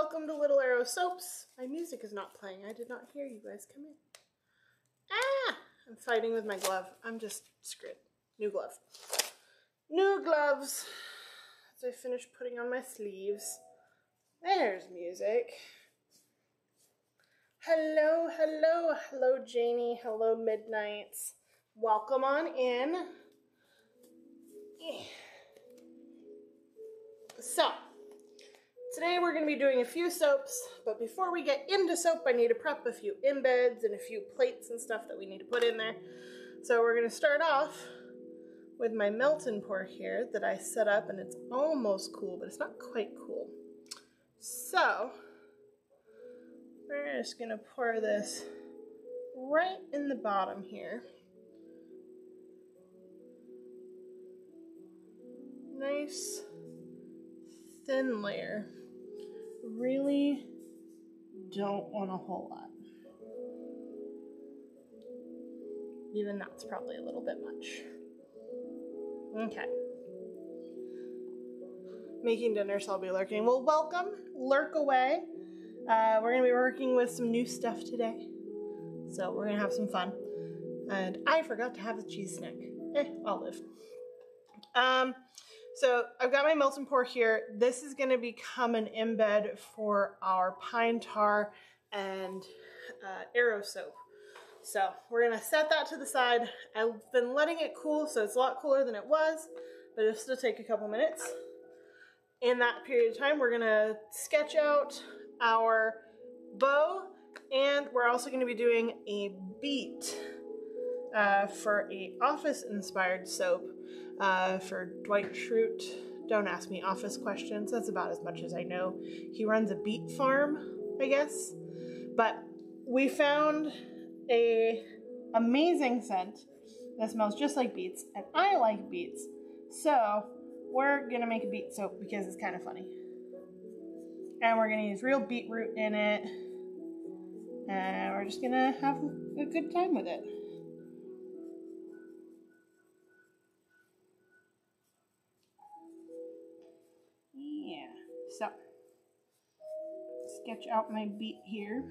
welcome to Little Arrow Soaps. My music is not playing. I did not hear you guys come in. Ah! I'm fighting with my glove. I'm just screwed. New glove. New gloves. As I finish putting on my sleeves. There's music. Hello, hello, hello Janie, hello Midnights. Welcome on in. So, today we're going to be doing a few soaps, but before we get into soap, I need to prep a few embeds and a few plates and stuff that we need to put in there. So we're going to start off with my melt and pour here that I set up, and it's almost cool, but it's not quite cool. So, we're just going to pour this right in the bottom here. Nice thin layer. Really don't want a whole lot. Even that's probably a little bit much. Okay. Making dinner, so I'll be lurking. Well, welcome. Lurk away. We're going to be working with some new stuff today. So we're going to have some fun. And I forgot to have a cheese snack. I'll live. So I've got my melt and pour here. This is going to become an embed for our pine tar and arrow soap. So we're going to set that to the side. I've been letting it cool, so it's a lot cooler than it was, but it'll still take a couple minutes. In that period of time, we're going to sketch out our bow, and we're also going to be doing a beat for a office-inspired soap for Dwight Schrute. Don't ask me office questions. That's about as much as I know. He runs a beet farm, I guess. But we found a amazing scent that smells just like beets, and I like beets. So we're gonna make a beet soap because it's kind of funny. And we're gonna use real beetroot in it. And we're just gonna have a good time with it. Yeah, so sketch out my beet here.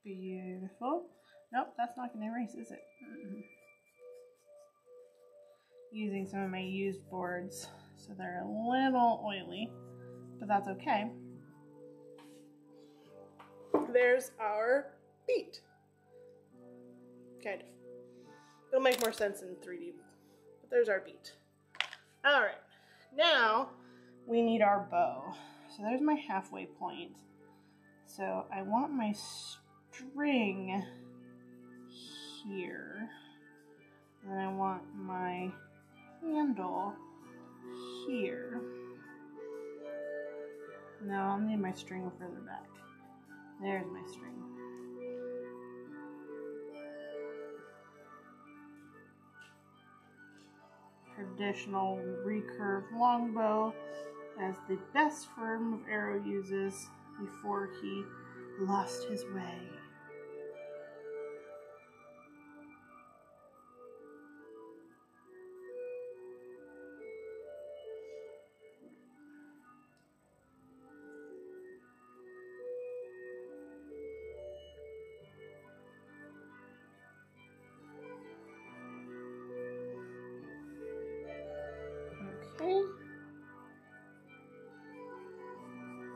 Beautiful. Nope, that's not gonna erase, is it? Using some of my used boards, so they're a little oily, but that's okay. There's our beet. Kind of. It'll make more sense in 3D, but there's our beet. All right, now we need our bow. So there's my halfway point. So I want my string here, and I want my handle here. Now I'll need my string further back. There's my string. Traditional recurve longbow, as the best firm of arrow uses before he lost his way. Okay.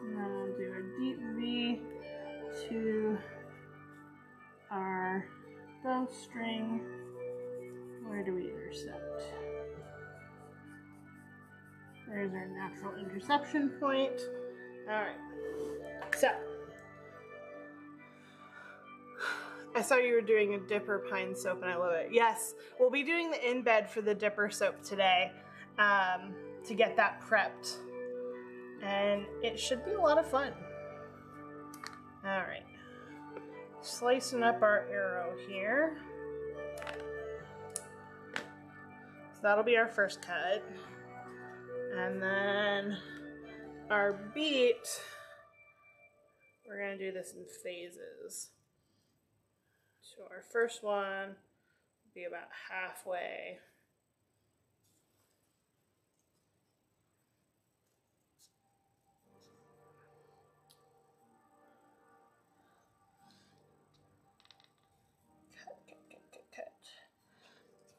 And then we'll do a deep V to our bowstring. Where do we intersect? There's our natural interception point. Alright. So, I saw you were doing a dipper pine soap and I love it. Yes, we'll be doing the embed for the dipper soap today to get that prepped. And it should be a lot of fun. Alright. Slicing up our arrow here. So that'll be our first cut. And then our beet, we're going to do this in phases. So our first one will be about halfway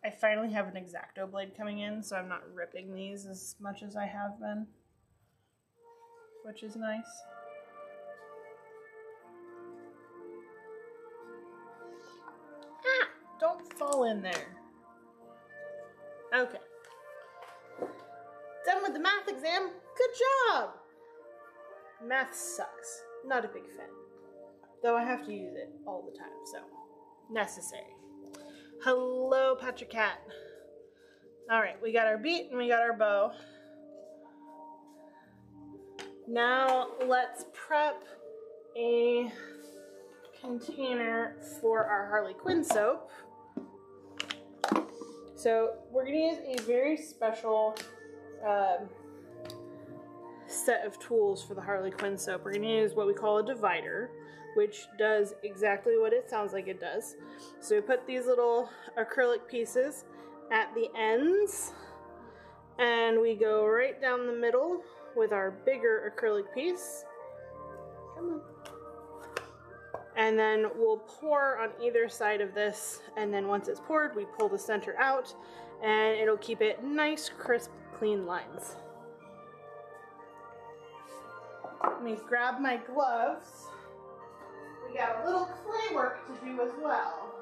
I finally have an X-Acto blade coming in, so I'm not ripping these as much as I have been, which is nice. Ah! Don't fall in there. Okay. Done with the math exam. Good job! Math sucks. Not a big fan. Though I have to use it all the time, so necessary. Hello, Patrick Cat. All right, we got our beat and we got our bow. Now let's prep a container for our Harley Quinn soap. So we're gonna use a very special set of tools for the Harley Quinn soap. We're gonna use what we call a divider, which does exactly what it sounds like it does. So we put these little acrylic pieces at the ends, and we go right down the middle with our bigger acrylic piece. Come on. And then we'll pour on either side of this, and then once it's poured, we pull the center out, and it'll keep it nice, crisp, clean lines. Let me grab my gloves. We got a little clay work to do as well.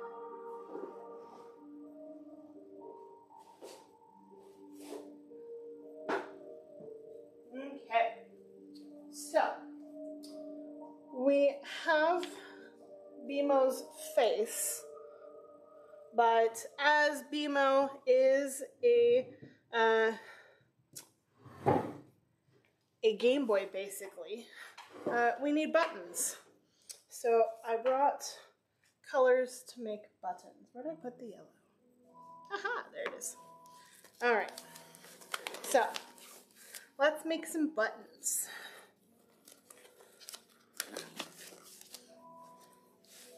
Okay, so we have BMO's face, but as BMO is a Game Boy basically, we need buttons. So I brought colors to make buttons. Where did I put the yellow? Aha, there it is. All right, so let's make some buttons.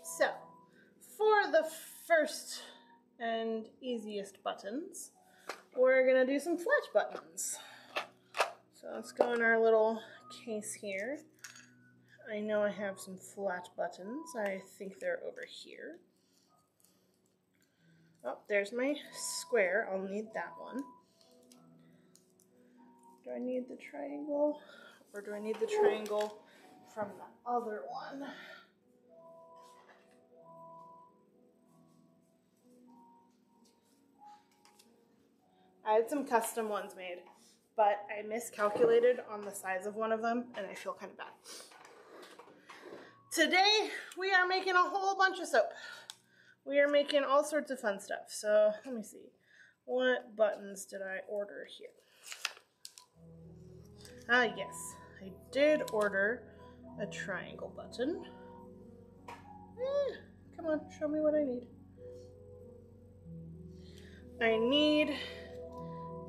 So for the first and easiest buttons, we're gonna do some flash buttons. So let's go in our little case here. I know I have some flat buttons. I think they're over here. Oh, there's my square. I'll need that one. Do I need the triangle? Or do I need the triangle from the other one? I had some custom ones made, but I miscalculated on the size of one of them, and I feel kind of bad. Today, we are making a whole bunch of soap. We are making all sorts of fun stuff. So, let me see. What buttons did I order here? Ah, yes. I did order a triangle button. Come on, show me what I need. I need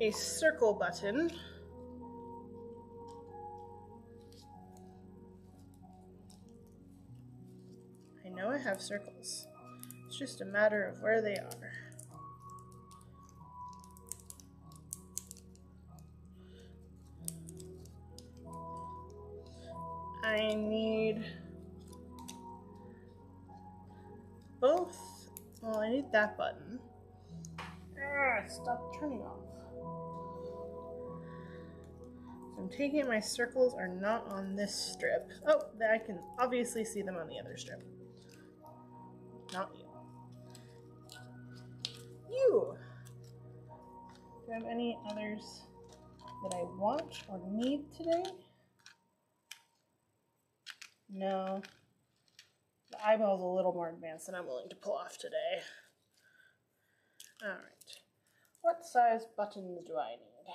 a circle button. I know I have circles. It's just a matter of where they are. I need both. Well, I need that button. Stop turning off. So I'm taking it, my circles are not on this strip. Oh, I can obviously see them on the other strip. Not you. You! Do I have any others that I want or need today? No. The eyeball's a little more advanced than I'm willing to pull off today. Alright. What size buttons do I need?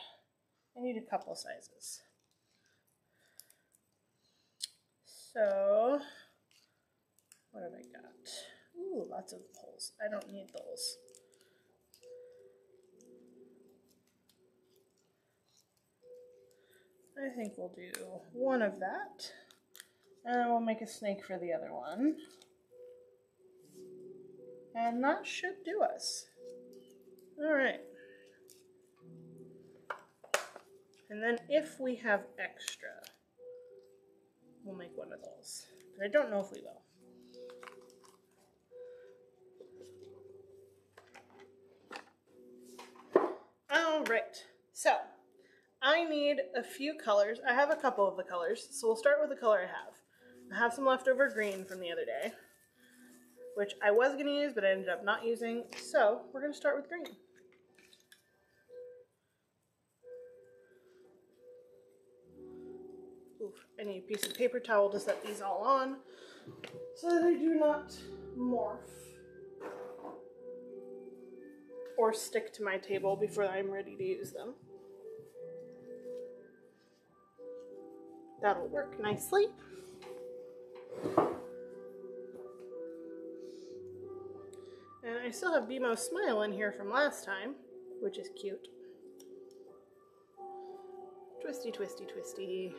I need a couple sizes. So, what have I got? Ooh, lots of holes. I don't need those. I think we'll do one of that. And then we'll make a snake for the other one. And that should do us. All right. And then if we have extra, we'll make one of those. But I don't know if we will. right, so I need a few colors. I have a couple of the colors, so we'll start with the color I have. I have some leftover green from the other day, which I was going to use, but I ended up not using, so we're going to start with green. Oof, I need a piece of paper towel to set these all on so that they do not morph or stick to my table before I'm ready to use them. That'll work nicely. And I still have BMO's smile in here from last time, which is cute. Twisty, twisty, twisty.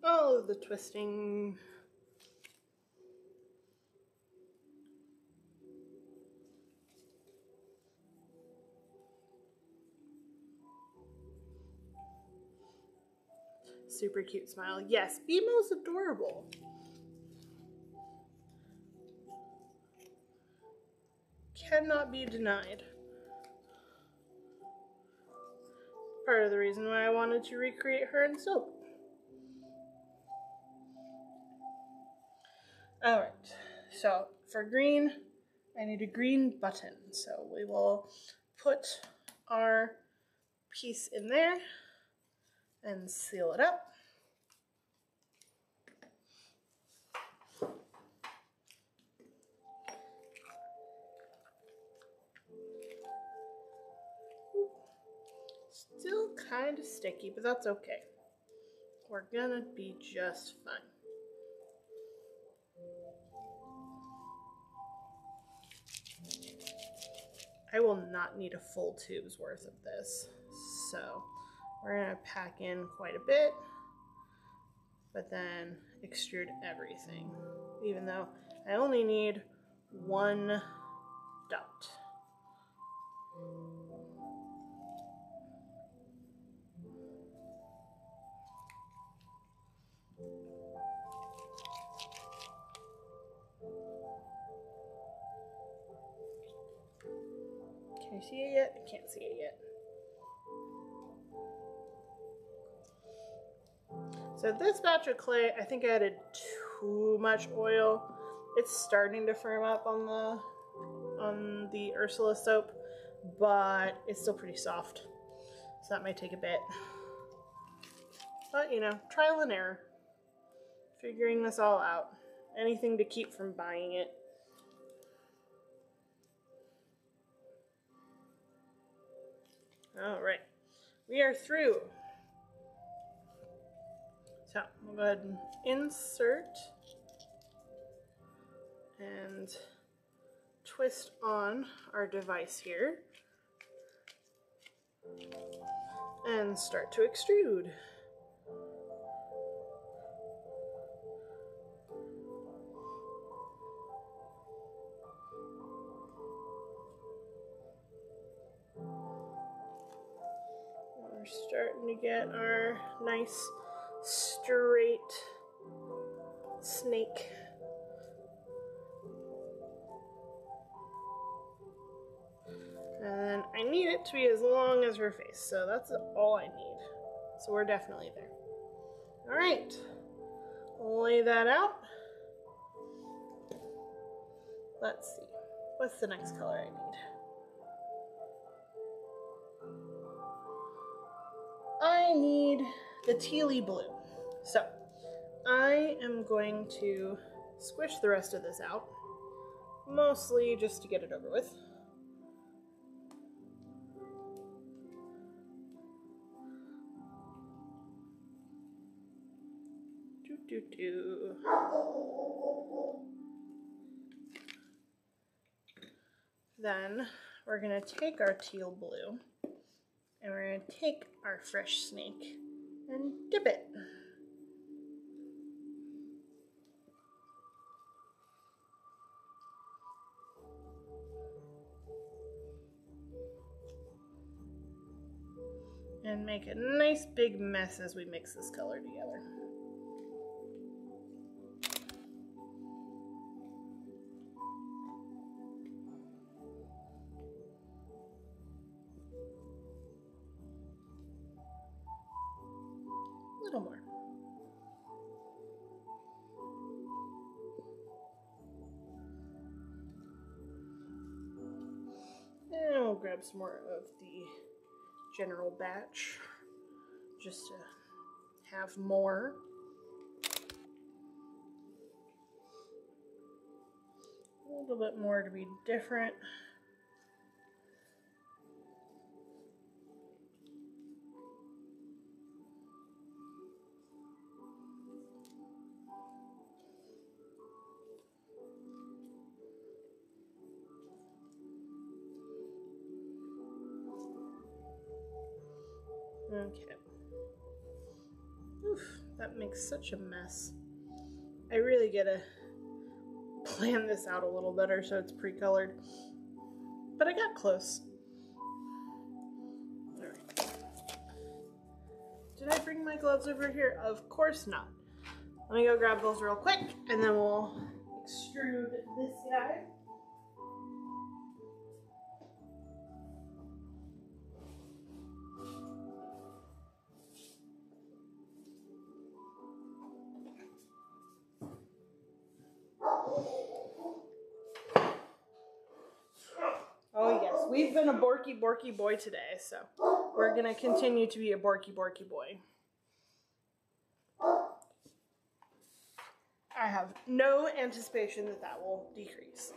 Oh, the twisting. Super cute smile. Yes, BMO's adorable. Cannot be denied. Part of the reason why I wanted to recreate her in soap. Alright, so for green, I need a green button. So we will put our piece in there and seal it up. Still kind of sticky, but that's okay. We're gonna be just fine. I will not need a full tube's worth of this, so we're gonna pack in quite a bit, but then extrude everything, even though I only need one dot. Can you see it yet? I can't see it yet. So this batch of clay, I think I added too much oil. It's starting to firm up on the Ursula soap, but it's still pretty soft. So that might take a bit. But you know, trial and error. Figuring this all out. Anything to keep from buying it. All right, we are through. So we'll go ahead and insert and twist on our device here and start to extrude. We're starting to get our nice straight snake. And I need it to be as long as her face, so that's all I need. So we're definitely there. All right, lay that out. Let's see, what's the next color I need? I need the tealy blue. So I am going to squish the rest of this out, mostly just to get it over with. Then we're going to take our teal blue and we're going to take our fresh snake and dip it. And make a nice big mess as we mix this color together. grab some more of the general batch just to have more. A little bit more to be different. Okay. Oof, that makes such a mess. I really gotta plan this out a little better so it's pre-colored. But I got close. All right. Did I bring my gloves over here? Of course not. Let me go grab those real quick and then we'll extrude this guy. Oh yes, we've been a Borky boy today, so we're gonna continue to be a Borky boy. I have no anticipation that that will decrease.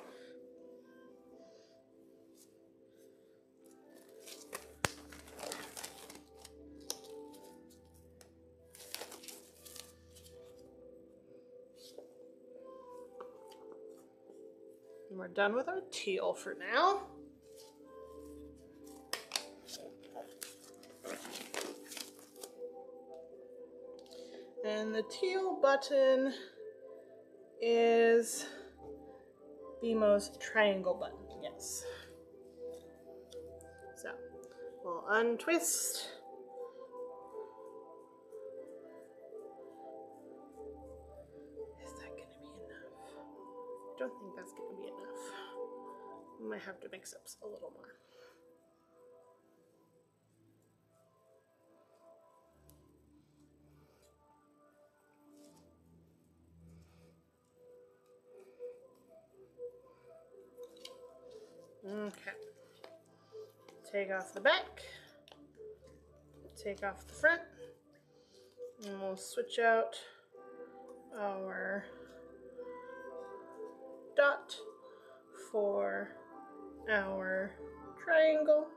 And we're done with our teal for now. And the teal button is BMO's triangle button, yes. So we'll untwist. Is that gonna be enough? I don't think that's gonna be enough. We might have to mix up a little more. Okay, take off the back, take off the front, and we'll switch out our dot for our triangle.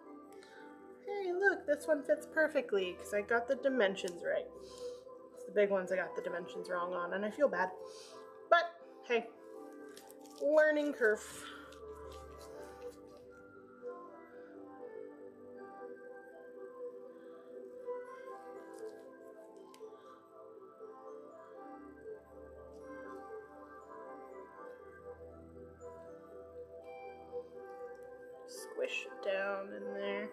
Hey, look, this one fits perfectly because I got the dimensions right. It's the big ones I got the dimensions wrong on, and I feel bad. But, hey, learning curve. Squish it down in there.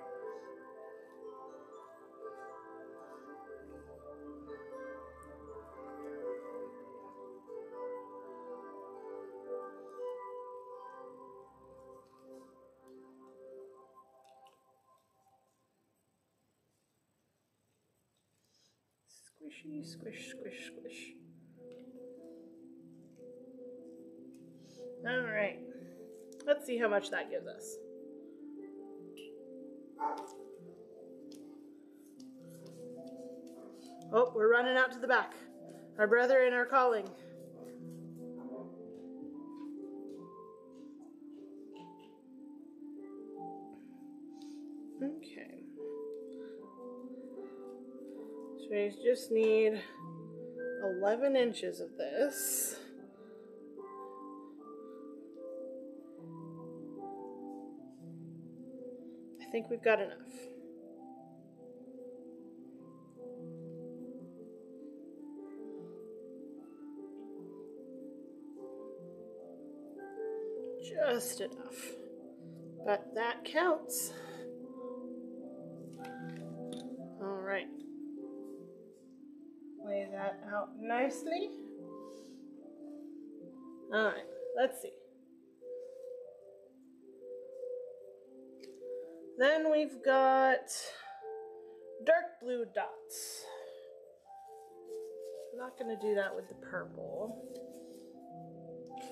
Squishy, squish, squish, squish. All right, let's see how much that gives us. Oh, we're running out to the back. Our brethren are calling. Okay. So we just need 11 inches of this. I think we've got enough. Just enough. But that counts. All right. Lay that out nicely. All right, let's see. Then we've got dark blue dots. I'm not gonna do that with the purple.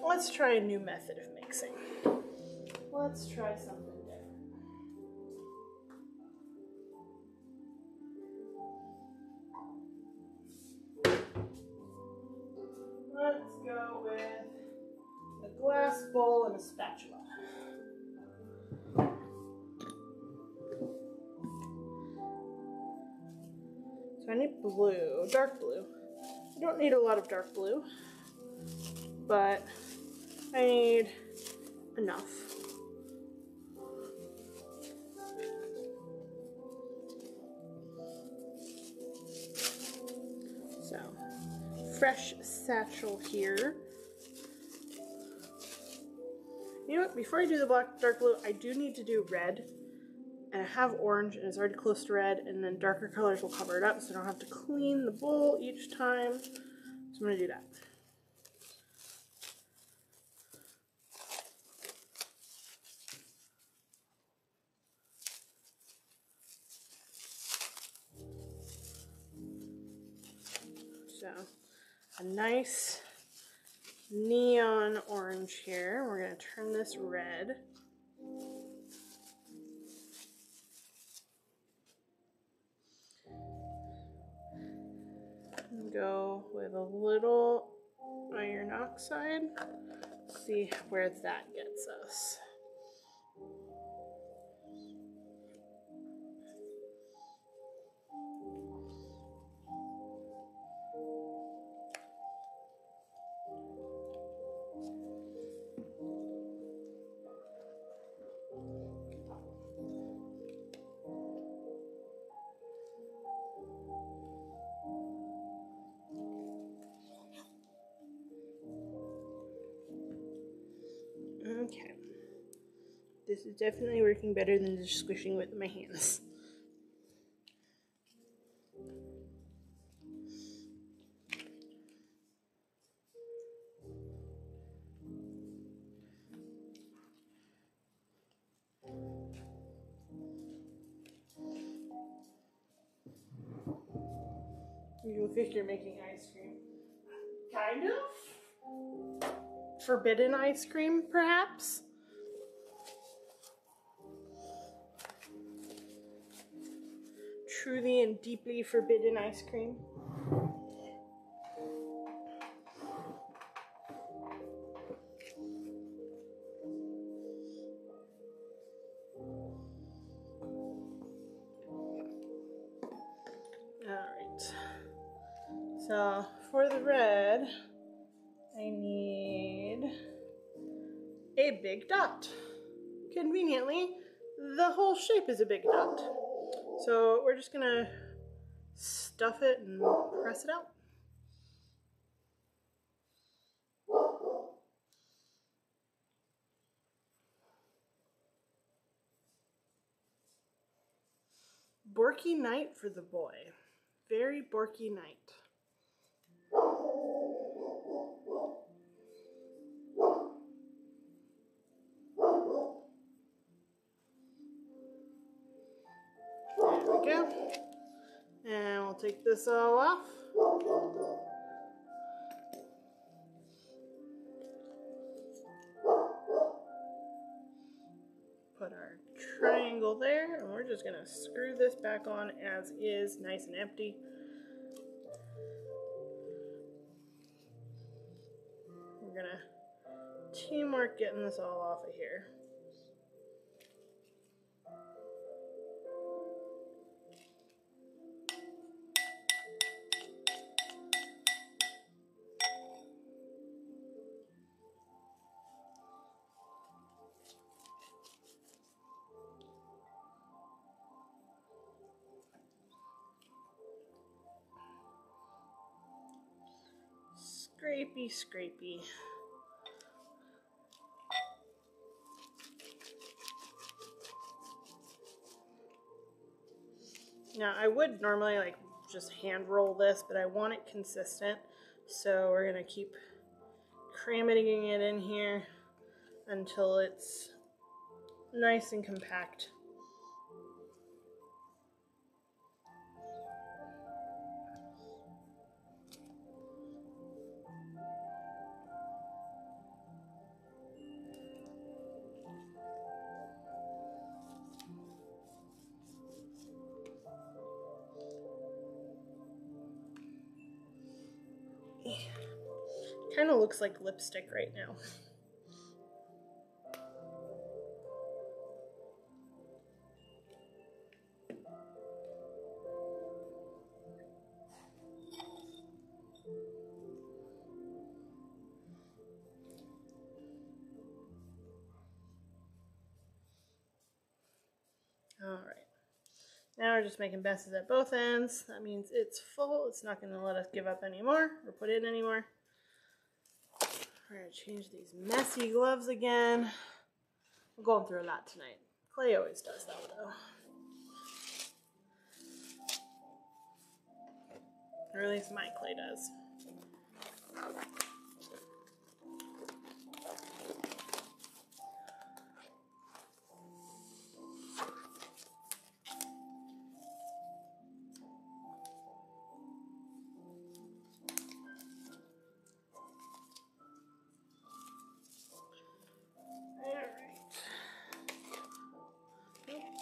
Let's try a new method of mixing. Let's try something different. glass bowl and a spatula. So I need blue, dark blue. I don't need a lot of dark blue, but I need enough. So, fresh satchel here. You know what, before I do the black, dark blue, I do need to do red. And I have orange, and it's already close to red, and then darker colors will cover it up, so I don't have to clean the bowl each time. So I'm gonna do that. So, a nice neon orange here. We're gonna turn this red. Go with a little iron oxide. See where that gets us. Okay, this is definitely working better than just squishing with my hands. You think you're making ice cream? Kind of? Forbidden ice cream, perhaps? Truly and deeply forbidden ice cream. Alright. So for the red, I need a big dot. Conveniently, the whole shape is a big dot. So we're just gonna stuff it and press it out. Borky night for the boy. Very borky night. There we go. And we'll take this all off. Put our triangle there, and we're just gonna screw this back on as is, nice and empty. We're gonna teamwork getting this all off of here. Scrapey, scrapey. Now I would normally like just hand roll this, but I want it consistent. So we're gonna keep cramming it in here until it's nice and compact. Kind of looks like lipstick right now. Now we're just making messes at both ends. That means it's full. It's not going to let us give up anymore or put in anymore. We're going to change these messy gloves again. I'm going through a lot tonight. Clay always does that though. Or at least my clay does.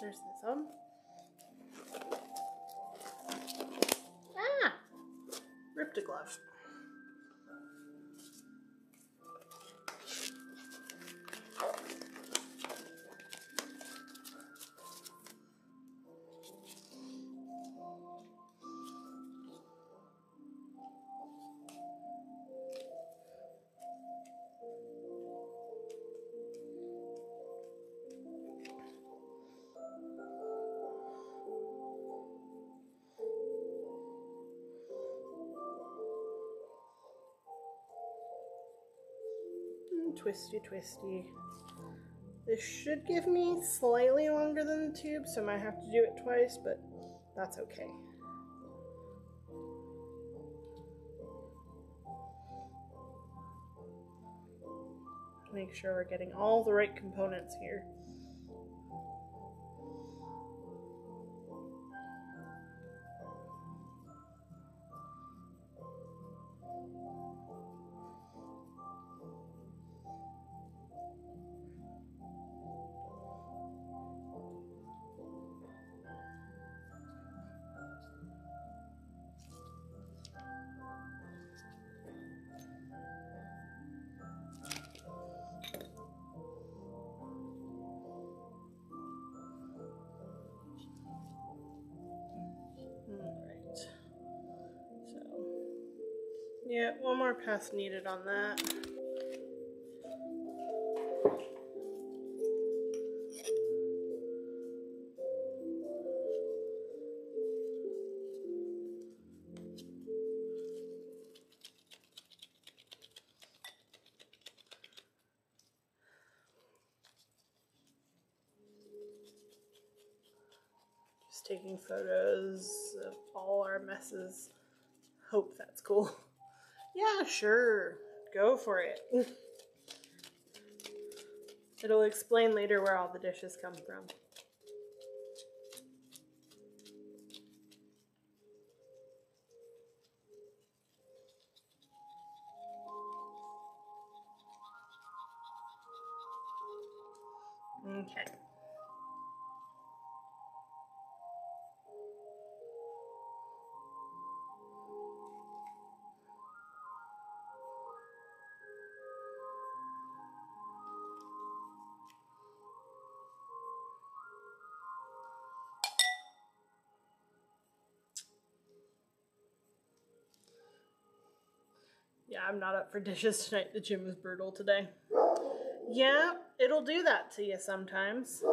There's the thumb. Ah! Ripped a glove. Twisty, twisty. This should give me slightly longer than the tube, so I might have to do it twice, but that's okay. Make sure we're getting all the right components here. Yeah, one more pass needed on that. Just taking photos of all our messes. Hope that's cool. Yeah, sure. Go for it. It'll explain later where all the dishes come from. Okay. Yeah, I'm not up for dishes tonight. The gym was brutal today. Yeah, it'll do that to you sometimes.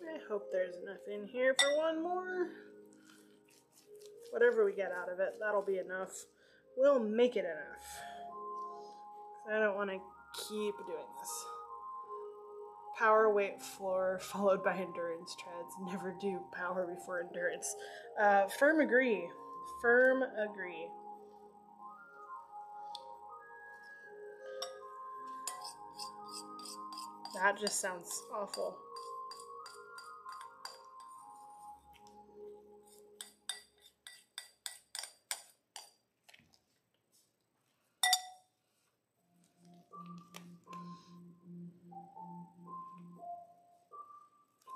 I hope there's enough in here for one more. Whatever we get out of it, that'll be enough. We'll make it enough. I don't want to keep doing this. Power, weight, floor, followed by endurance treads. Never do power before endurance. Firm agree. Firm agree. That just sounds awful.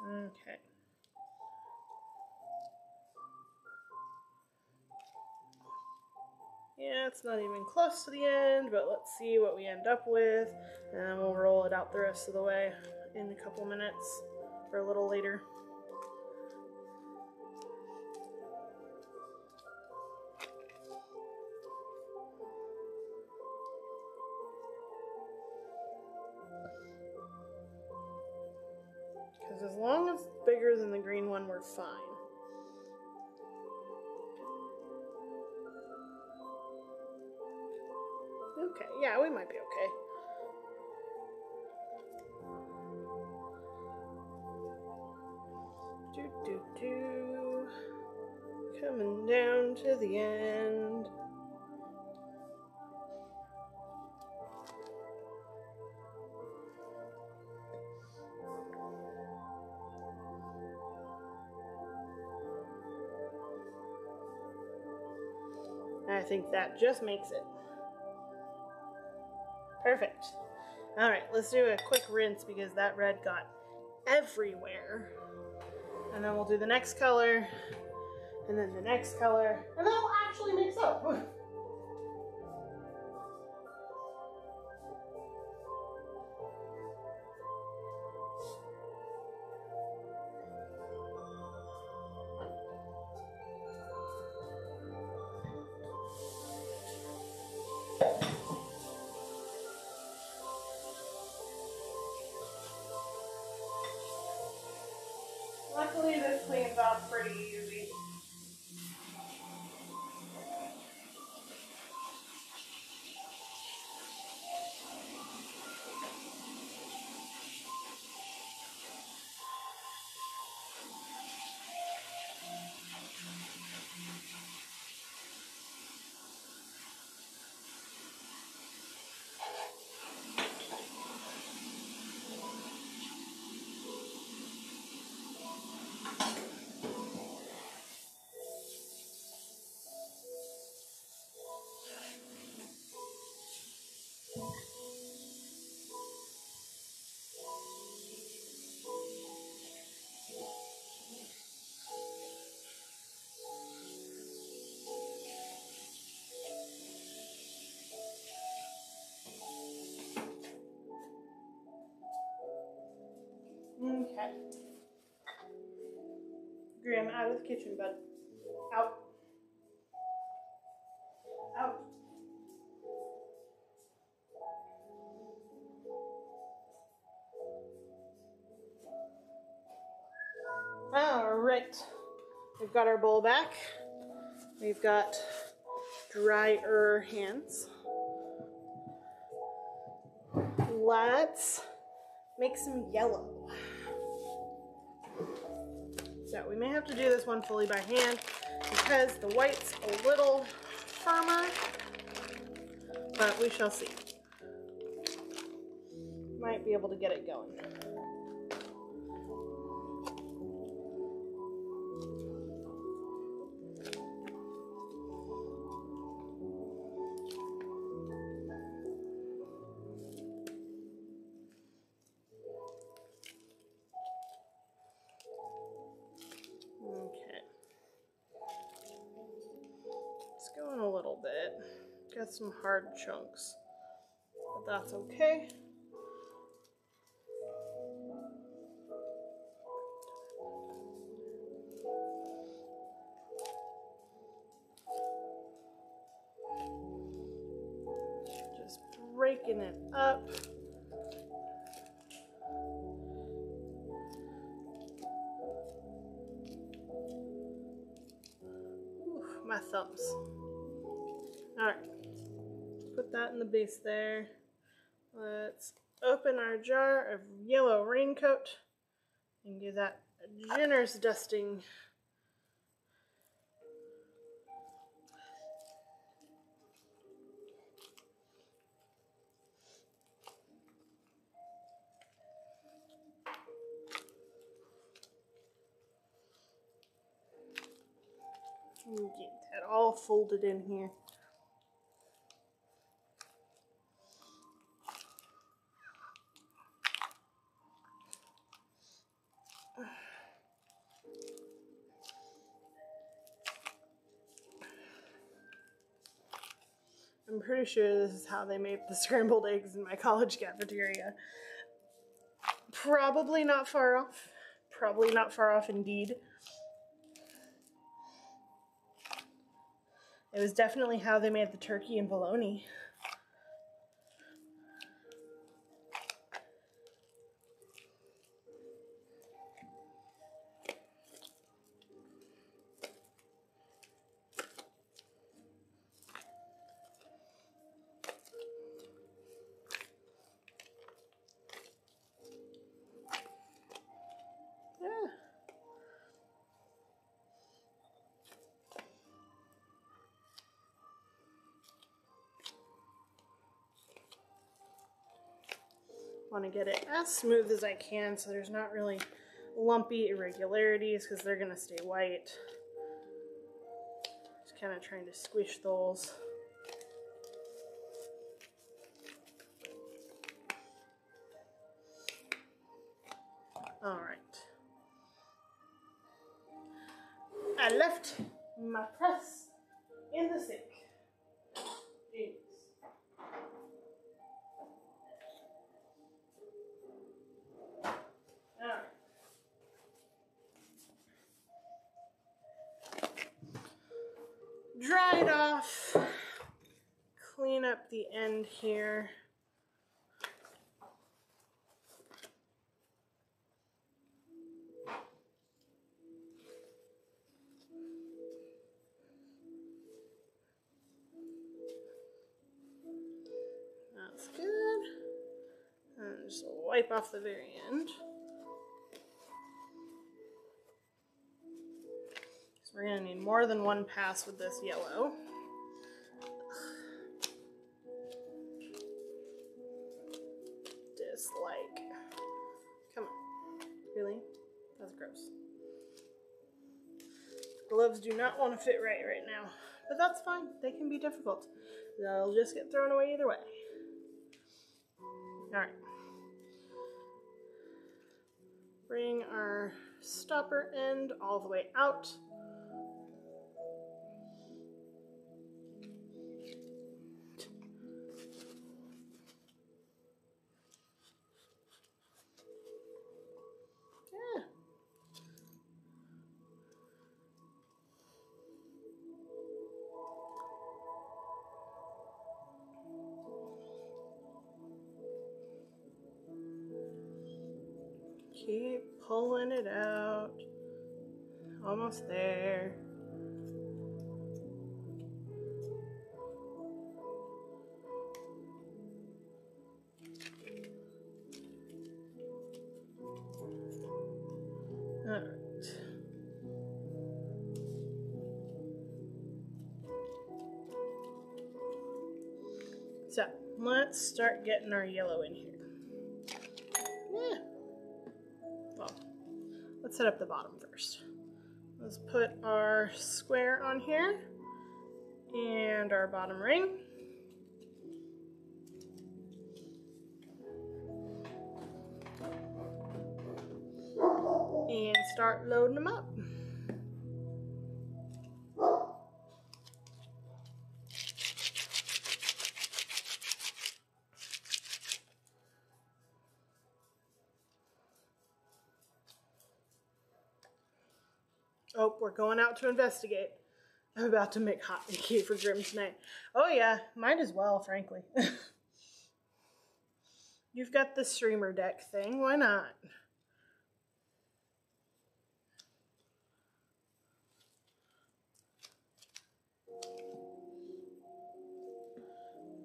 Okay. Yeah, it's not even close to the end, but let's see what we end up with, and then we'll roll it out the rest of the way in a couple minutes or a little later. Because as long as it's bigger than the green one, we're fine. Okay, yeah, we might be okay. Coming down to the end. I think that just makes it. Perfect. All right, let's do a quick rinse because that red got everywhere. And then we'll do the next color, and then the next color, and that'll actually mix up. Luckily, this cleans off pretty easy. Okay. Graham, out of the kitchen, bud. Out. Out. All right. We've got our bowl back. We've got drier hands. Let's make some yellow. So we may have to do this one fully by hand because the white's a little firmer, but we shall see. Might be able to get it going. Going a little bit. Got some hard chunks, but that's okay. Just breaking it up. Ooh, my thumbs. All right, put that in the base there. Let's open our jar of yellow raincoat and give that a generous dusting. And get that all folded in here. I'm pretty sure this is how they made the scrambled eggs in my college cafeteria. Probably not far off. Probably not far off indeed. It was definitely how they made the turkey and bologna. Want to get it as smooth as I can so there's not really lumpy irregularities because they're going to stay white. Just kind of trying to squish those. All right. I left my press in the sink. Jeez. Dry it off, clean up the end here. That's good. And just wipe off the very end. We're going to need more than one pass with this yellow. Dislike. Come on. Really? That's gross. Gloves do not want to fit right now. But that's fine. They can be difficult. They'll just get thrown away either way. Alright. Bring our stopper end all the way out. Keep pulling it out. Almost there. All right. So let's start getting our yellow in here. Yeah. Well, let's set up the bottom first. Let's put our square on here and our bottom ring. And start loading them up. Oh, we're going out to investigate. I'm about to make hot Mickey for Grim tonight. Oh yeah, might as well, frankly. You've got the streamer deck thing, why not?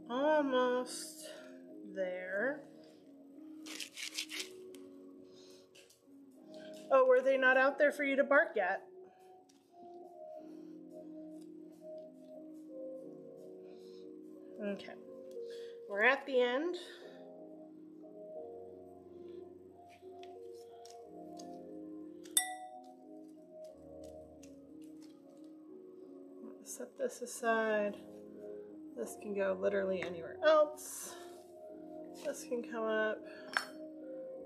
Almost there. Oh, were they not out there for you to bark yet? Okay. We're at the end. Set this aside. This can go literally anywhere else. This can come up,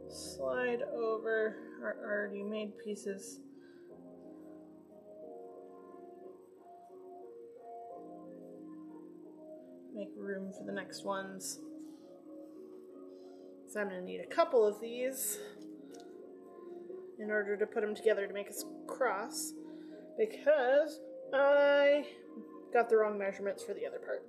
slide over our already made pieces. make room for the next ones. So I'm going to need a couple of these in order to put them together to make a cross, because I got the wrong measurements for the other part.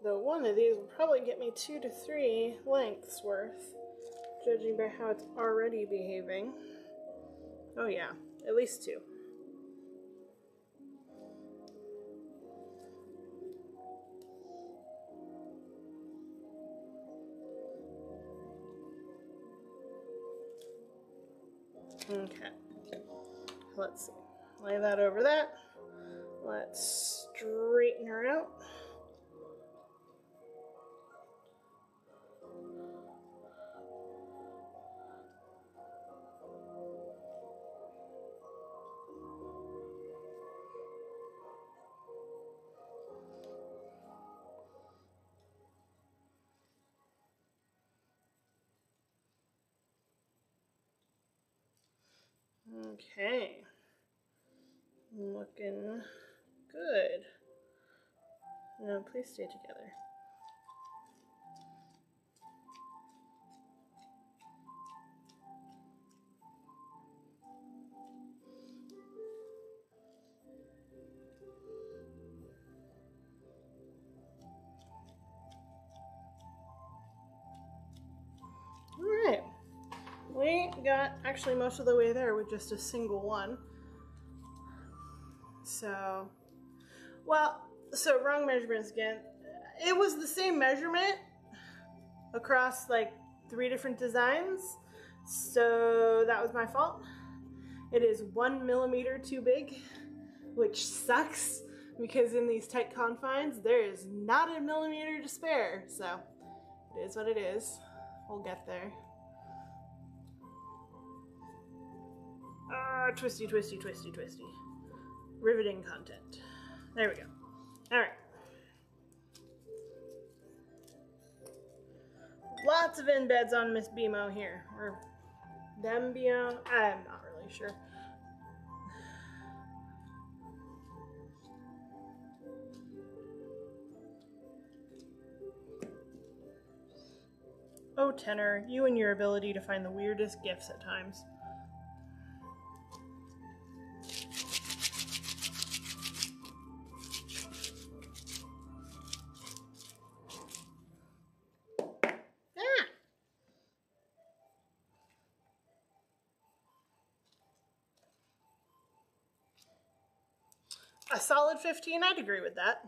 Though one of these will probably get me 2 to 3 lengths worth, judging by how it's already behaving. Oh yeah, at least 2. Okay, let's see. Lay that over that. Let's straighten her out. Okay, looking good. Now please stay together. All right, we got actually most of the way there with just a single one. So, well, so wrong measurements again. It was the same measurement across like 3 different designs, so that was my fault. It is 1 millimeter too big, which sucks because in these tight confines there is not a millimeter to spare, so it is what it is. We'll get there. Twisty, twisty, twisty, twisty. Riveting content. There we go. All right. Lots of embeds on Miss BMO here. Or them BMO? I'm not really sure. Oh, Tenor, you and your ability to find the weirdest gifts at times. A solid 15, I'd agree with that.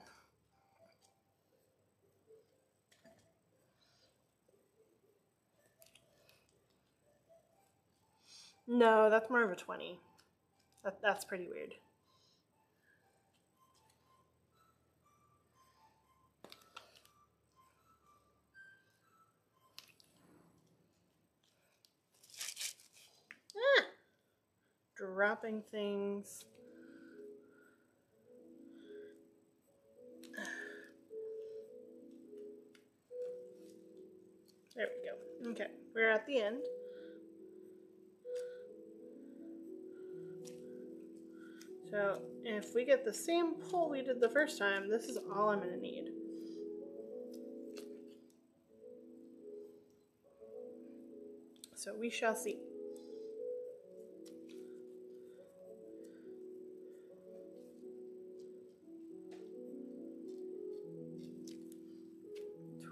No, that's more of a 20. That's pretty weird. Ah! Dropping things. There we go. Okay, we're at the end. So if we get the same pull we did the first time, this is all I'm going to need. So we shall see.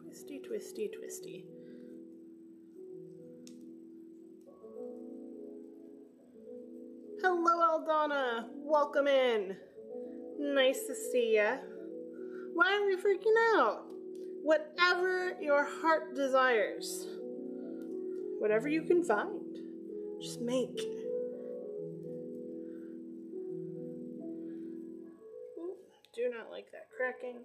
Twisty, twisty, twisty. Hello, Aldana. Welcome in. Nice to see ya. Why are we freaking out? Whatever your heart desires. Whatever you can find. Just make. Ooh, do not like that cracking.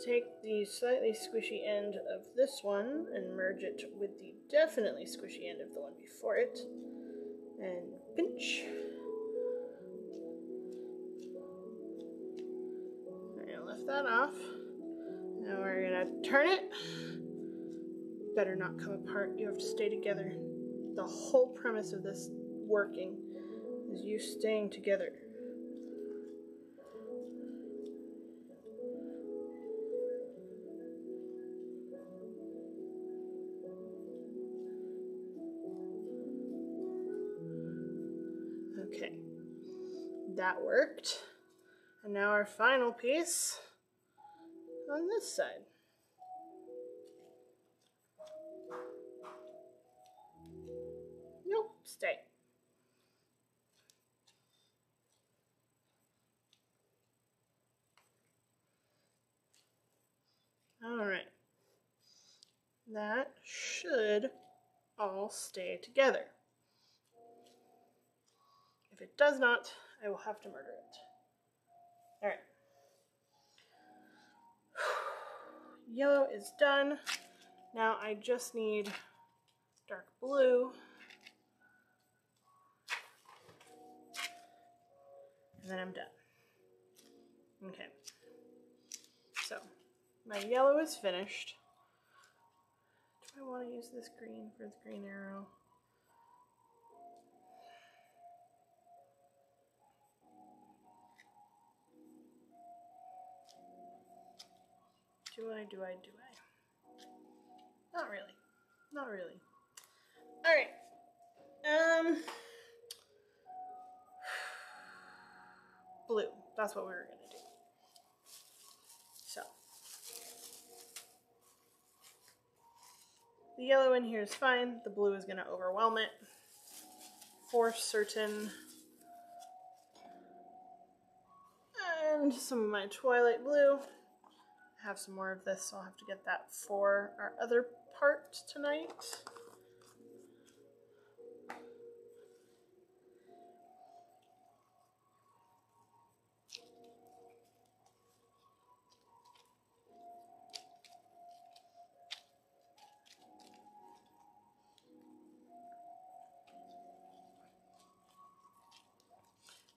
take the slightly squishy end of this one and merge it with the definitely squishy end of the one before it, and pinch. And lift that off. Now we're gonna turn it. Better not come apart, you have to stay together. The whole premise of this working is you staying together. Okay, that worked. And now our final piece on this side. Nope, stay. All right, that should all stay together. If it does not, I will have to murder it. All right. Yellow is done. Now I just need dark blue. And then I'm done. Okay. So my yellow is finished. Do I want to use this green for the green arrow? Do I? Not really. Not really. All right. Blue. That's what we were gonna do. So the yellow in here is fine. The blue is gonna overwhelm it for certain. And some of my Twilight blue. I have some more of this, so I'll have to get that for our other part tonight.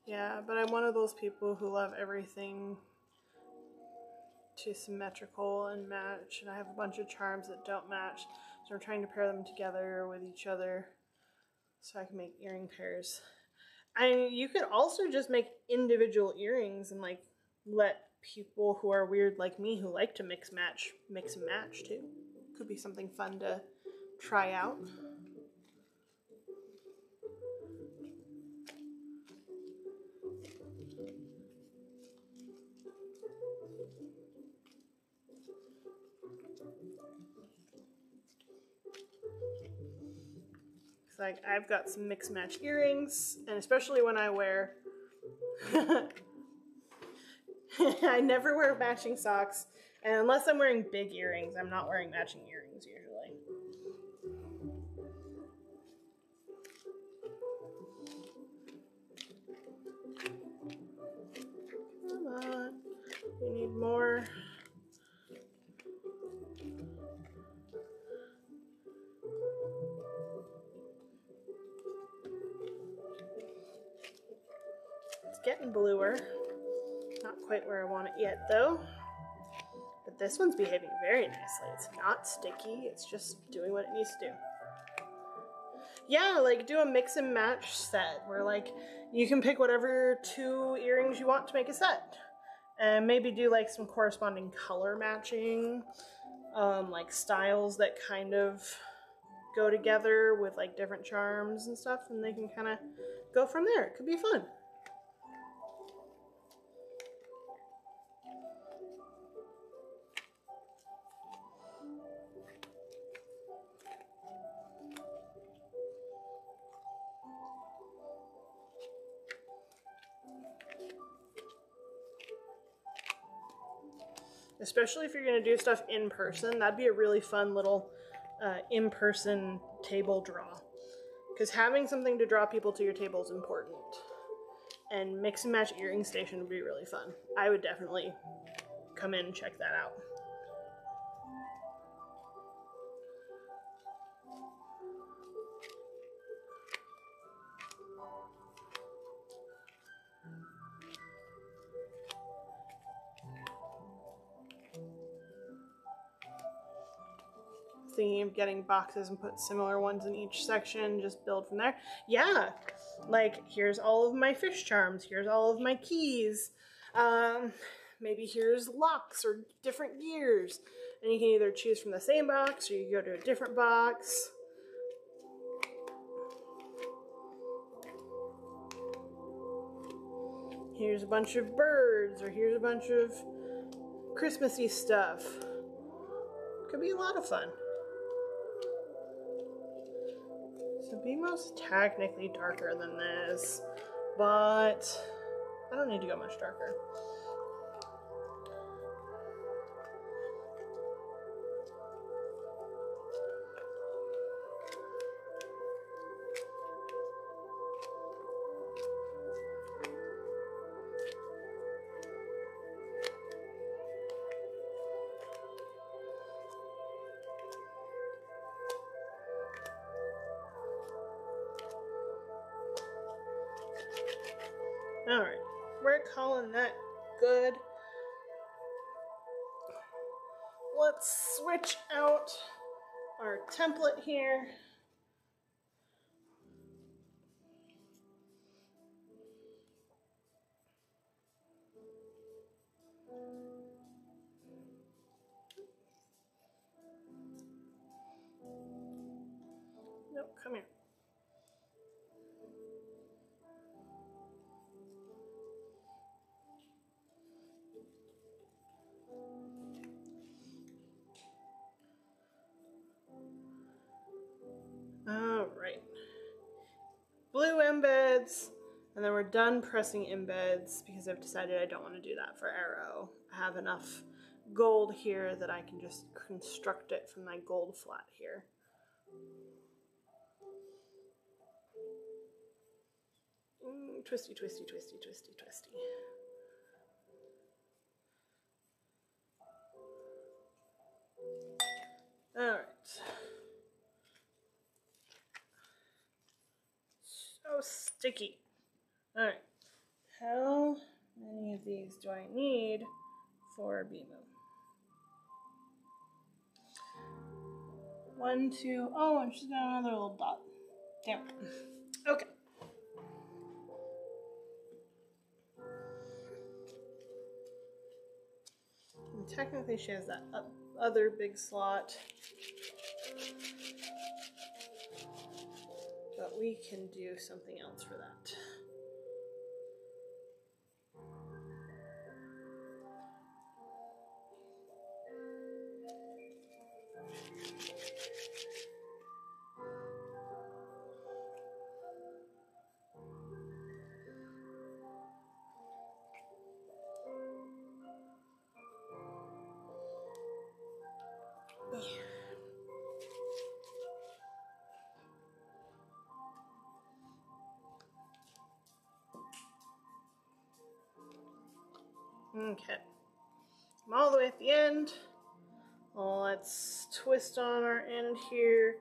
Yeah, but I'm one of those people who love everything to symmetrical and match, and I have a bunch of charms that don't match, so I'm trying to pair them together with each other so I can make earring pairs. And you could also just make individual earrings and like let people who are weird like me who like to mix and match too. Could be something fun to try out. Like I've got some mix match earrings, and especially when I wear I never wear matching socks, and unless I'm wearing big earrings, I'm not wearing matching earrings usually. Come on, we need more. Getting bluer. Not quite where I want it yet though. But this one's behaving very nicely. It's not sticky, it's just doing what it needs to do. Yeah, like do a mix and match set where like you can pick whatever 2 earrings you want to make a set. And maybe do like some corresponding color matching, like styles that kind of go together with like different charms and stuff, and they can kind of go from there. It could be fun. Especially if you're going to do stuff in person, that'd be a really fun little in-person table draw. Because having something to draw people to your table is important. And mix and match earring station would be really fun. I would definitely come in and check that out. thinking of getting boxes and put similar ones in each section, just build from there. Yeah, like here's all of my fish charms, here's all of my keys. Maybe here's locks or different gears. And you can either choose from the same box or you can go to a different box. Here's a bunch of birds, or here's a bunch of Christmassy stuff. Could be a lot of fun. So BMO's technically darker than this, but I don't need to go much darker. All right, we're calling that good. Let's switch out our template here. Nope, come here. All right. Blue embeds, and then we're done pressing embeds because I've decided I don't want to do that for Arrow. I have enough gold here that I can just construct it from my gold flat here. Twisty, twisty, twisty, twisty, twisty. All right. So sticky. All right. How many of these do I need for BMO? 1, 2, oh, and she's got another little dot. Damn it. Okay. And technically she has that other big slot. But we can do something else for that. Okay, I'm all the way at the end. Let's twist on our end here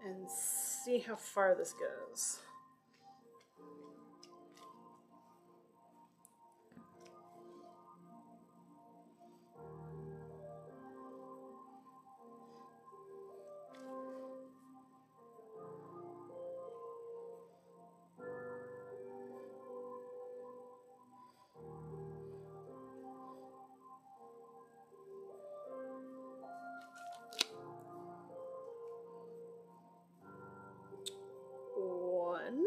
and see how far this goes. One.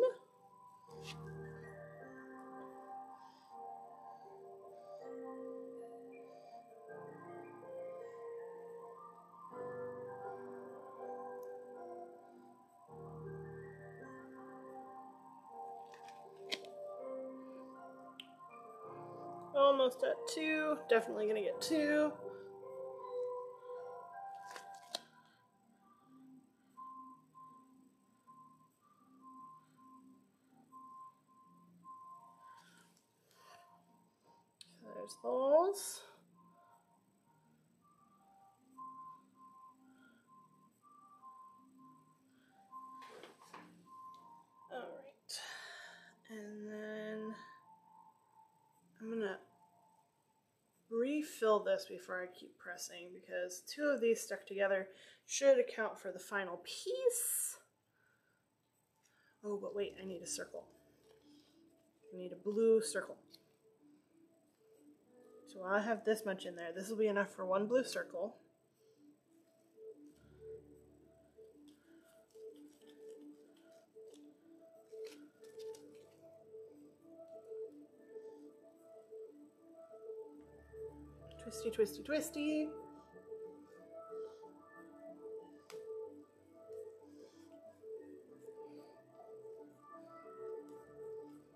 Almost at 2, definitely gonna get 2. There's those. All right, and then I'm gonna refill refill this before I keep pressing because 2 of these stuck together should account for the final piece. Oh, but wait, I need a circle. I need a blue circle. So while I have this much in there, this will be enough for 1 blue circle. Twisty, twisty, twisty.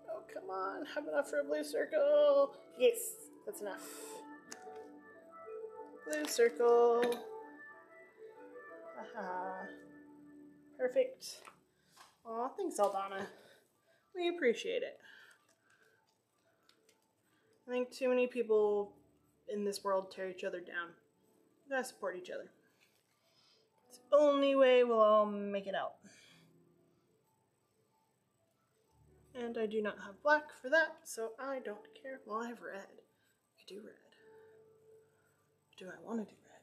Oh, come on. Have enough for a blue circle. Yes, that's enough. Blue circle. Haha. Perfect. Aw, thanks, Aldana. We appreciate it. I think too many people in this world tear each other down. We gotta support each other. It's the only way we'll all make it out. And I do not have black for that, so I don't care. Well, I have red. I could do red. Do I want to do red?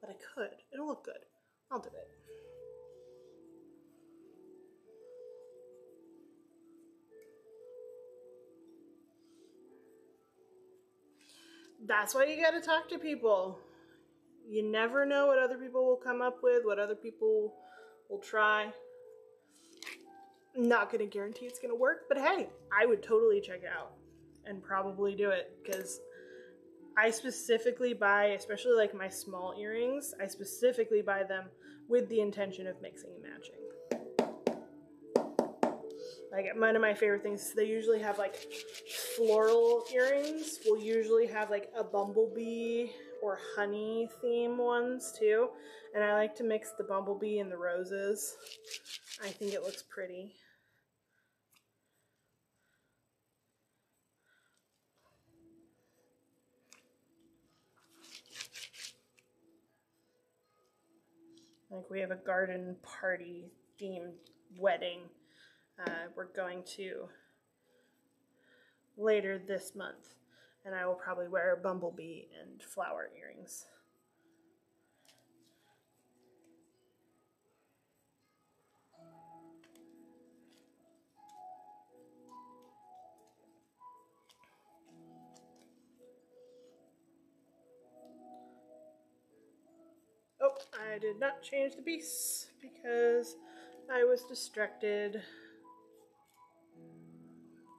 But I could. It'll look good. I'll do it. That's why you gotta talk to people. You never know what other people will come up with, what other people will try. I'm not gonna guarantee it's gonna work, but hey, I would totally check it out and probably do it because I specifically buy, especially like my small earrings, I specifically buy them with the intention of mixing and matching. Like one of my favorite things, they usually have like floral earrings. We'll usually have like a bumblebee or honey theme ones too. And I like to mix the bumblebee and the roses. I think it looks pretty. Like we have a garden party themed wedding we're going to later this month, and I will probably wear a bumblebee and flower earrings. Oh, I did not change the piece because I was distracted.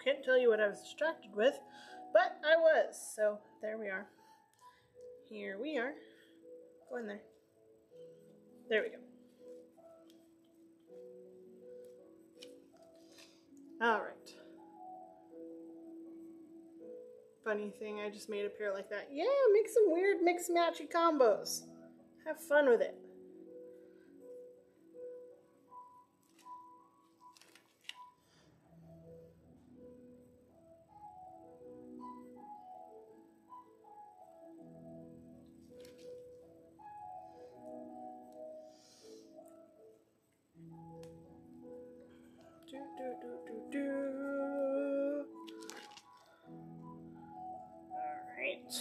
Can't tell you what I was distracted with, but I was. So there we are. Here we are. Go in there. There we go. All right. Funny thing, I just made a pair like that. Yeah, make some weird mix-matchy combos. Have fun with it. Alright.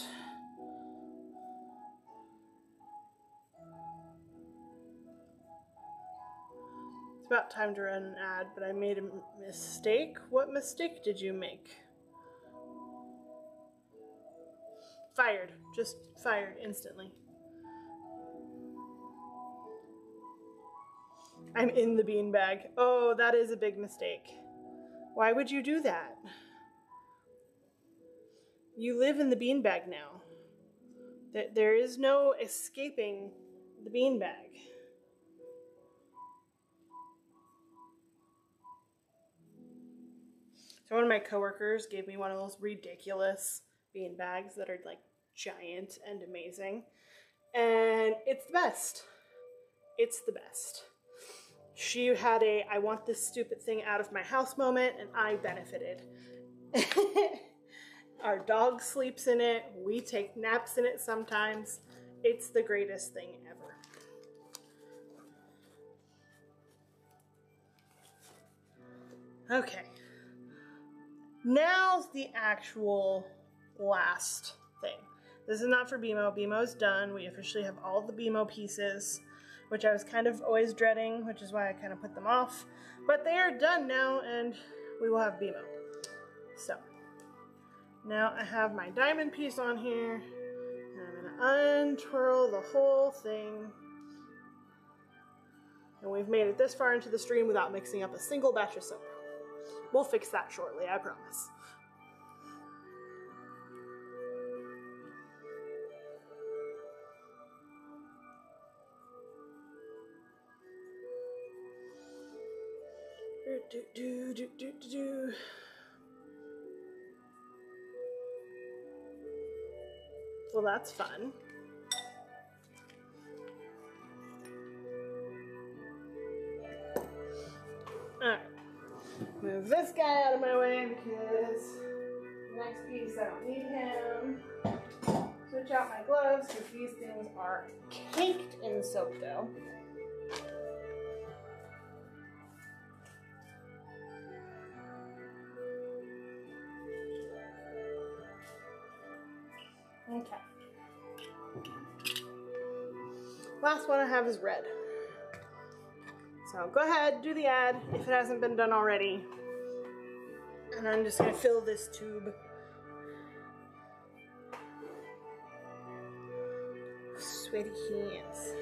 It's about time to run an ad, but I made a mistake. What mistake did you make? Fired. Just fired instantly. I'm in the beanbag. Oh, that is a big mistake. Why would you do that? You live in the beanbag now. There is no escaping the beanbag. So one of my coworkers gave me one of those ridiculous beanbags that are like giant and amazing. And it's the best. It's the best. She had a I want this stupid thing out of my house moment, and I benefited. Our dog sleeps in it. We take naps in it sometimes. It's the greatest thing ever. Okay. Now's the actual last thing. This is not for BMO. BMO's done. We officially have all the BMO pieces, which I was kind of always dreading, which is why I kind of put them off. But they are done now, and we will have BMO. So, now I have my diamond piece on here, and I'm going to untwirl the whole thing. And we've made it this far into the stream without mixing up a single batch of soap. We'll fix that shortly, I promise. Well, that's fun. Alright. Move this guy out of my way because next piece I don't need him. Switch out my gloves because these things are caked in soap dough. Okay. Last one I have is red. So go ahead, do the ad if it hasn't been done already. And I'm just going to fill this tube. Sweaty hands.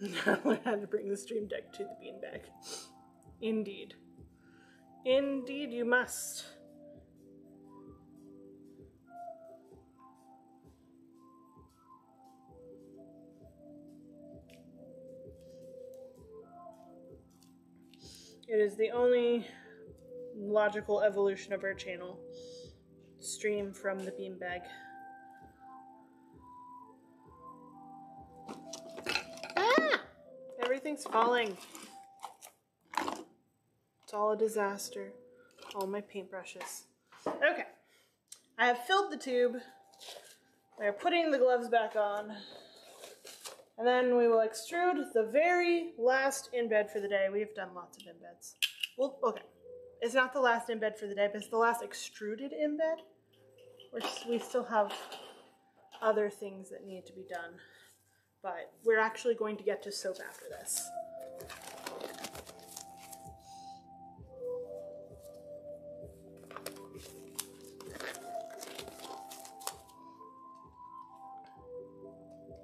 Now I had to bring the stream deck to the beanbag. Indeed. Indeed you must. It is the only logical evolution of our channel. Stream from the beanbag. Everything's falling. It's all a disaster. All my paintbrushes. Okay. I have filled the tube. We're putting the gloves back on. And then we will extrude the very last embed for the day. We've done lots of embeds. Well, okay. It's not the last embed for the day, but it's the last extruded embed. We still have other things that need to be done. But we're actually going to get to soap after this.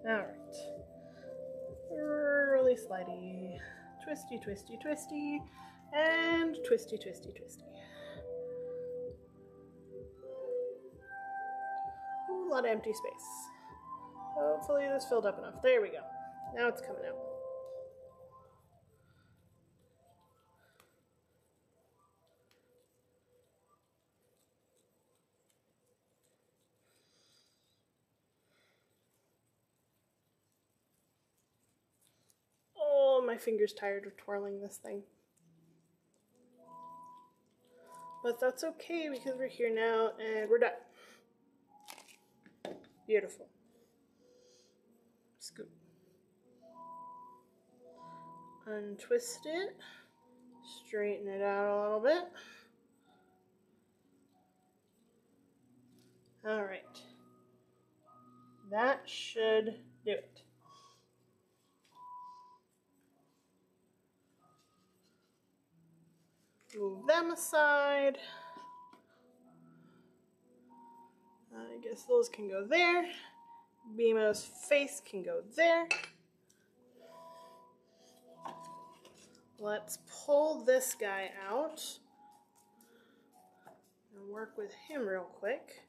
Alright. Really slidey. Twisty, twisty, twisty. And twisty, twisty, twisty. Ooh, a lot of empty space. Hopefully this filled up enough. There we go. Now it's coming out. Oh, my finger's tired of twirling this thing. But that's okay because we're here now and we're done. Beautiful. Scoop. Untwist it. Straighten it out a little bit. Alright. That should do it. Move them aside. I guess those can go there. BMO's face can go there. Let's pull this guy out. gonna work with him real quick.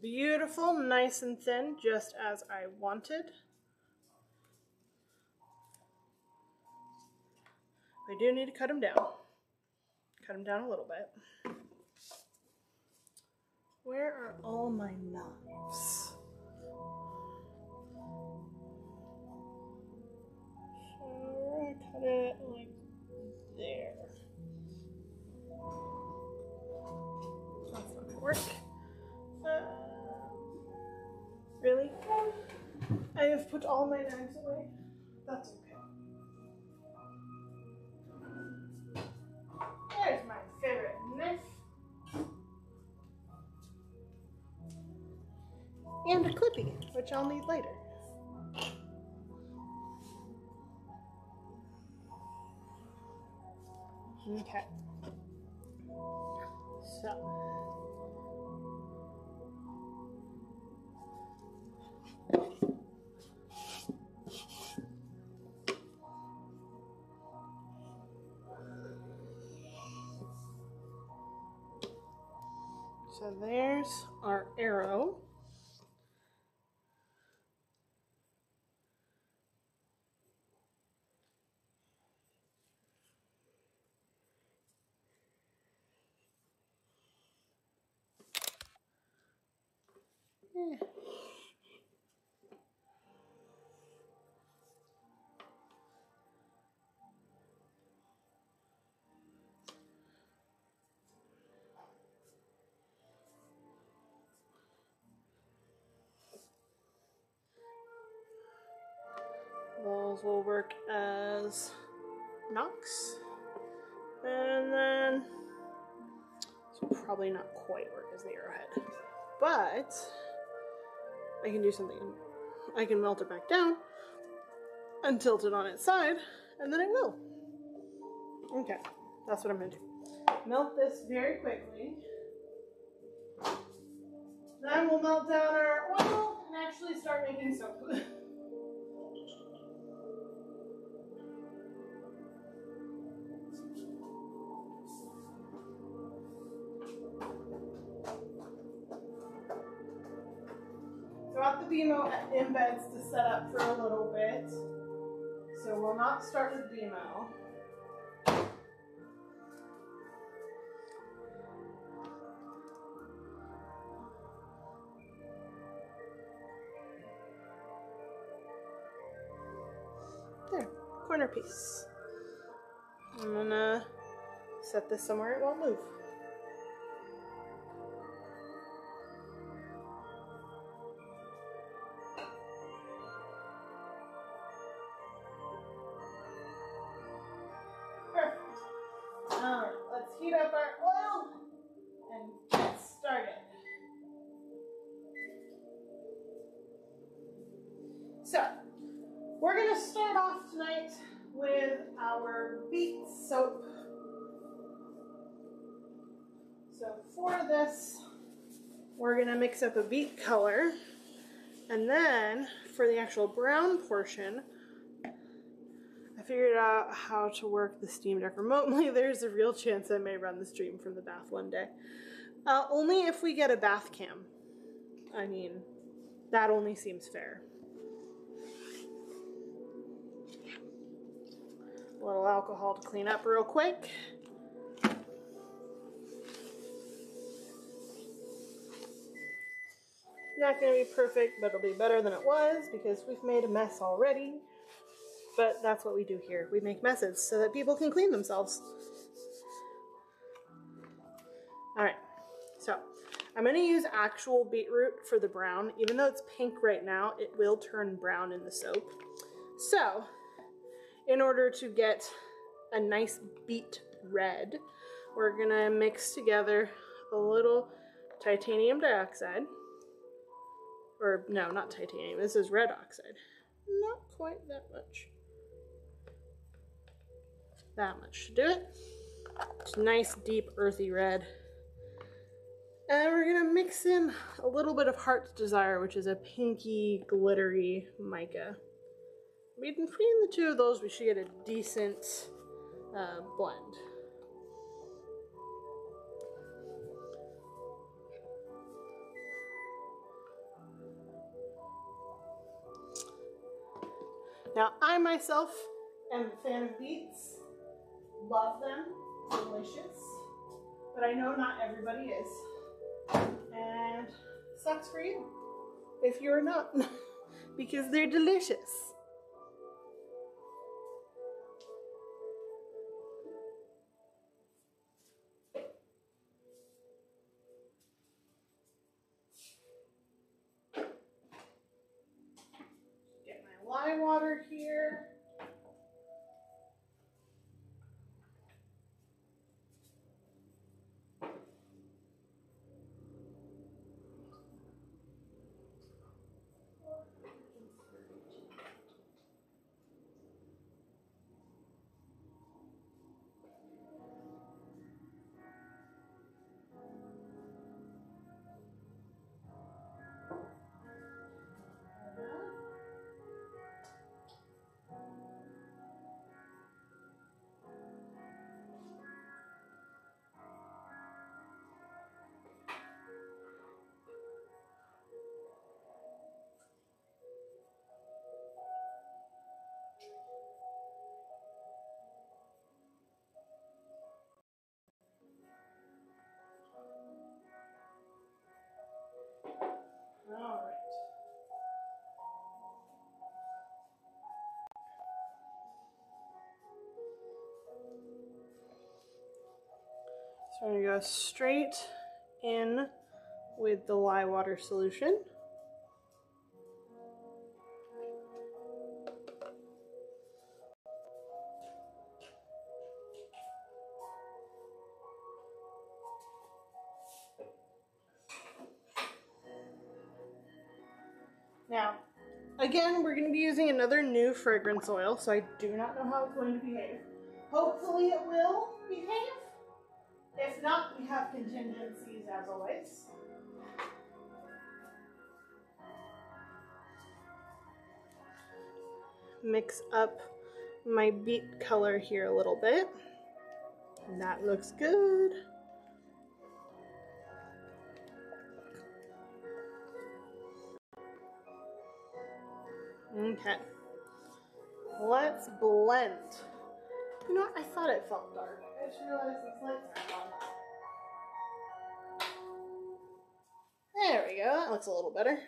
Beautiful, nice and thin, just as I wanted. We do need to cut him down. Cut him down a little bit. Where are all my knives? So we're gonna cut it like there. That's not gonna work. Really? I have put all my knives away. That's okay. There's my favorite knife. And a clippy, which I'll need later. Okay. So. So there's our arrow. Those will work as knocks. And then this will probably not quite work as the arrowhead. But I can do something. I can melt it back down and tilt it on its side, and then it will. Okay, that's what I'm gonna do. Melt this very quickly. Then we'll melt down our oil and actually start making soap. Got the BMO embeds to set up for a little bit, so we'll not start with BMO. There, corner piece. I'm gonna set this somewhere it won't move. Alright, let's heat up our oil and get started. So, we're going to start off tonight with our beet soap. So for this, we're going to mix up a beet color, and then for the actual brown portion, I figured out how to work the steam deck remotely. There's a real chance I may run the stream from the bath one day. Only if we get a bath cam. I mean, that only seems fair. A little alcohol to clean up real quick. Not going to be perfect, but it'll be better than it was because we've made a mess already. But that's what we do here. We make messes so that people can clean themselves. Alright, so I'm going to use actual beetroot for the brown. Even though it's pink right now, it will turn brown in the soap. So, in order to get a nice beet red, we're going to mix together a little titanium dioxide. Or, no, not titanium. This is red oxide. Not quite that much. That much to do it. It's nice, deep, earthy red. And we're gonna mix in a little bit of Heart's Desire, which is a pinky, glittery mica. Between the two of those, we should get a decent blend. Now, I myself am a fan of beets. Love them, delicious. But I know not everybody is. And sucks for you if you're not, because they're delicious. Get my lye water here. All right. So I'm going to go straight in with the lye water solution. Now, again, we're going to be using another new fragrance oil, so I do not know how it's going to behave. Hopefully it will behave. If not, we have contingencies as always. Mix up my beet color here a little bit. That looks good. Okay. Let's blend. You know what? I thought it felt dark. I just realized this lights aren't on. There we go. That looks a little better.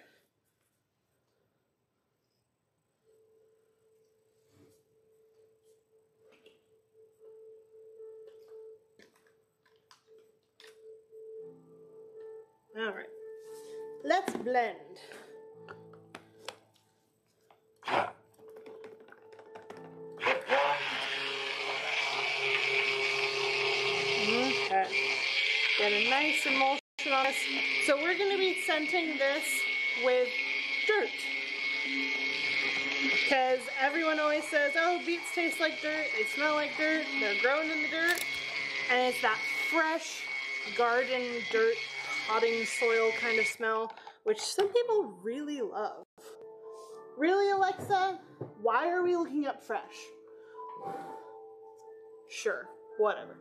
All right. Let's blend. Okay. Get a nice emulsion on this. So we're going to be scenting this with dirt. Because everyone always says, oh, beets taste like dirt, they smell like dirt, they're grown in the dirt. And it's that fresh garden dirt, potting soil kind of smell, which some people really love. Really, Alexa? Why are we looking up fresh? Sure, whatever.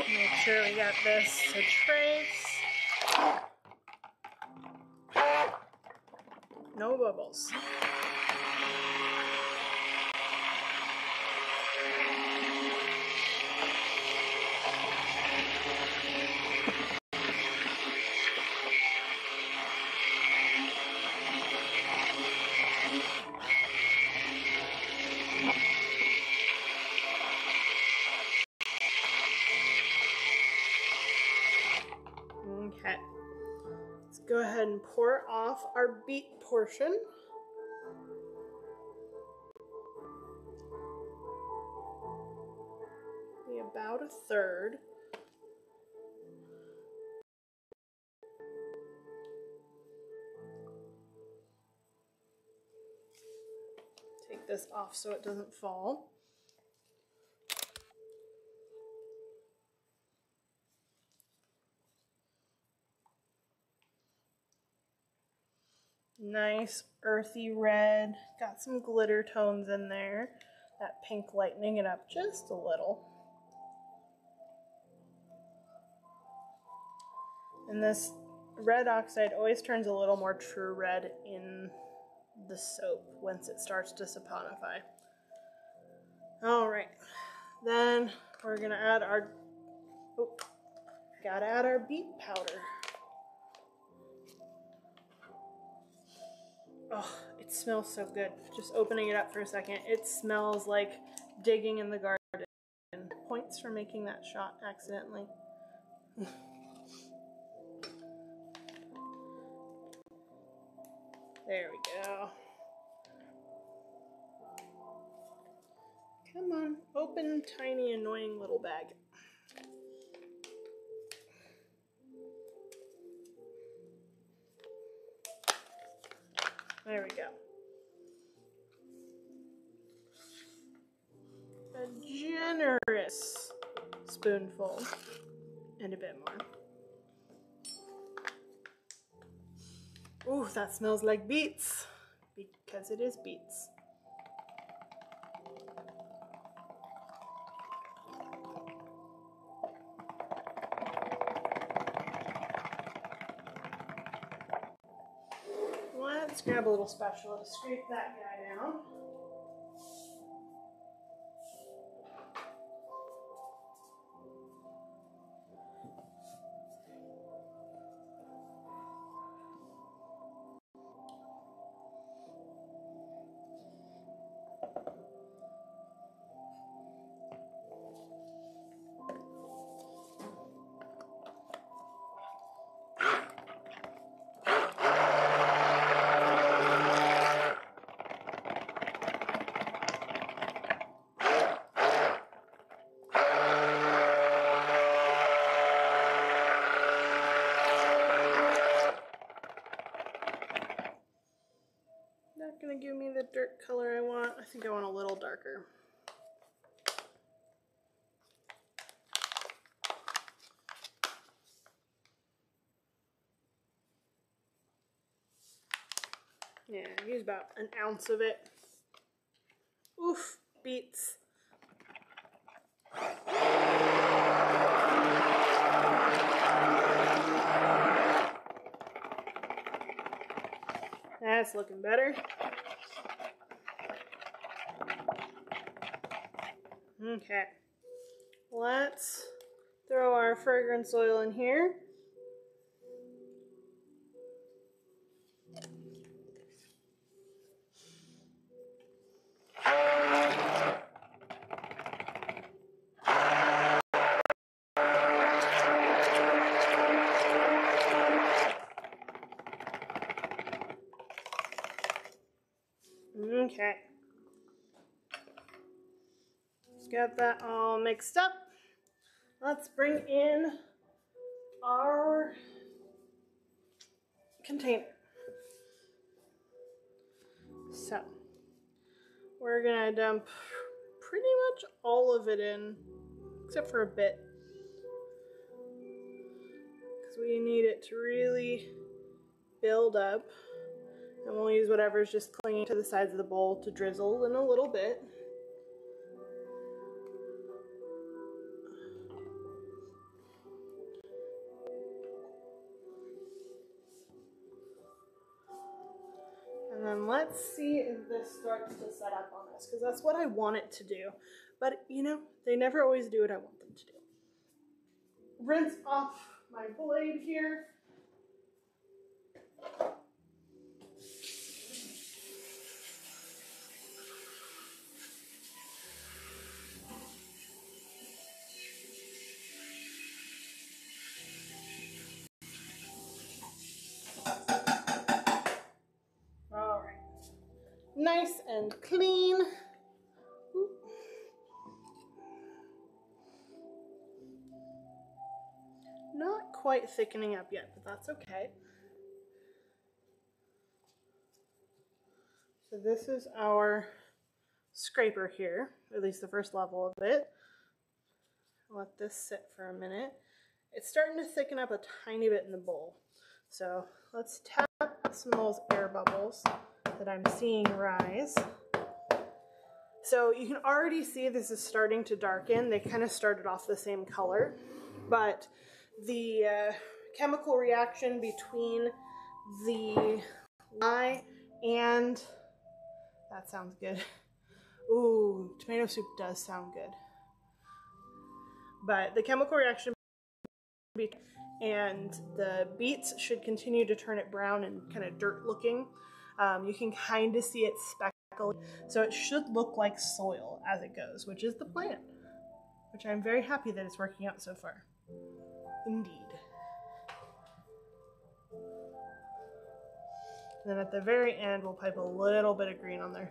Make sure we got this to trace. No bubbles. Okay, let's go ahead and pour off our beet portion. Be about a third. Take this off so it doesn't fall. Nice earthy red, got some glitter tones in there. That pink lightening it up just a little. And this red oxide always turns a little more true red in the soap once it starts to saponify. All right, then we're gonna add our, gotta add our beet powder. Oh, it smells so good. Just opening it up for a second, it smells like digging in the garden. Points for making that shot accidentally. There we go. Come on, open, tiny, annoying little bag. There we go. A generous spoonful and a bit more. Ooh, that smells like beets, because it is beets. Let's grab a little spatula to scrape that guy down. Not gonna give me the dirt color I want. I think I want a little darker. Yeah, use about an ounce of it. Oof, beets. That's looking better. Okay, let's throw our fragrance oil in here. Okay. Just got that all mixed up. Let's bring in our container. So, we're gonna dump pretty much all of it in, except for a bit, because we need it to really build up. And we'll use whatever's just clinging to the sides of the bowl to drizzle in a little bit. And then let's see if this starts to set up on us, because that's what I want it to do. But, you know, they never always do what I want them to do. Rinse off my blade here. All right. Nice and clean. Ooh. Not quite thickening up yet, but that's okay. So this is our scraper here, at least the first level of it. Let this sit for a minute. It's starting to thicken up a tiny bit in the bowl. So let's tap some of those air bubbles that I'm seeing rise. So you can already see this is starting to darken. They kind of started off the same color, but the chemical reaction between the lye and, that sounds good. Ooh, tomato soup does sound good. But the chemical reaction and the beets should continue to turn it brown and kind of dirt looking. You can kind of see it speckled, so it should look like soil as it goes, which is the plan, which I'm very happy that it's working out so far. Indeed. And then at the very end, we'll pipe a little bit of green on there.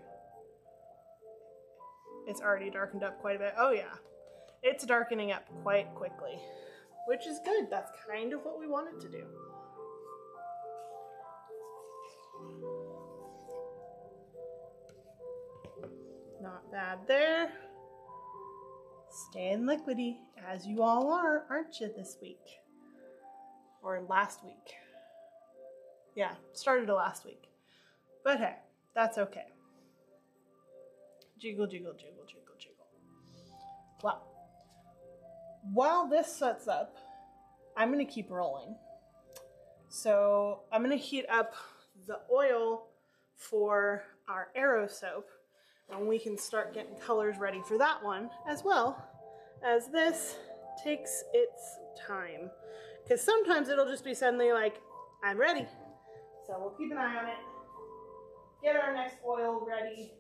It's already darkened up quite a bit. Oh yeah, it's darkening up quite quickly, which is good. That's kind of what we wanted to do. Not bad there. Staying liquidy, as you all are, aren't you, this week? Or last week. Yeah, started last week. But hey, that's okay. Jiggle, jiggle, jiggle, jiggle, jiggle. Well, while this sets up, I'm going to keep rolling. So I'm going to heat up the oil for our Aero soap, and we can start getting colors ready for that one, as well as this takes its time. Because sometimes it'll just be suddenly like, I'm ready. So we'll keep an eye on it, get our next oil ready,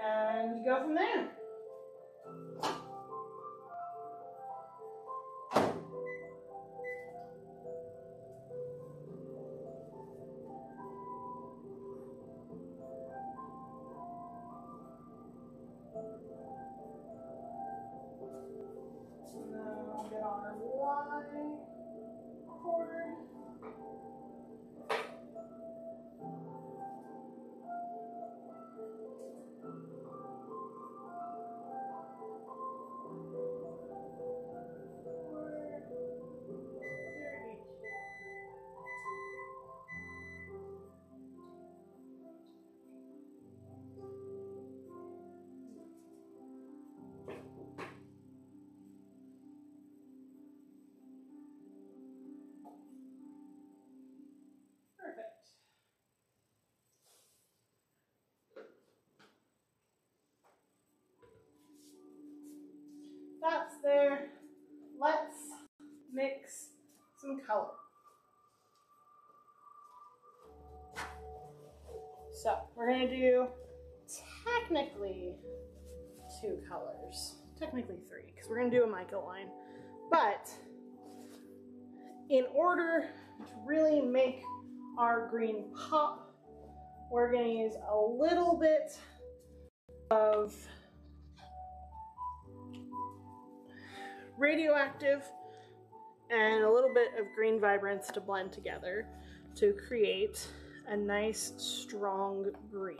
and go from there. Now get our Y cord. That's there. Let's mix some color. So we're going to do technically 2 colors. Technically 3, because we're going to do a mica line. But in order to really make our green pop, we're going to use a little bit of radioactive and a little bit of green vibrance to blend together to create a nice strong green.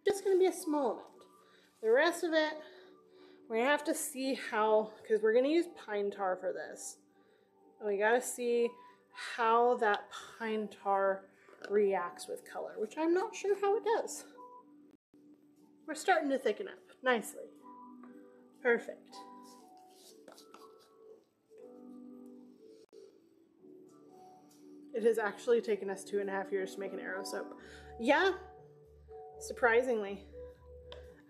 Just going to be a small amount. The rest of it, we're going to have to see how, because we're going to use pine tar for this. And we got to see how that pine tar reacts with color, which I'm not sure how it does. We're starting to thicken up nicely. Perfect. It has actually taken us 2.5 years to make an Aero soap. Yeah, surprisingly.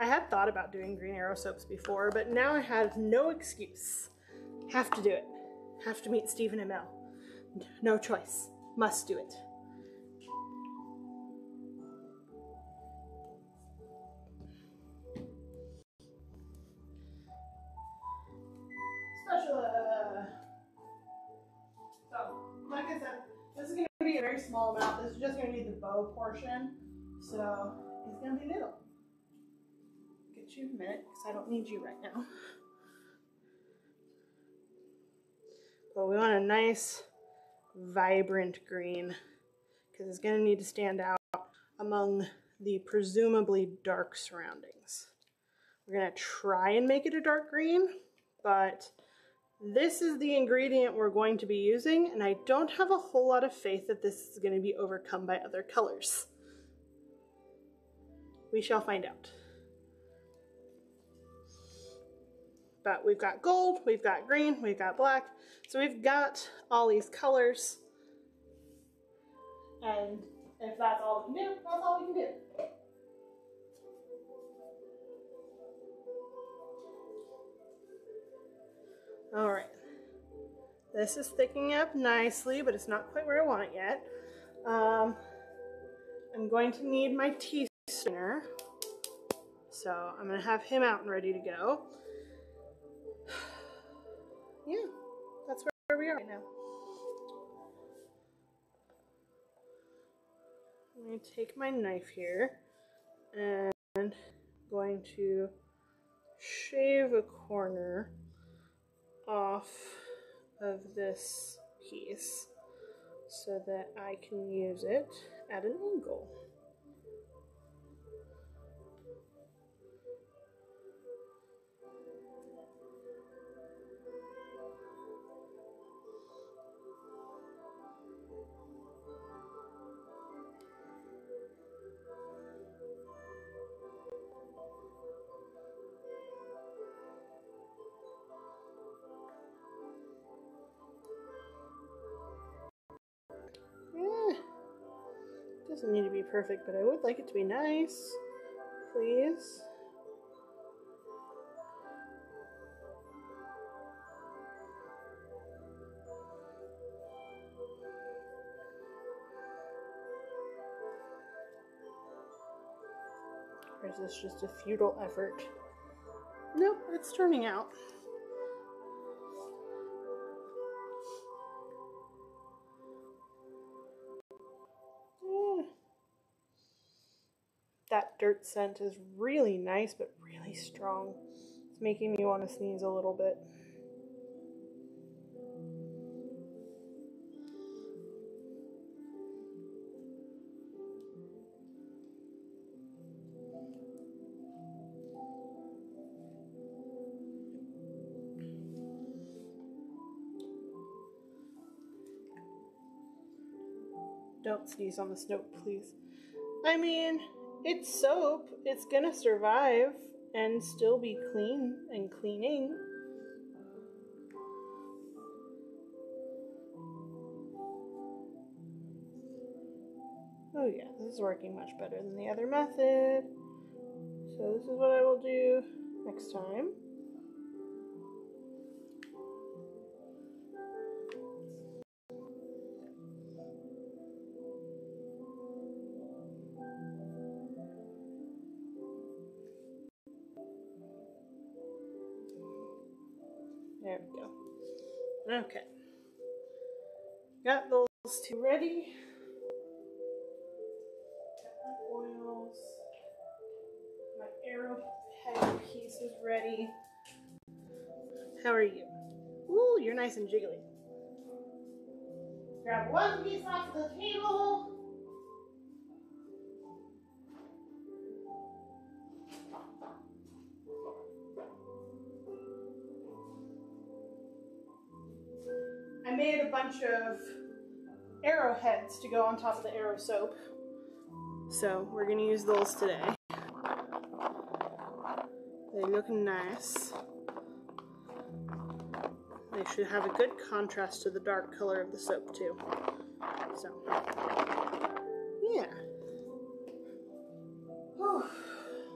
I had thought about doing green Aero soaps before, but now I have no excuse. Have to do it. Have to meet Stephen and Mel. No choice. Must do it. Like I said, this is going to be a very small amount. This is just going to be the bow portion. So it's going to be little. Get you a minute because I don't need you right now. But we want a nice, vibrant green because it's going to need to stand out among the presumably dark surroundings. We're going to try and make it a dark green, but this is the ingredient we're going to be using, and I don't have a whole lot of faith that this is going to be overcome by other colors. We shall find out. But we've got gold, we've got green, we've got black. So we've got all these colors. And if that's all we can do, that's all we can do. All right. This is thickening up nicely, but it's not quite where I want it yet. I'm going to need my tea strainer. So I'm gonna have him out and ready to go. Yeah, that's where we are right now. I'm going to take my knife here and going to shave a corner off of this piece so that I can use it at an angle. Doesn't need to be perfect, but I would like it to be nice, please. Or is this just a futile effort? Nope, it's turning out. That dirt scent is really nice, but really strong. It's making me want to sneeze a little bit. Don't sneeze on the soap, please. I mean, it's soap. It's gonna survive and still be clean and cleaning. Oh yeah, this is working much better than the other method. So this is what I will do next time. There we go. Okay. Got those two ready. Got my oils. My arrowhead piece is ready. How are you? Ooh, you're nice and jiggly. Grab one piece off the table. I made a bunch of arrowheads to go on top of the arrow soap. So we're gonna use those today. They look nice. They should have a good contrast to the dark color of the soap too. So, yeah. Whew.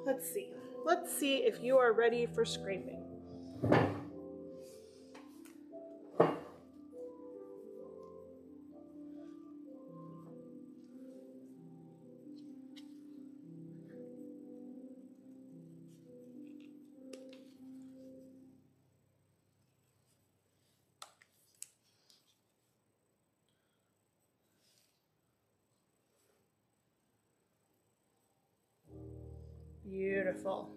Let's see. Let's see if you are ready for scraping. Beautiful.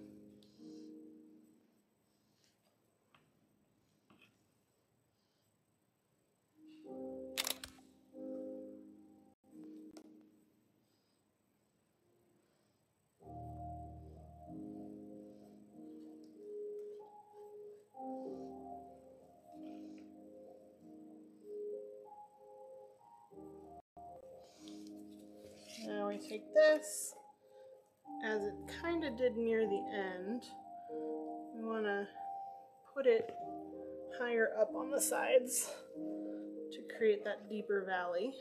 Now we take this, as it kind of did near the end, we want to put it higher up on the sides to create that deeper valley.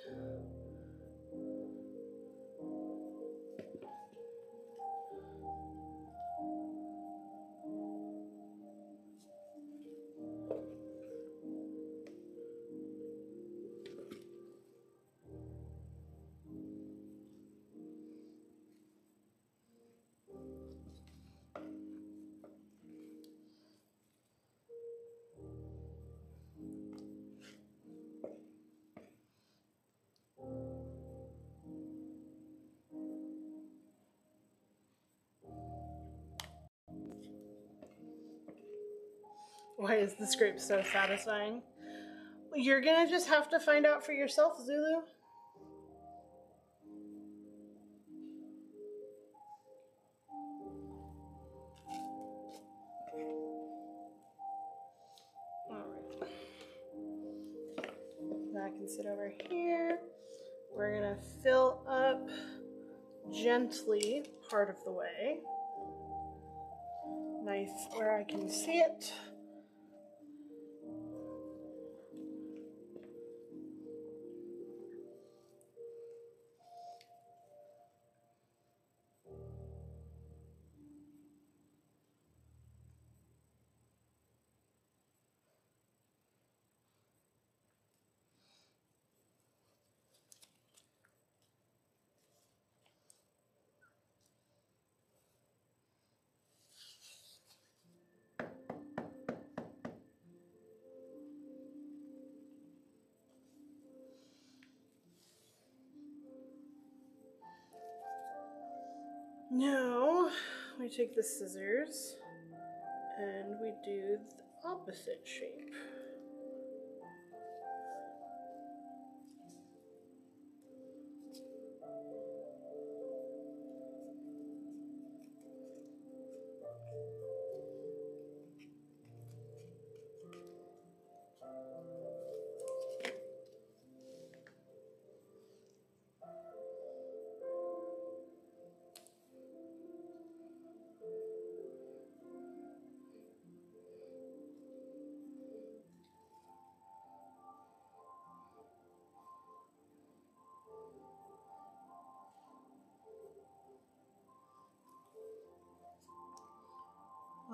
Why is the scrape so satisfying? You're gonna just have to find out for yourself, Zulu. Alright. That can sit over here. We're gonna fill up gently part of the way. Nice where I can see it. Now we take the scissors and we do the opposite shape.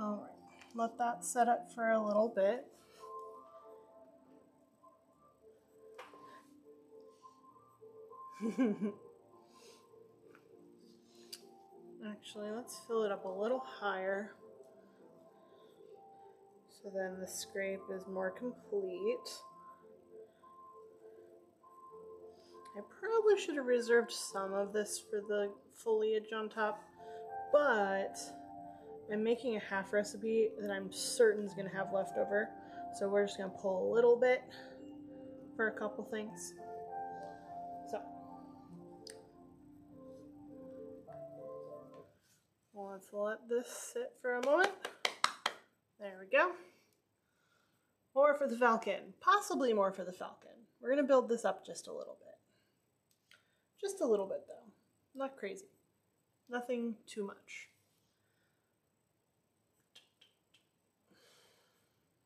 All right, let that set up for a little bit. Actually, let's fill it up a little higher so then the scrape is more complete. I probably should have reserved some of this for the foliage on top, but I'm making a half recipe that I'm certain is going to have leftover, so we're just going to pull a little bit for a couple things. So let's let this sit for a moment. There we go. More for the falcon, possibly more for the falcon. We're going to build this up just a little bit. Just a little bit though, not crazy. Nothing too much.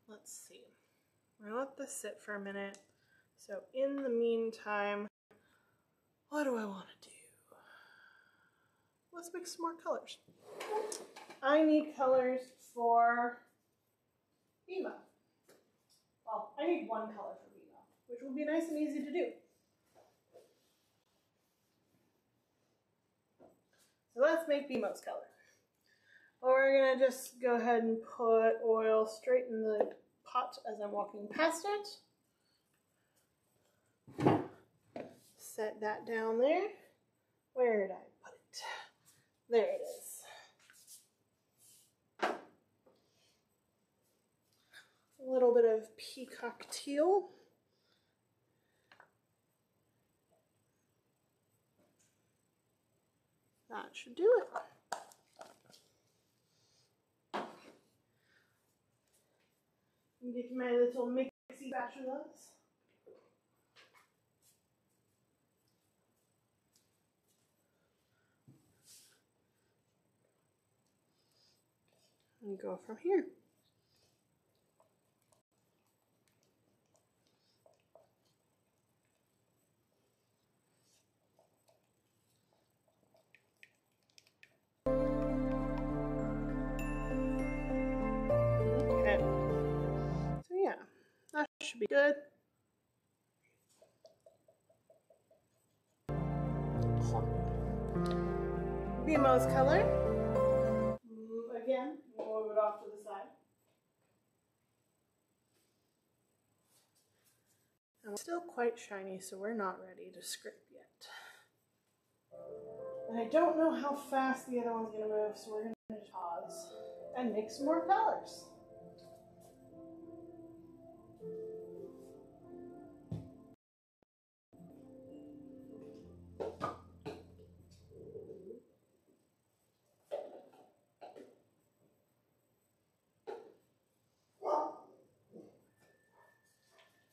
Let's see. We're gonna let this sit for a minute. So in the meantime, what do I want to do? Let's mix some more colors. I need colors for Bimo. Well, I need one color for Bimo, which will be nice and easy to do. So let's make Bimo's color. We're gonna just go ahead and put oil straight in the pot as I'm walking past it. Set that down there. Where did I put it? There it is. A little bit of peacock teal. That should do it. Get my little mixy batch of those. And go from here. should be good. BMO's color. Again, we'll move it off to the side. And it's still quite shiny, so we're not ready to scrape yet. And I don't know how fast the other one's going to move, so we're going to pause and make some more colors.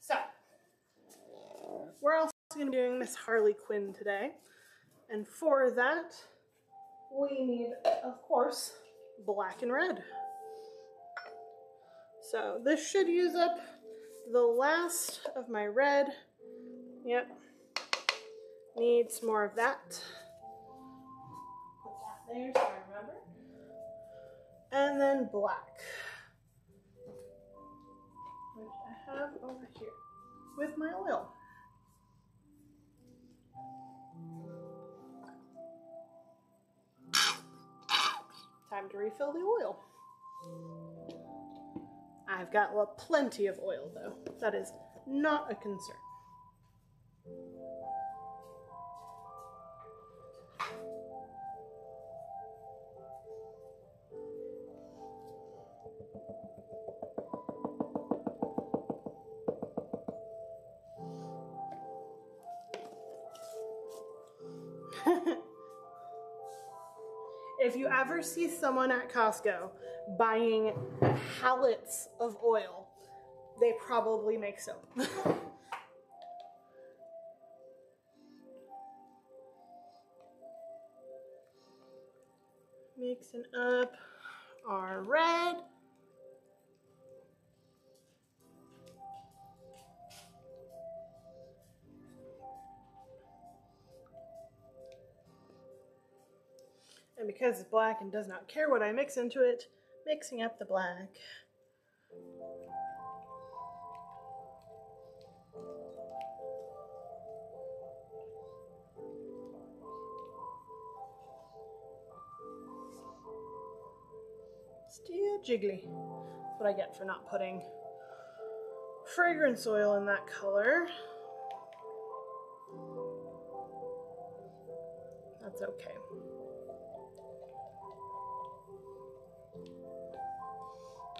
So, we're also going to be doing Miss Harley Quinn today. And for that, we need, of course, black and red. So this should use up the last of my red. Yep. Needs more of that. Put that there so I remember. And then black, which I have over here with my oil. Time to refill the oil. I've got plenty of oil though. That is not a concern. If you ever see someone at Costco buying pallets of oil, they probably make soap. Mixing up our red. And because it's black and does not care what I mix into it, mixing up the black. Still jiggly. That's what I get for not putting fragrance oil in that color. That's okay.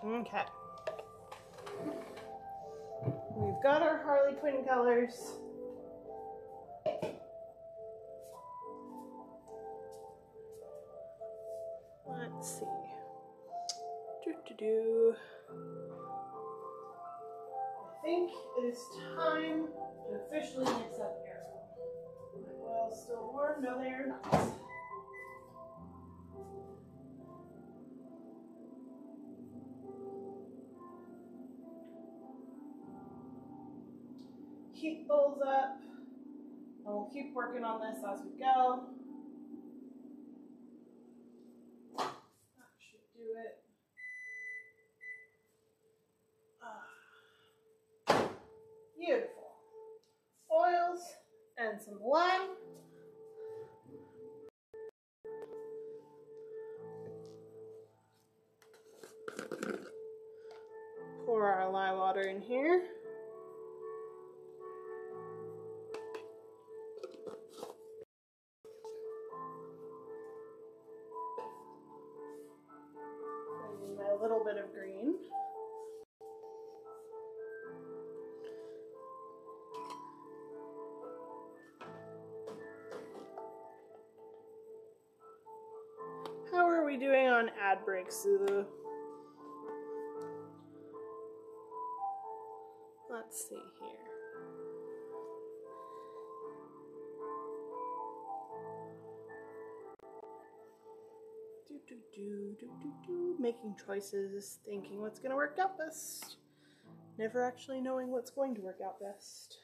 Okay. We've got our Harley Quinn colors. Let's see. I think it is time to officially mix up Arrow. My oil's still warm. No, they are not. Keep bowls up, and we'll keep working on this as we go. That should do it. Beautiful. Oils and some lime. Pour our lime water in here. A little bit of green. How are we doing on ad breaks, Zulu? Let's see here. Making choices, thinking what's going to work out best. Never actually knowing what's going to work out best.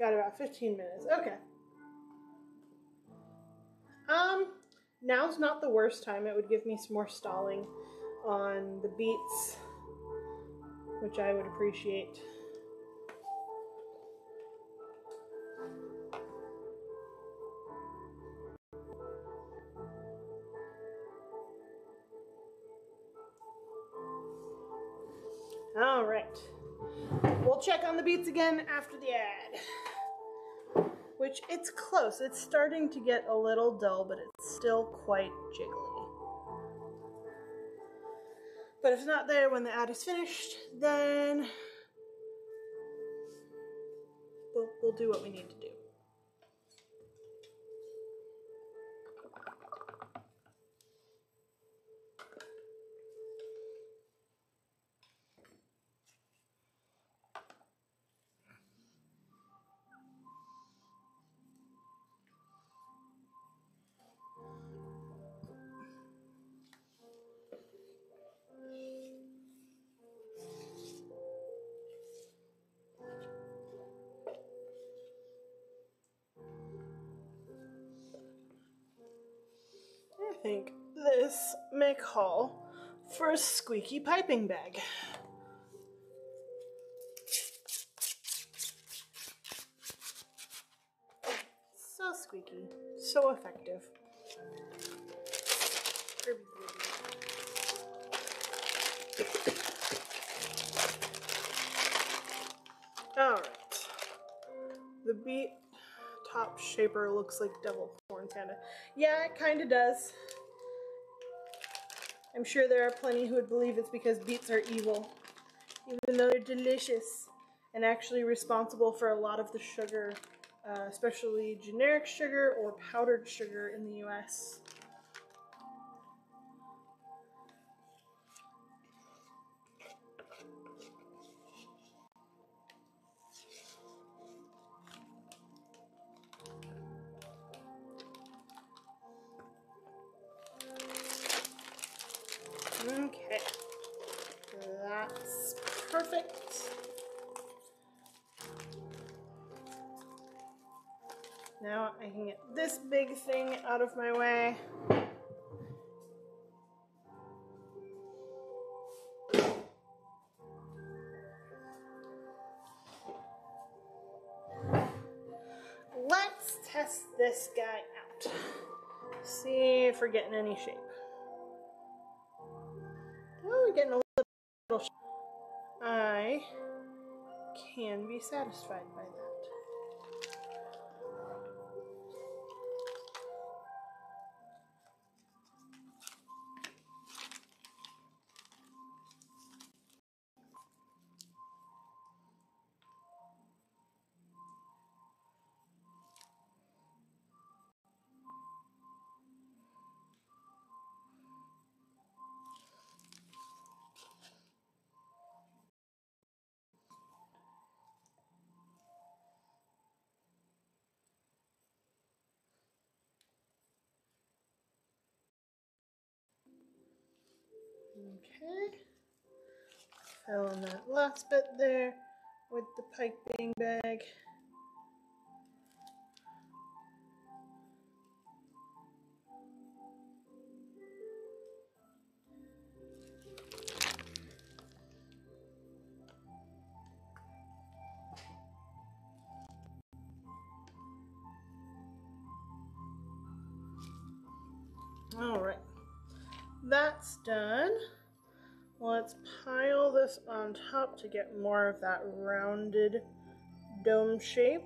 Got about 15 minutes. Okay. Now's not the worst time. It would give me some more stalling on the beets. which I would appreciate. All right, we'll check on the beets again after the ad, which it's close. It's starting to get a little dull, but it's still quite jiggly. But if it's not there when the ad is finished, then we'll do what we need to do. I think this may call for a squeaky piping bag. So squeaky, so effective. Alright. The beet top shaper looks like devil horns, kinda. Yeah, it kinda does. I'm sure there are plenty who would believe it's because beets are evil, even though they're delicious and actually responsible for a lot of the sugar, especially generic sugar or powdered sugar in the US. Okay, that's perfect. Now I can get this big thing out of my way. Let's test this guy out. See if we're getting any shape. Oh, we're getting a little shape. I can be satisfied by that. Okay, fill in that last bit there with the piping bag. All right, that's done. Let's pile this on top to get more of that rounded dome shape.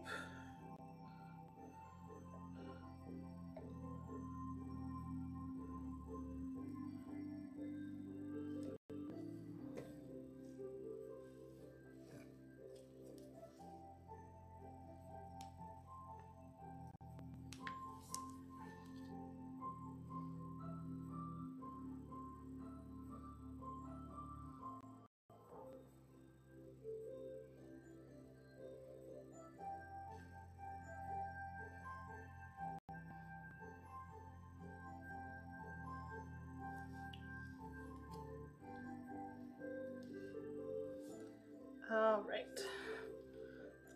All right,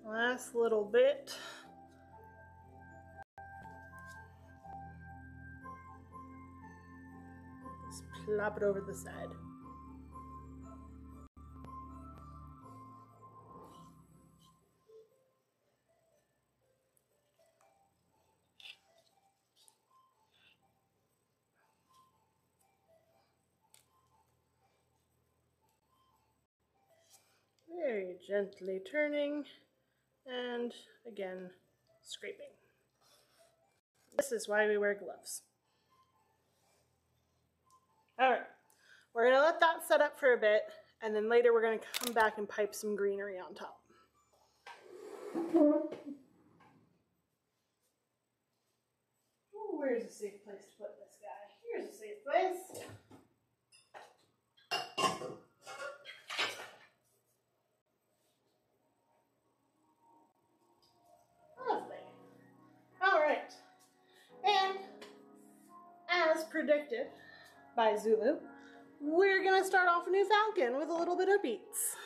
last little bit. Just plop it over the side. very gently turning and again scraping. This is why we wear gloves. All right, we're gonna let that set up for a bit, and then later we're gonna come back and pipe some greenery on top. Ooh, where's a safe place to put this guy? Here's a safe place. Lovely. All right, and as predicted by Zulu, we're gonna start off a new falcon with a little bit of beets.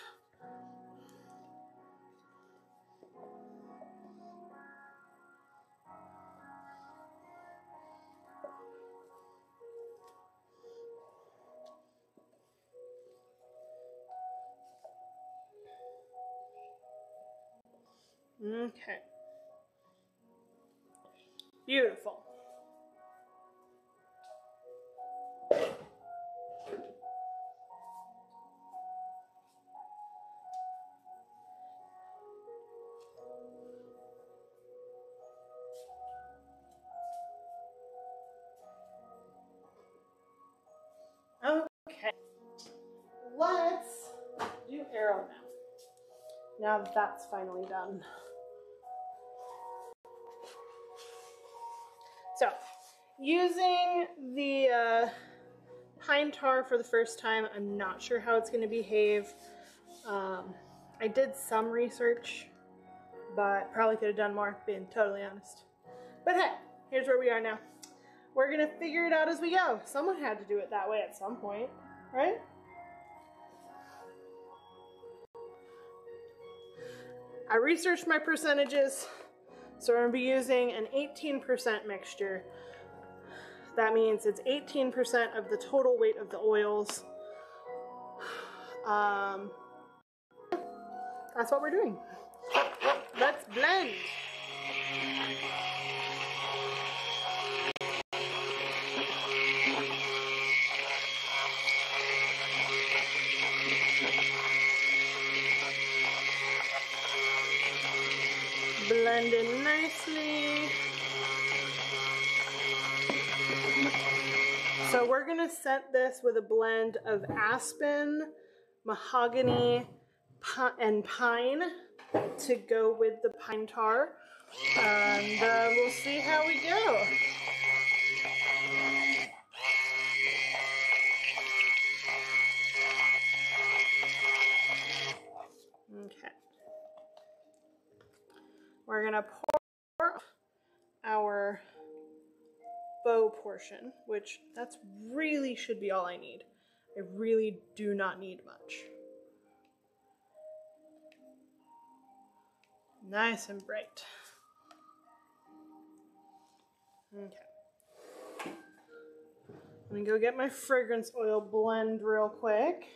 Okay. Beautiful. Okay. Let's do arrow now. Now that that's finally done. So, using the pine tar for the first time, I'm not sure how it's going to behave. I did some research, but probably could have done more, being totally honest. But hey, here's where we are now. We're going to figure it out as we go. Someone had to do it that way at some point, right? I researched my percentages, so we're going to be using an 18% mixture. That means it's 18% of the total weight of the oils. That's what we're doing. Let's blend. Blend in nicely. So we're gonna set this with a blend of aspen, mahogany, and pine to go with the pine tar. And we'll see how we go. Okay. We're gonna pour our bow portion, which that's really should be all I need. I really do not need much. Nice and bright. Okay. Let me go get my fragrance oil blend real quick.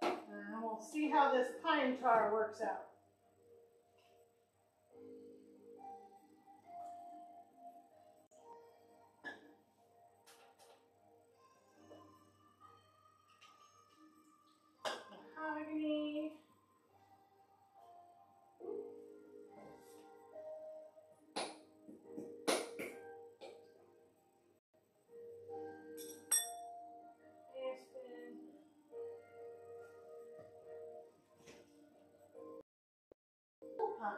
And we'll see how this pine tar works out. Mahogany. Aspen. Pine.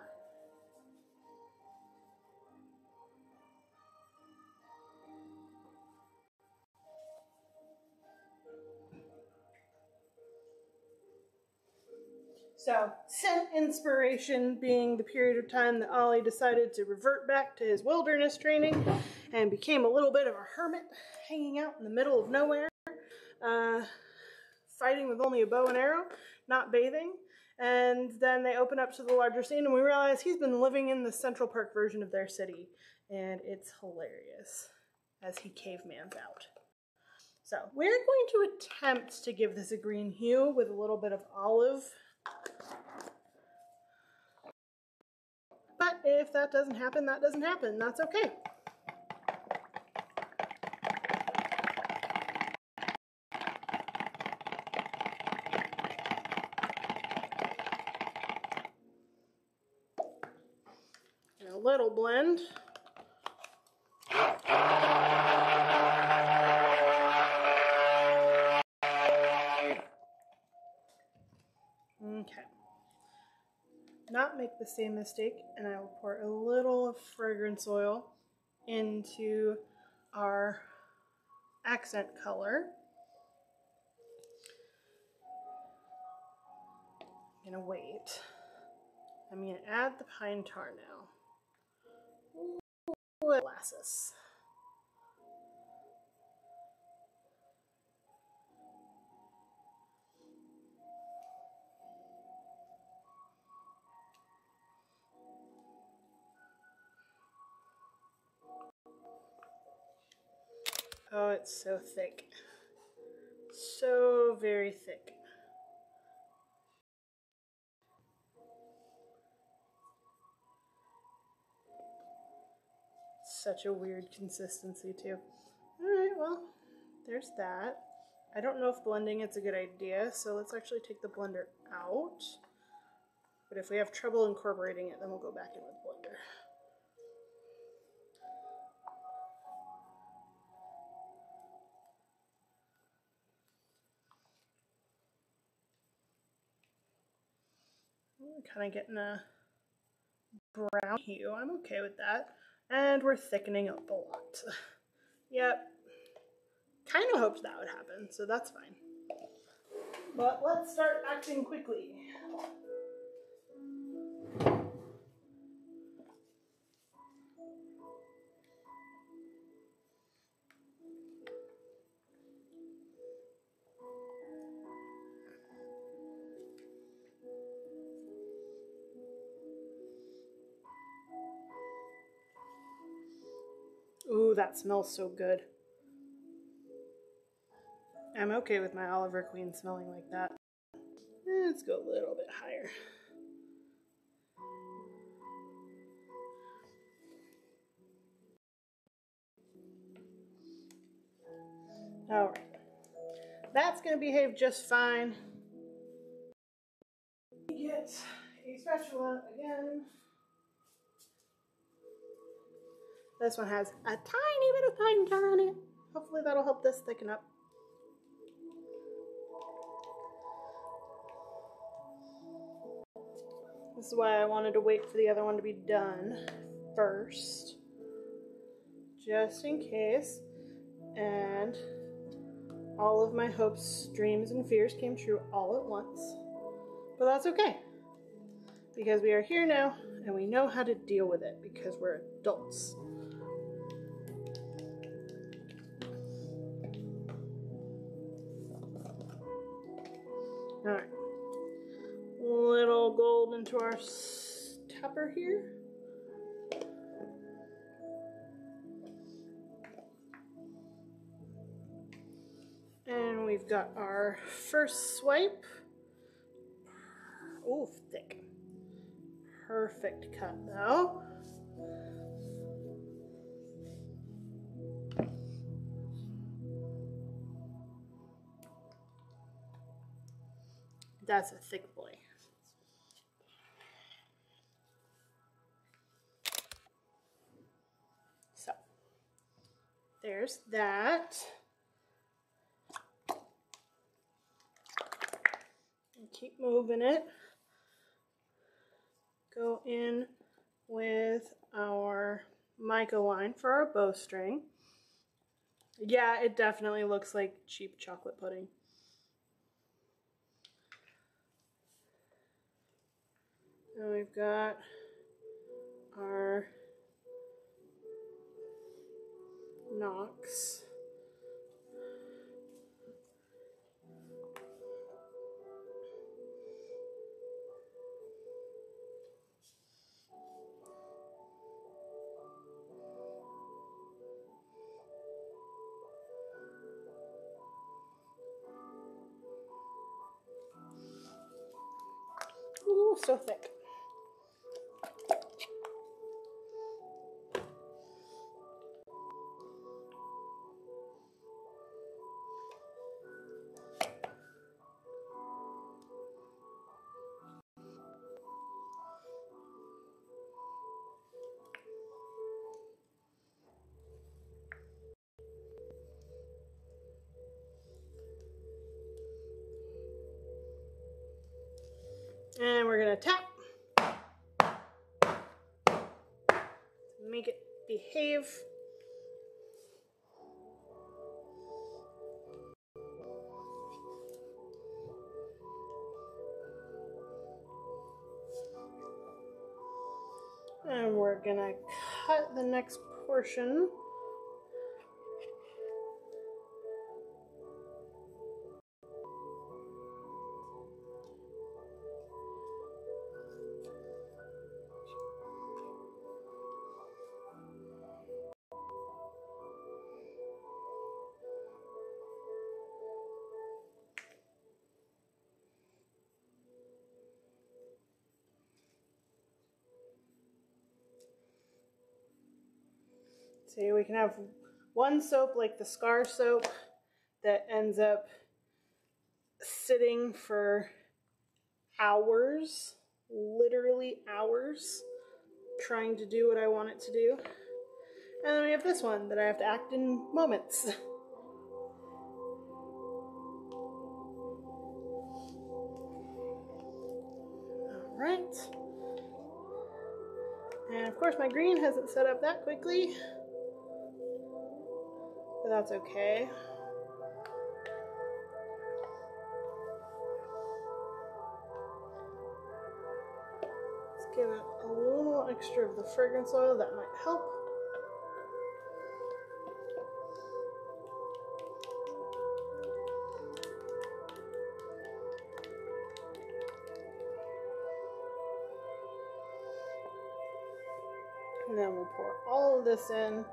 So, scent inspiration being the period of time that Ollie decided to revert back to his wilderness training and became a little bit of a hermit, hanging out in the middle of nowhere, fighting with only a bow and arrow, not bathing. And then they open up to the larger scene and we realize he's been living in the Central Park version of their city. And it's hilarious as he cavemans out. So, we're going to attempt to give this a green hue with a little bit of olive. But if that doesn't happen, that doesn't happen. That's okay. little blend. Okay. Not make the same mistake, and I will pour a little of fragrance oil into our accent color. I'm gonna wait. I'm gonna add the pine tar now. Ooh, molasses. Oh, it's so thick. So very thick. Such a weird consistency too. Alright, well, there's that. I don't know if blending it's a good idea, so let's actually take the blender out. But if we have trouble incorporating it, then we'll go back in with blender. We're kind of getting a brown hue. I'm okay with that. And we're thickening up a lot. Yep. Kind of hoped that would happen, so that's fine. But let's start acting quickly. Ooh, that smells so good. I'm okay with my Oliver Queen smelling like that. Let's go a little bit higher. Alright. That's going to behave just fine. Get a spatula again. This one has a tiny bit of pine tar on it. Hopefully that'll help this thicken up. This is why I wanted to wait for the other one to be done first, just in case. And all of my hopes, dreams, and fears came true all at once. But that's okay, because we are here now and we know how to deal with it because we're adults. Alright. Little gold into our topper here. And we've got our first swipe. Oh, thick. Perfect cut though. That's a thick boy. So, there's that. And keep moving it. Go in with our mica line for our bowstring. Yeah, it definitely looks like cheap chocolate pudding. And we've got our Knox. Ooh, so thick. And we're gonna tap. Make it behave. And we're gonna cut the next portion. See, we can have one soap like the Scar soap that ends up sitting for hours, literally hours, trying to do what I want it to do. And then we have this one that I have to act in moments. All right. And of course my green hasn't set up that quickly, but that's okay. Let's give it a little extra of the fragrance oil, that might help. And then we'll pour all of this in.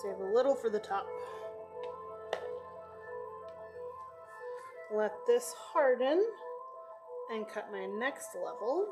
Save a little for the top. Let this harden and cut my next level.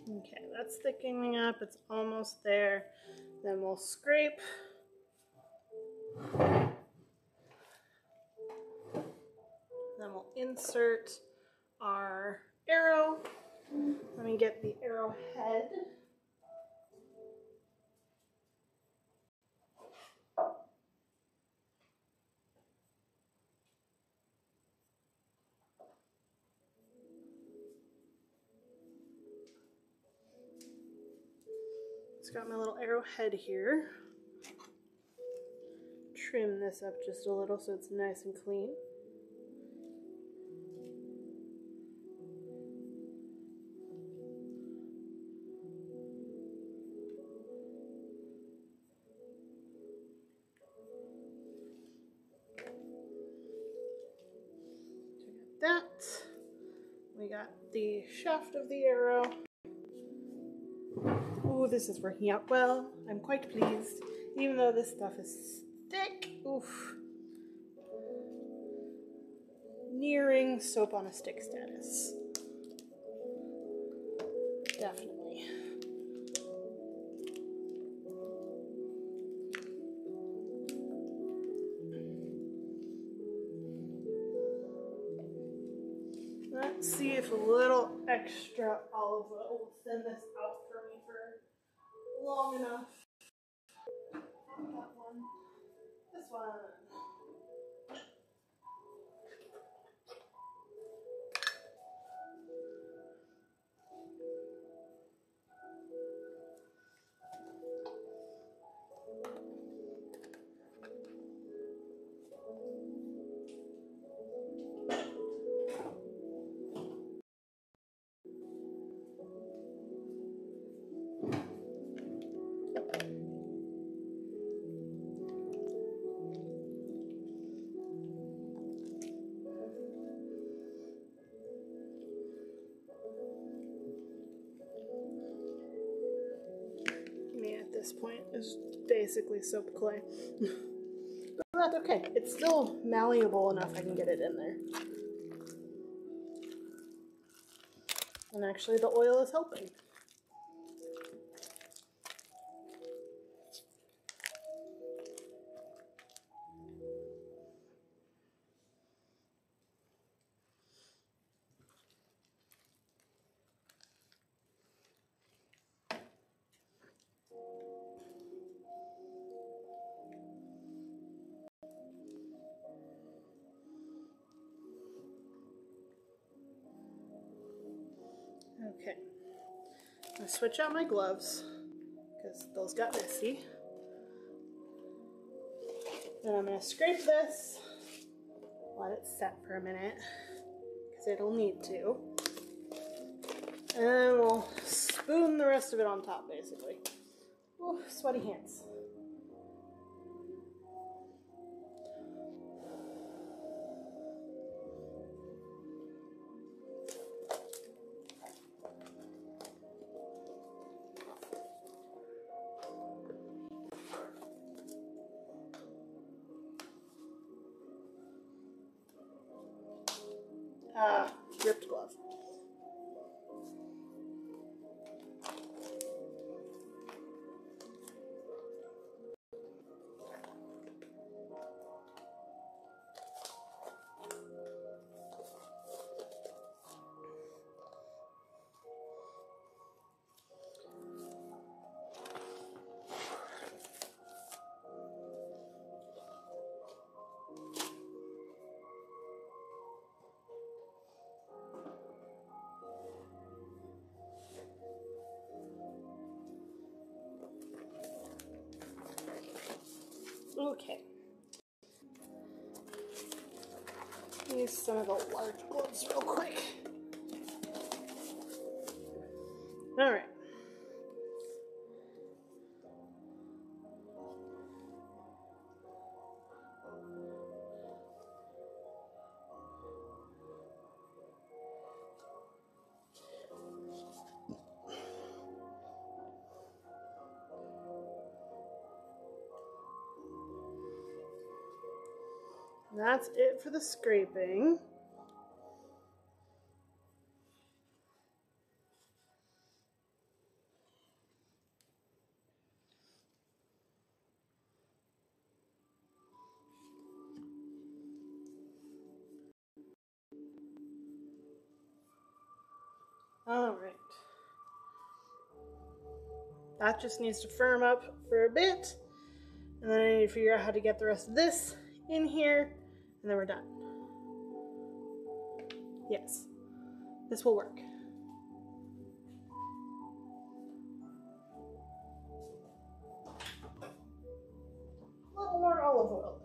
Okay, that's thickening up, it's almost there. Then we'll scrape. Then we'll insert our arrow. Let me get the arrow head. It's got my little arrow head here. Trim this up just a little so it's nice and clean. That. We got the shaft of the arrow. Ooh, this is working out well. I'm quite pleased, even though this stuff is thick. Oof. Nearing soap on a stick status. Definitely. Let's see if a little extra olive oil will thin this out for me for long enough. Not that one. This one. this point is basically soap clay. But that's okay. It's still malleable enough I can get it in there. And actually the oil is helping. Okay, I'm gonna switch out my gloves because those got messy. Then I'm gonna scrape this, let it set for a minute because it'll need to. And then we'll spoon the rest of it on top basically. Ooh, sweaty hands. Ripped glove. Okay. Use some of the large gloves real quick. All right. That's it for the scraping. All right. That just needs to firm up for a bit. And then I need to figure out how to get the rest of this in here. And then we're done. Yes, this will work. A little more olive oil.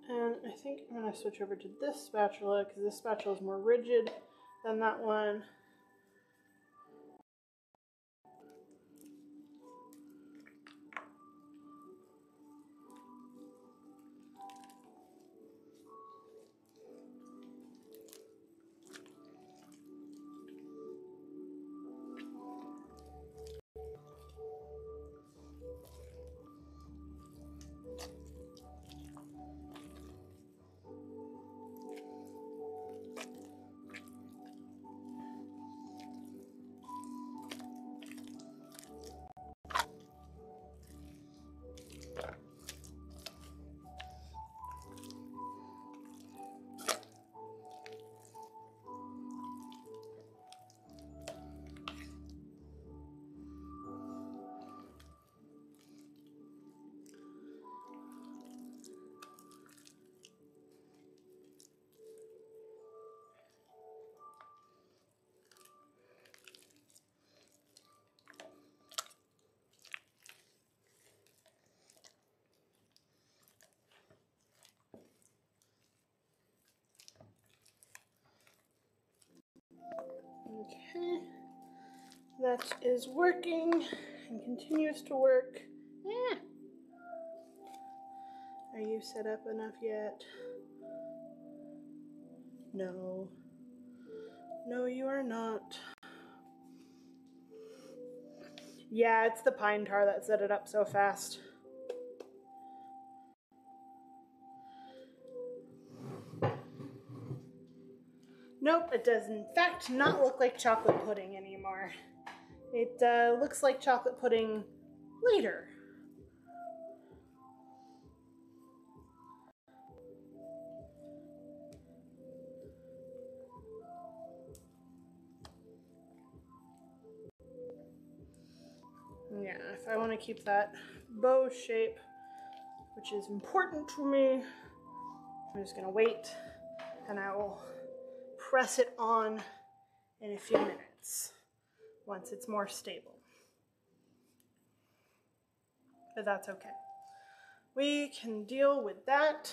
And I think I'm going to switch over to this spatula because this spatula is more rigid than that one. Okay, that is working and continues to work. Eh. Are you set up enough yet? No. No, you are not. Yeah, it's the pine tar that set it up so fast. Nope, it does in fact not look like chocolate pudding anymore. It looks like chocolate pudding later. Yeah, if I want to keep that bow shape, which is important to me, I'm just gonna wait and I will press it on in a few minutes once it's more stable. But that's okay. We can deal with that.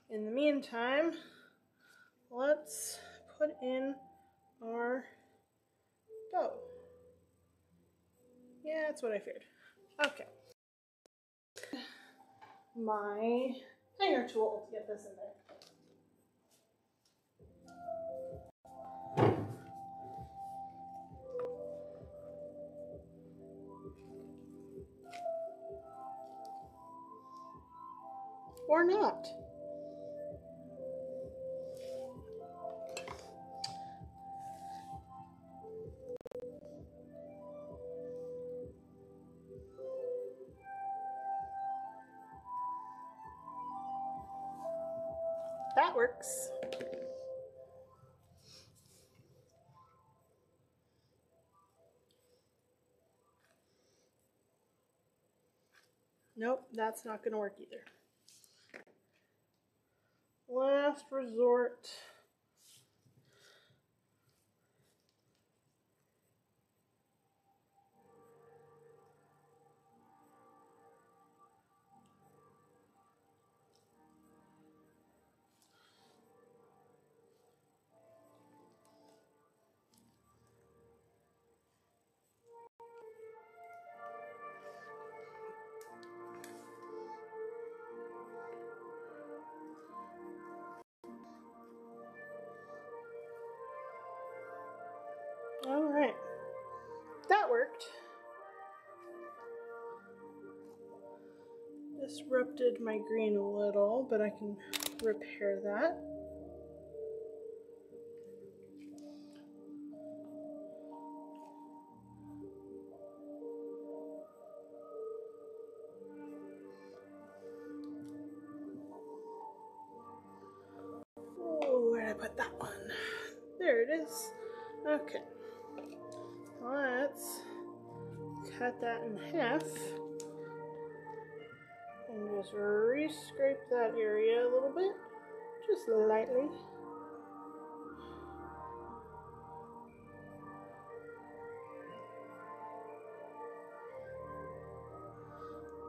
In the meantime, let's put in our dough. Yeah, that's what I feared. Okay. My hanger tool to get this in there. Or not. That works. Nope, that's not going to work either. Last resort. All right, that worked. Disrupted my green a little, but I can repair that. Oh, where did I put that one? There it is. Okay. Let's cut that in half and just re-scrape that area a little bit, just lightly.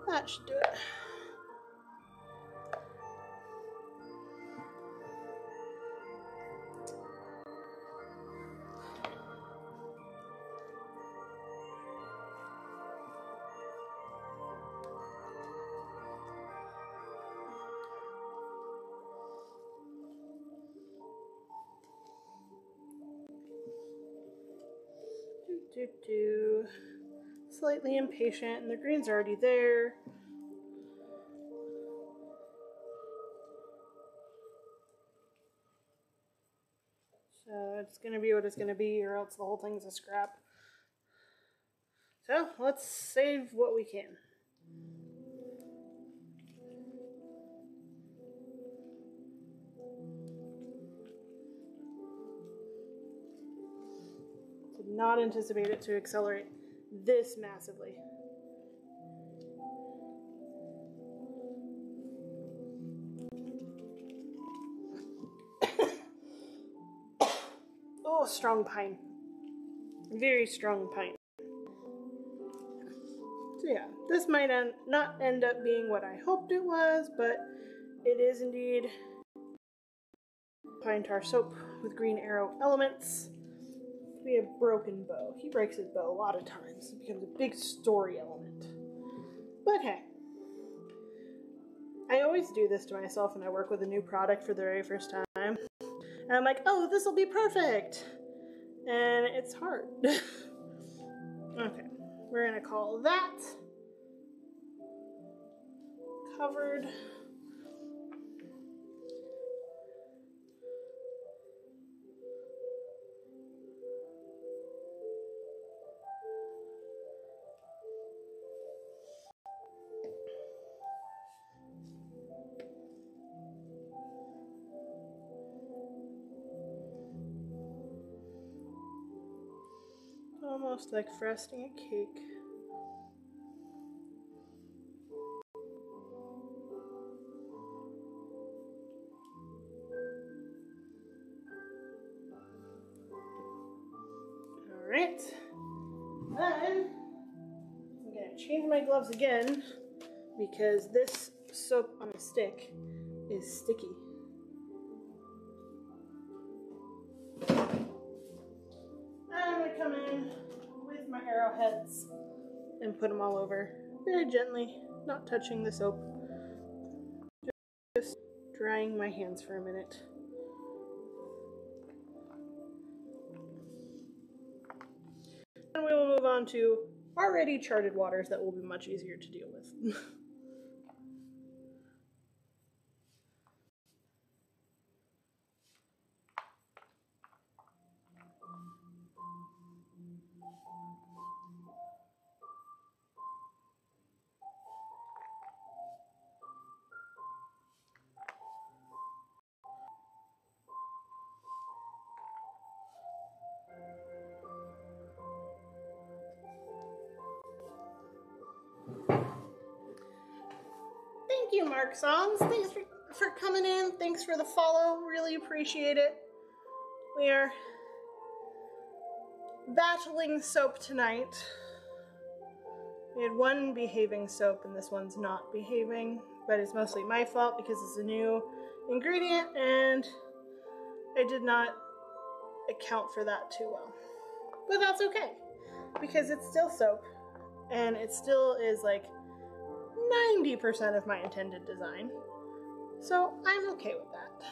That should do it. Slightly impatient, and the green's already there. So it's going to be what it's going to be, or else the whole thing's a scrap. So let's save what we can. Did not anticipate it to accelerate this massively. Oh, strong pine. Very strong pine. So yeah, this might not end up being what I hoped it was, but it is indeed pine tar soap with Green Arrow elements. be a broken bow. He breaks his bow a lot of times. It becomes a big story element. But hey, I always do this to myself when I work with a new product for the very first time. And I'm like, oh, this will be perfect. And it's hard. Okay, we're gonna call that covered. Almost like frosting a cake. Alright, then I'm going to change my gloves again because this soap on a stick is sticky. I'm going to come in with my arrowheads and put them all over very gently, not touching the soap, just drying my hands for a minute. And we will move on to already charted waters that will be much easier to deal with. Thank you, Mark Songs. Thanks for coming in. Thanks for the follow. Really appreciate it. We are battling soap tonight. We had one behaving soap and this one's not behaving, but it's mostly my fault because it's a new ingredient and I did not account for that too well. But that's okay because it's still soap and it still is like 90% of my intended design. So I'm okay with that.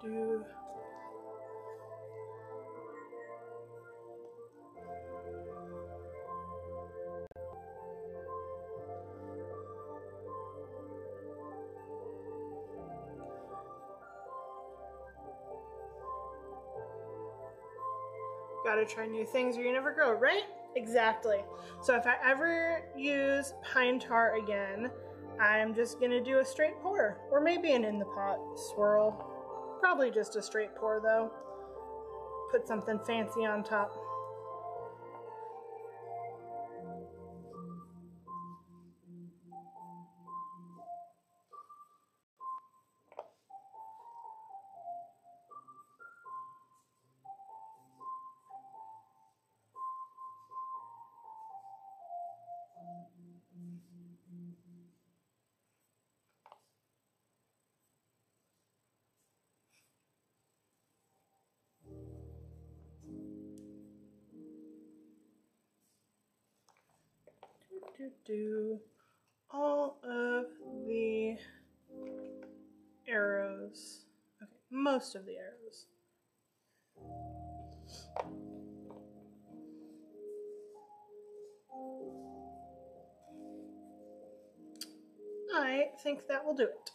Do. Gotta try new things or you never grow, right? Exactly. So if I ever use pine tar again, I'm just gonna do a straight pour, or maybe an in the pot swirl. Probably just a straight pour though. Put something fancy on top. Do all of the arrows. Okay, most of the arrows. I think that will do it.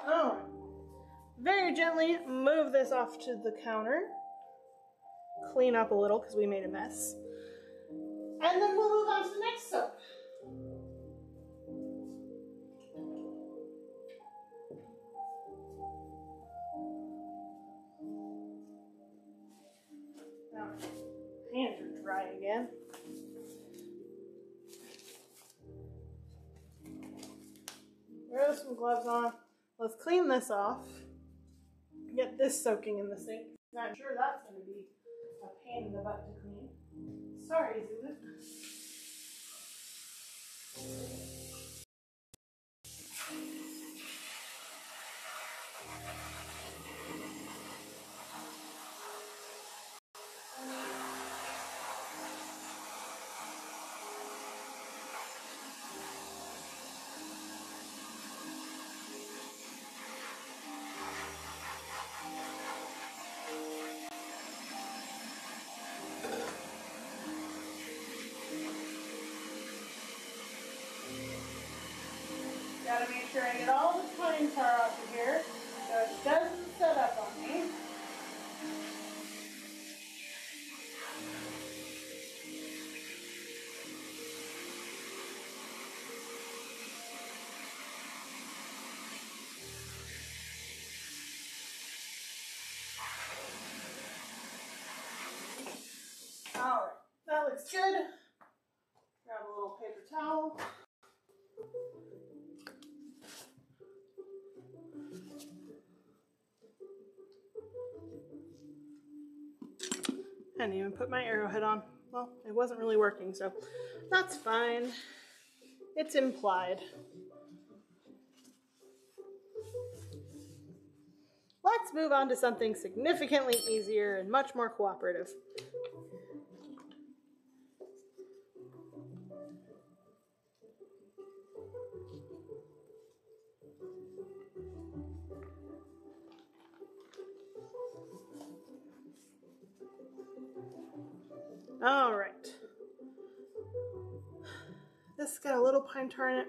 Alright. Very gently move this off to the counter. Clean up a little because we made a mess. And then we'll move on to the next soap. Now, hands are dry again. Throw some gloves on. Let's clean this off. Get this soaking in the sink. I'm sure that's going to be a pain in the butt to clean. Sorry, Zulu. Gotta make sure I get all the pine tar off of here so it doesn't set up on me. Alright, that looks good. Grab a little paper towel. I didn't even put my arrowhead on. Well, it wasn't really working, so that's fine. It's implied. Let's move on to something significantly easier and much more cooperative. All right. This has got a little pine tar in it.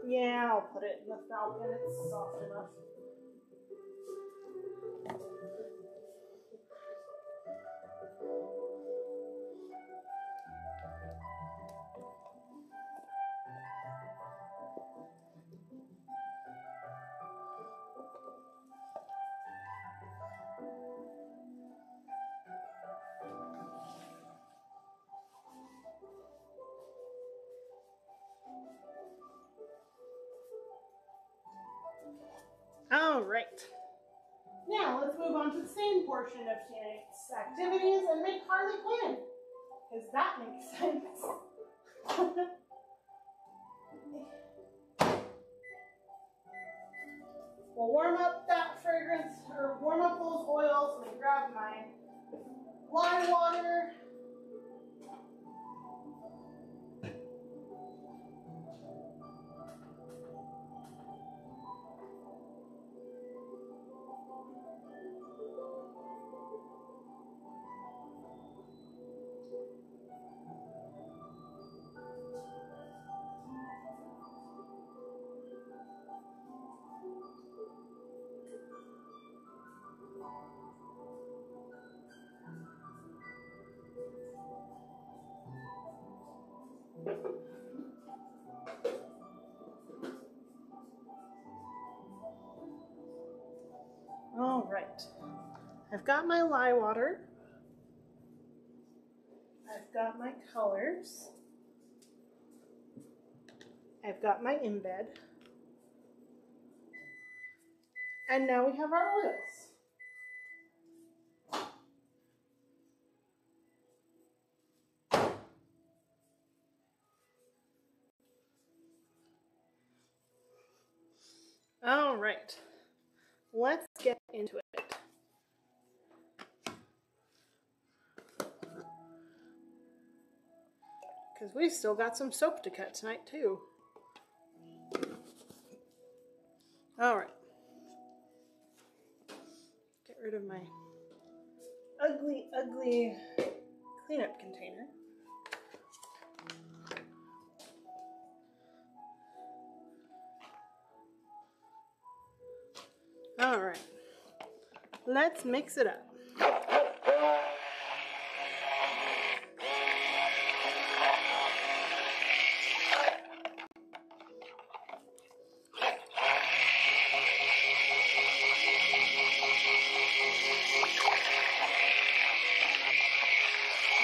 Yeah, I'll put it in the Falcon. It's soft enough. All right. Now let's move on to the same portion of tonight's activities and make Harley Quinn, because that makes sense. We'll warm up that fragrance, or warm up those oils. Let me grab my lime water. All right, I've got my lye water. I've got my colors. I've got my embed. And now we have our oils. All right, let's get into it. Because we've still got some soap to cut tonight too. All right. Get rid of my ugly cleanup container. All right, let's mix it up.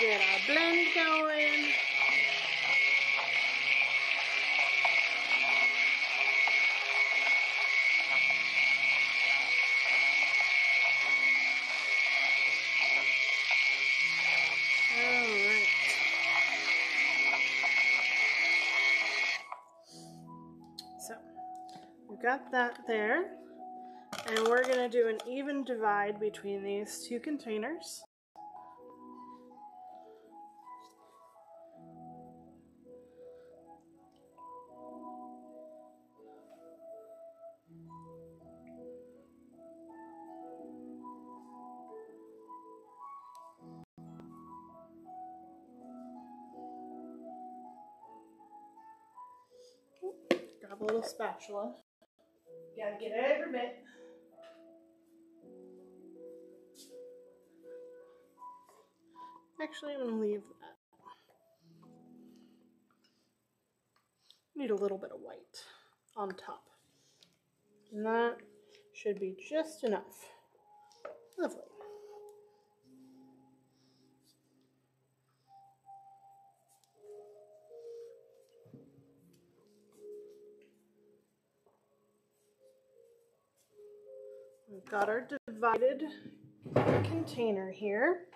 Get our blend going. got that there. And we're gonna do an even divide between these two containers. Grab a little spatula. You gotta get every bit. Actually, I'm gonna leave that. Need a little bit of white on top. And that should be just enough. Lovely. We've got our divided container here.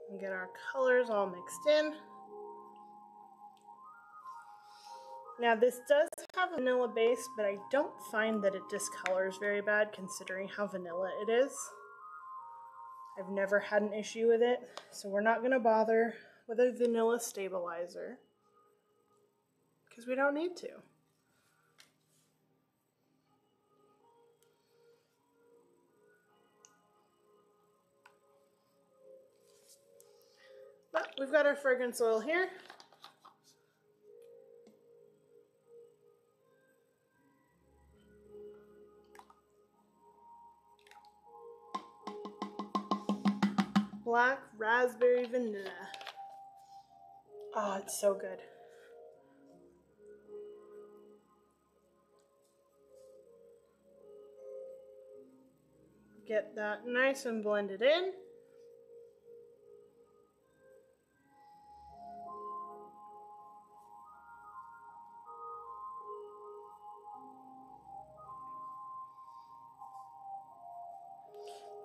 And get our colors all mixed in. Now this does have a vanilla base, but I don't find that it discolors very bad considering how vanilla it is. I've never had an issue with it, so we're not gonna bother with a vanilla stabilizer because we don't need to. But we've got our fragrance oil here. Black raspberry vanilla. Oh, it's so good. Get that nice and blended in.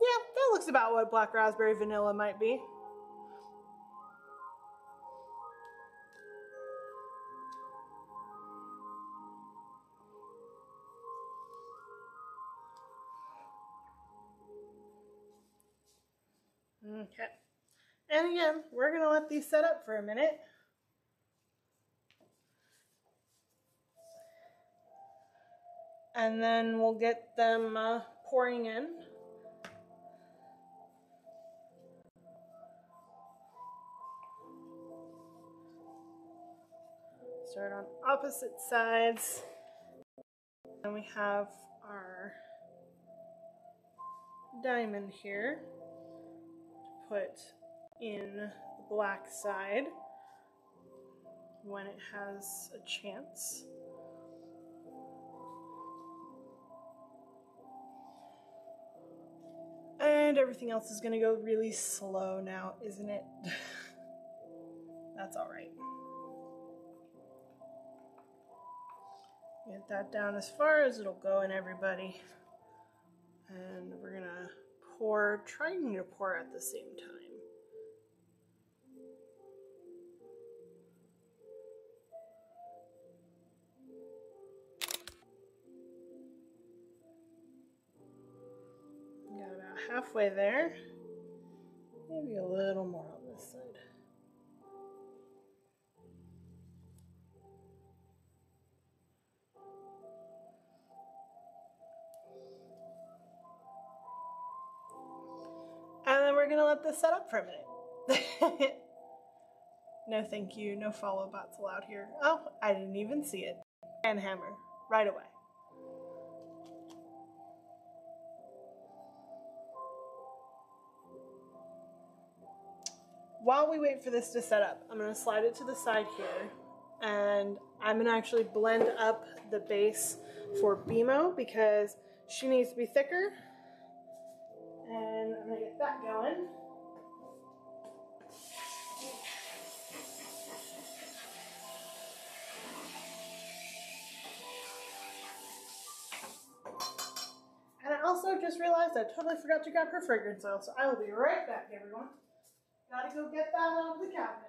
Yeah, that looks about what black raspberry vanilla might be. Okay. And again, we're gonna let these set up for a minute. And then we'll get them pouring in. Start on opposite sides. And we have our diamond here to put in the black side when it has a chance. And everything else is going to go really slow now, isn't it? That's all right. Get that down as far as it'll go in everybody. And we're going to pour, trying to pour at the same time. Got about halfway there. Maybe a little more on this side. And then we're gonna let this set up for a minute. No thank you, no follow bots allowed here. Oh, I didn't even see it. And hammer, right away. While we wait for this to set up, I'm gonna slide it to the side here, and I'm gonna actually blend up the base for BMO because she needs to be thicker. And I'm gonna get that going. also just realized I totally forgot to grab her fragrance oil, so I will be right back, everyone. Gotta go get that out of the cabinet.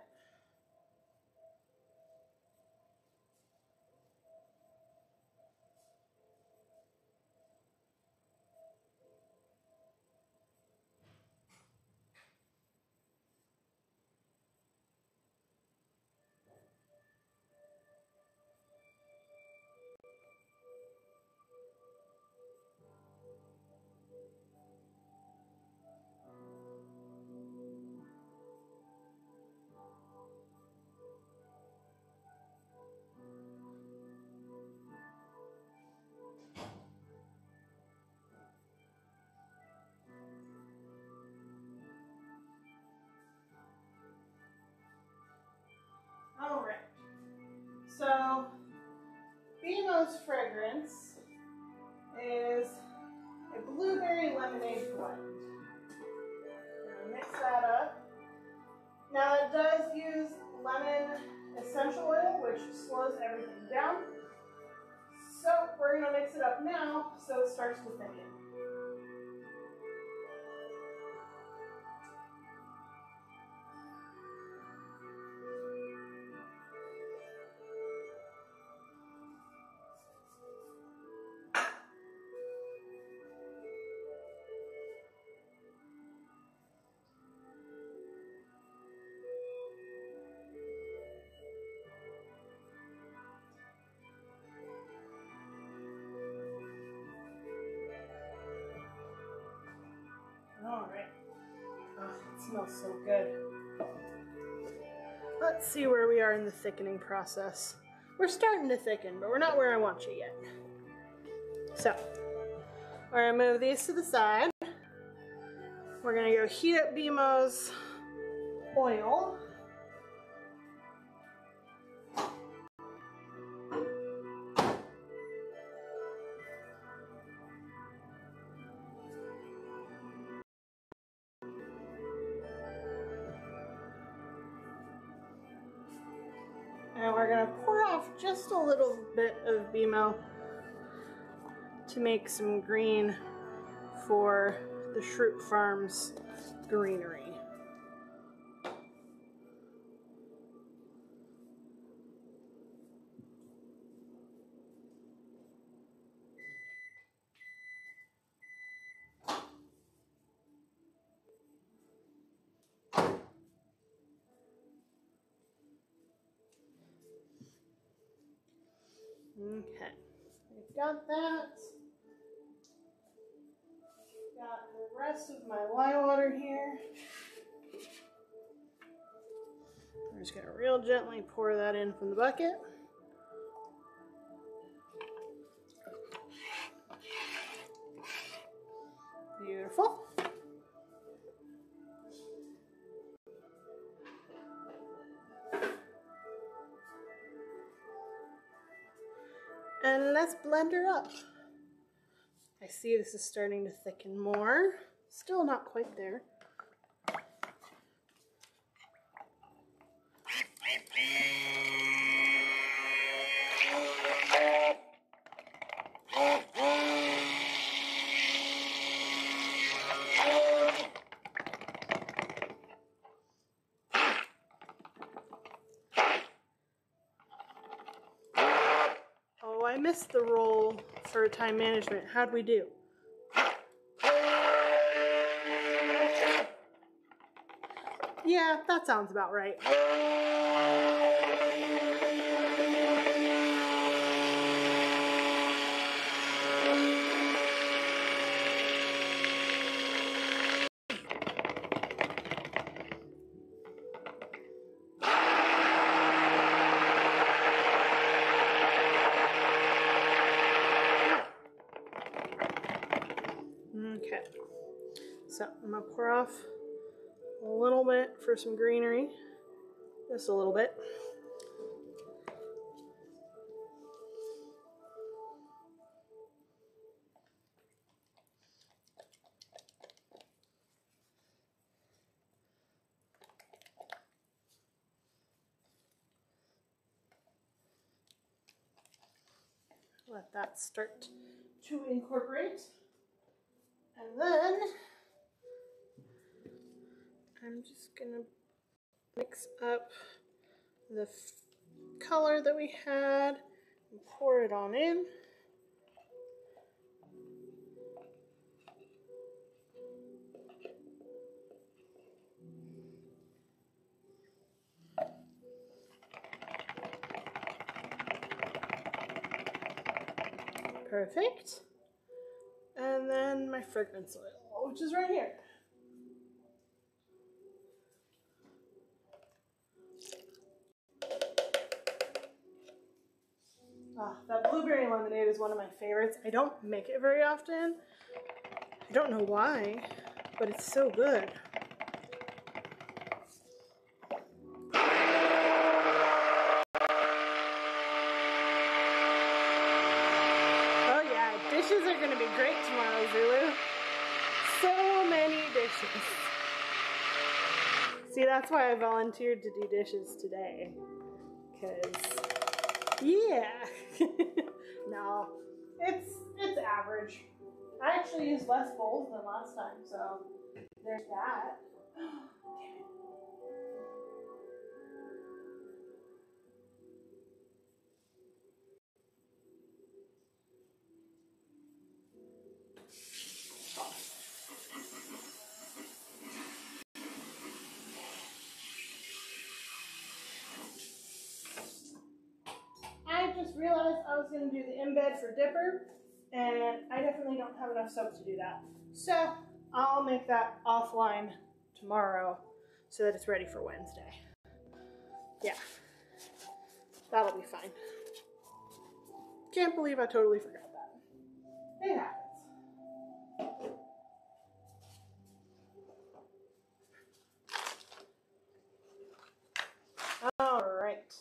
All right, so BMO's fragrance is a blueberry lemonade blend. I'm gonna mix that up. Now it does use lemon essential oil, which slows everything down. So we're gonna mix it up now so it starts to thicken. All right. Oh, it smells so good. Let's see where we are in the thickening process. We're starting to thicken, but we're not where I want you yet. So, we're gonna move these to the side. We're gonna go heat up BMO's oil. And we're gonna pour off just a little bit of BMO to make some green for the Schrute Farms greenery. Okay, we've got that. Got the rest of my lye water here. I'm just gonna real gently pour that in from the bucket. Beautiful. And let's blend her up. I see this is starting to thicken more. Still not quite there. Oh, I missed the roll for time management. How'd we do? Yeah, that sounds about right. Okay, so I'm gonna pour off a little bit for some greenery, just a little bit. Let that start to incorporate. And then I'm just gonna mix up the color that we had and pour it on in. Perfect. And then my fragrance oil, which is right here. That blueberry lemonade is one of my favorites. I don't make it very often. I don't know why, but it's so good. Oh yeah, dishes are gonna be great tomorrow, Zulu. So many dishes. See, that's why I volunteered to do dishes today. Yeah. No, it's average. I actually used less bowls than last time, so there's that. Damn it. I just realized I was going to do the embed for Dipper, and I definitely don't have enough soap to do that. So I'll make that offline tomorrow so that it's ready for Wednesday. Yeah, that'll be fine. Can't believe I totally forgot that. It happens. All right.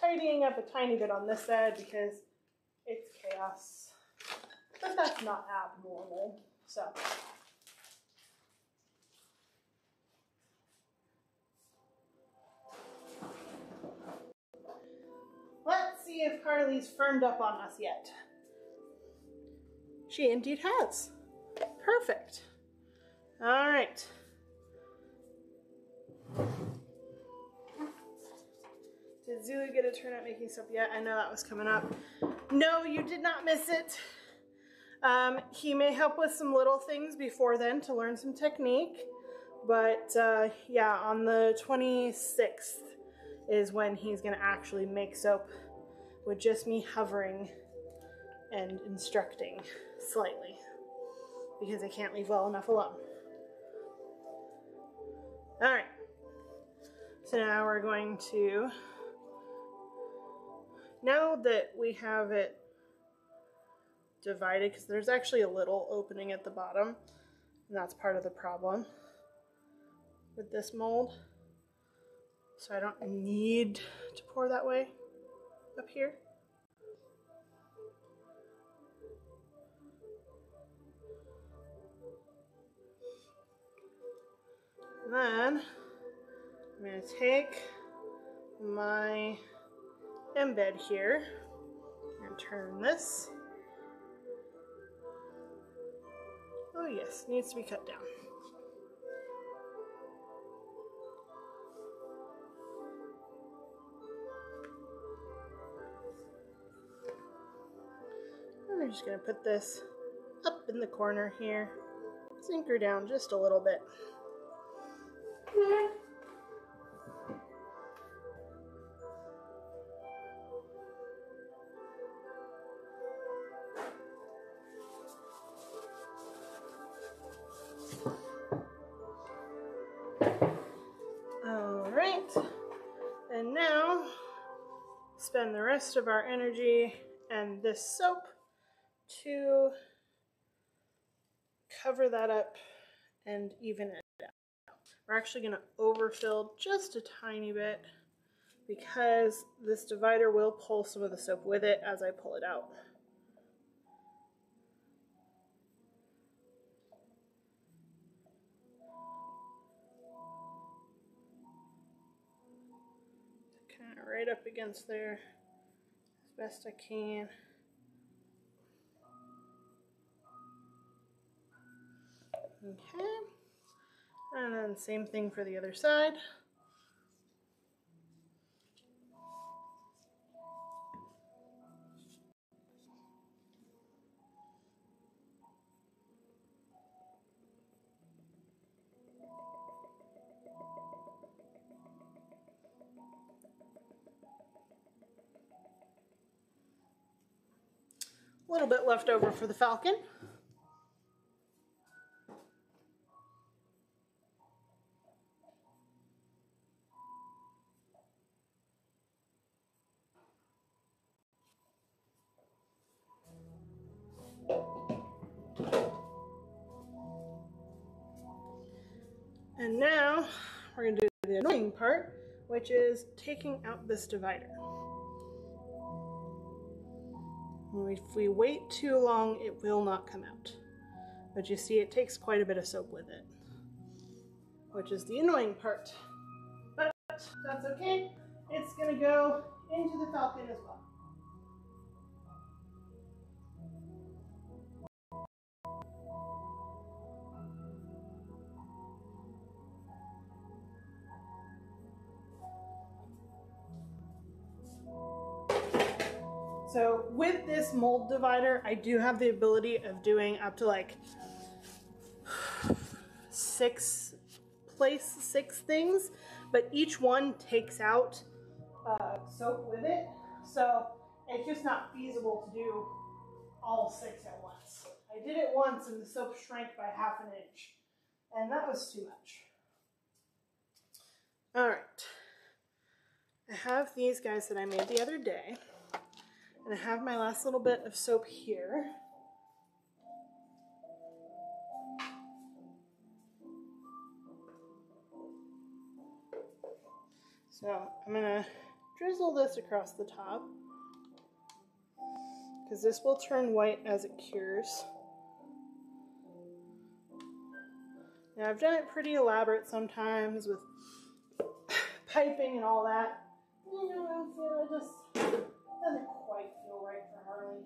Tidying up a tiny bit on this side because it's chaos. But that's not abnormal. So let's see if Carly's firmed up on us yet. She indeed has. Perfect. All right. Did Zulu get a turn at making soap yet? I know that was coming up. No, you did not miss it. He may help with some little things before then to learn some technique. But yeah, on the 26th is when he's going to actually make soap with just me hovering and instructing slightly because I can't leave well enough alone. All right. So now we're going to, now that we have it divided, because there's actually a little opening at the bottom, and that's part of the problem with this mold. So I don't need to pour that way up here. And then I'm going to take my embed here and turn this. Oh yes, needs to be cut down. And we're just going to put this up in the corner here. Sink her down just a little bit. All right, and now spend the rest of our energy and this soap to cover that up and even it out. We're actually going to overfill just a tiny bit because this divider will pull some of the soap with it as I pull it out. Kind of right up against there as best I can. Okay, and then same thing for the other side. A little bit left over for the falcon. And now we're going to do the annoying part, which is taking out this divider. If we wait too long, it will not come out. But you see, it takes quite a bit of soap with it, which is the annoying part. But that's okay. It's going to go into the falcon as well. So with this mold divider, I do have the ability of doing up to like six things, but each one takes out soap with it. So it's just not feasible to do all 6 at once. I did it once and the soap shrank by ½ an inch, and that was too much. All right, I have these guys that I made the other day. And I have my last little bit of soap here. So I'm gonna drizzle this across the top because this will turn white as it cures. Now I've done it pretty elaborate sometimes with piping and all that. You know, it just doesn't quite feel right for Harley.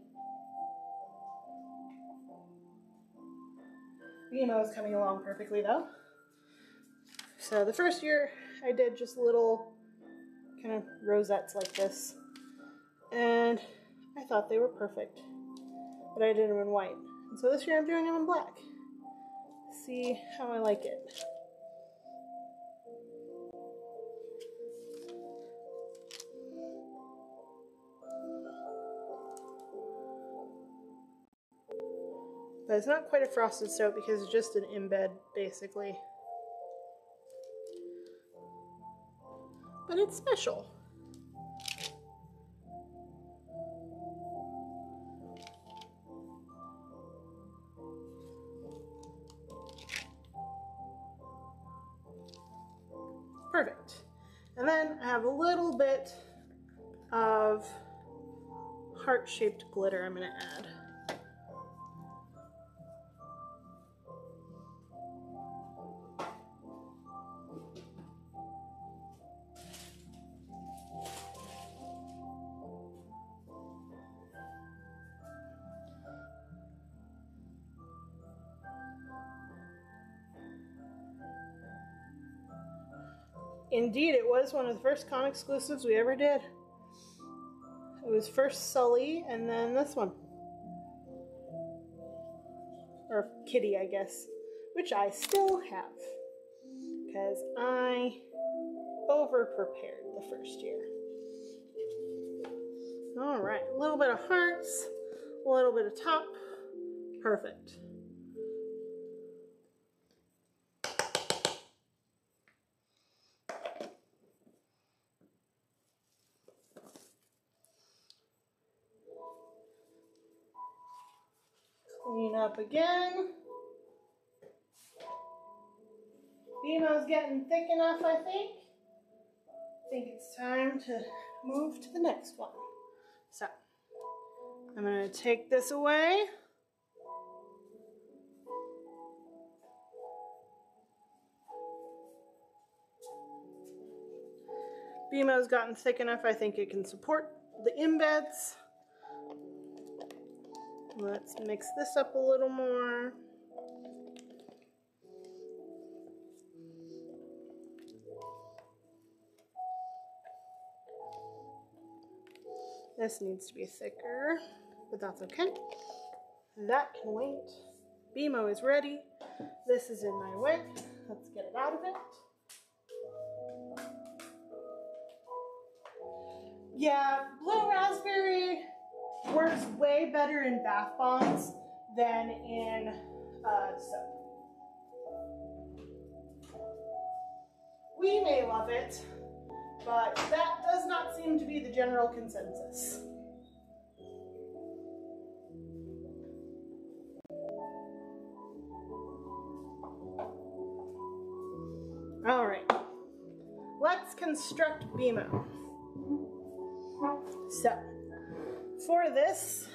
BMO is coming along perfectly though. So the first year I did just little kind of rosettes like this, and I thought they were perfect, but I did them in white. And so this year I'm doing them in black. See how I like it. But it's not quite a frosted soap because it's just an embed, basically. But it's special. Perfect. And then I have a little bit of heart-shaped glitter I'm going to add. Indeed, it was one of the first con exclusives we ever did. It was first Sully and then this one. Or Kitty, I guess. Which I still have. Because I over-prepared the first year. Alright, a little bit of hearts, a little bit of top. Perfect. Clean up again. BMO's getting thick enough, I think. I think it's time to move to the next one. So, I'm going to take this away. BMO's gotten thick enough, I think it can support the embeds. Let's mix this up a little more. This needs to be thicker, but that's okay. That can wait. BMO is ready. This is in my way. Let's get it out of it. Yeah, blue raspberry works way better in bath bombs than in soap. We may love it, but that does not seem to be the general consensus. All right, let's construct BMO. So, for this,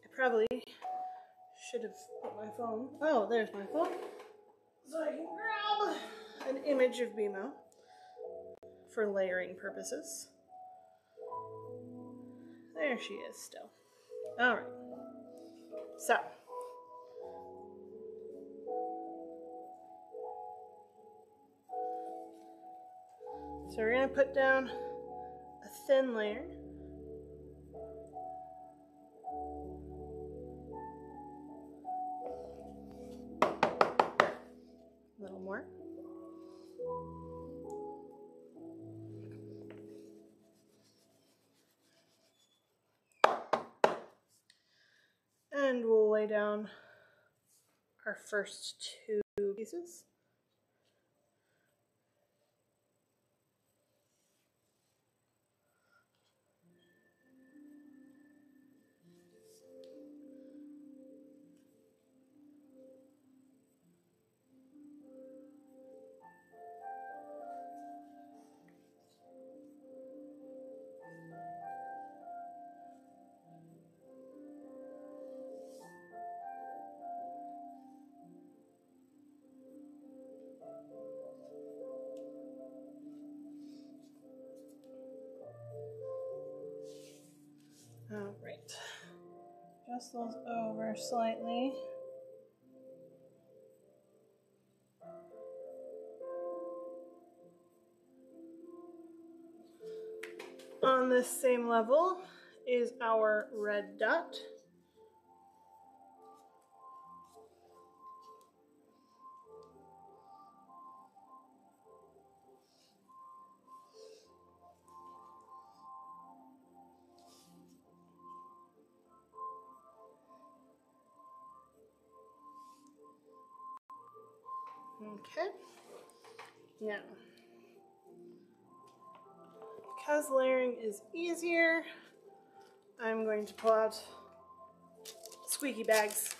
I probably should have put my phone. Oh, there's my phone. So I can grab an image of BMO for layering purposes. There she is still. All right. So we're going to put down a thin layer. A little more. And we'll lay down our first two pieces. All right, just those over slightly. On this same level is our red dot. Okay, now, because layering is easier, I'm going to pull out squeaky bags.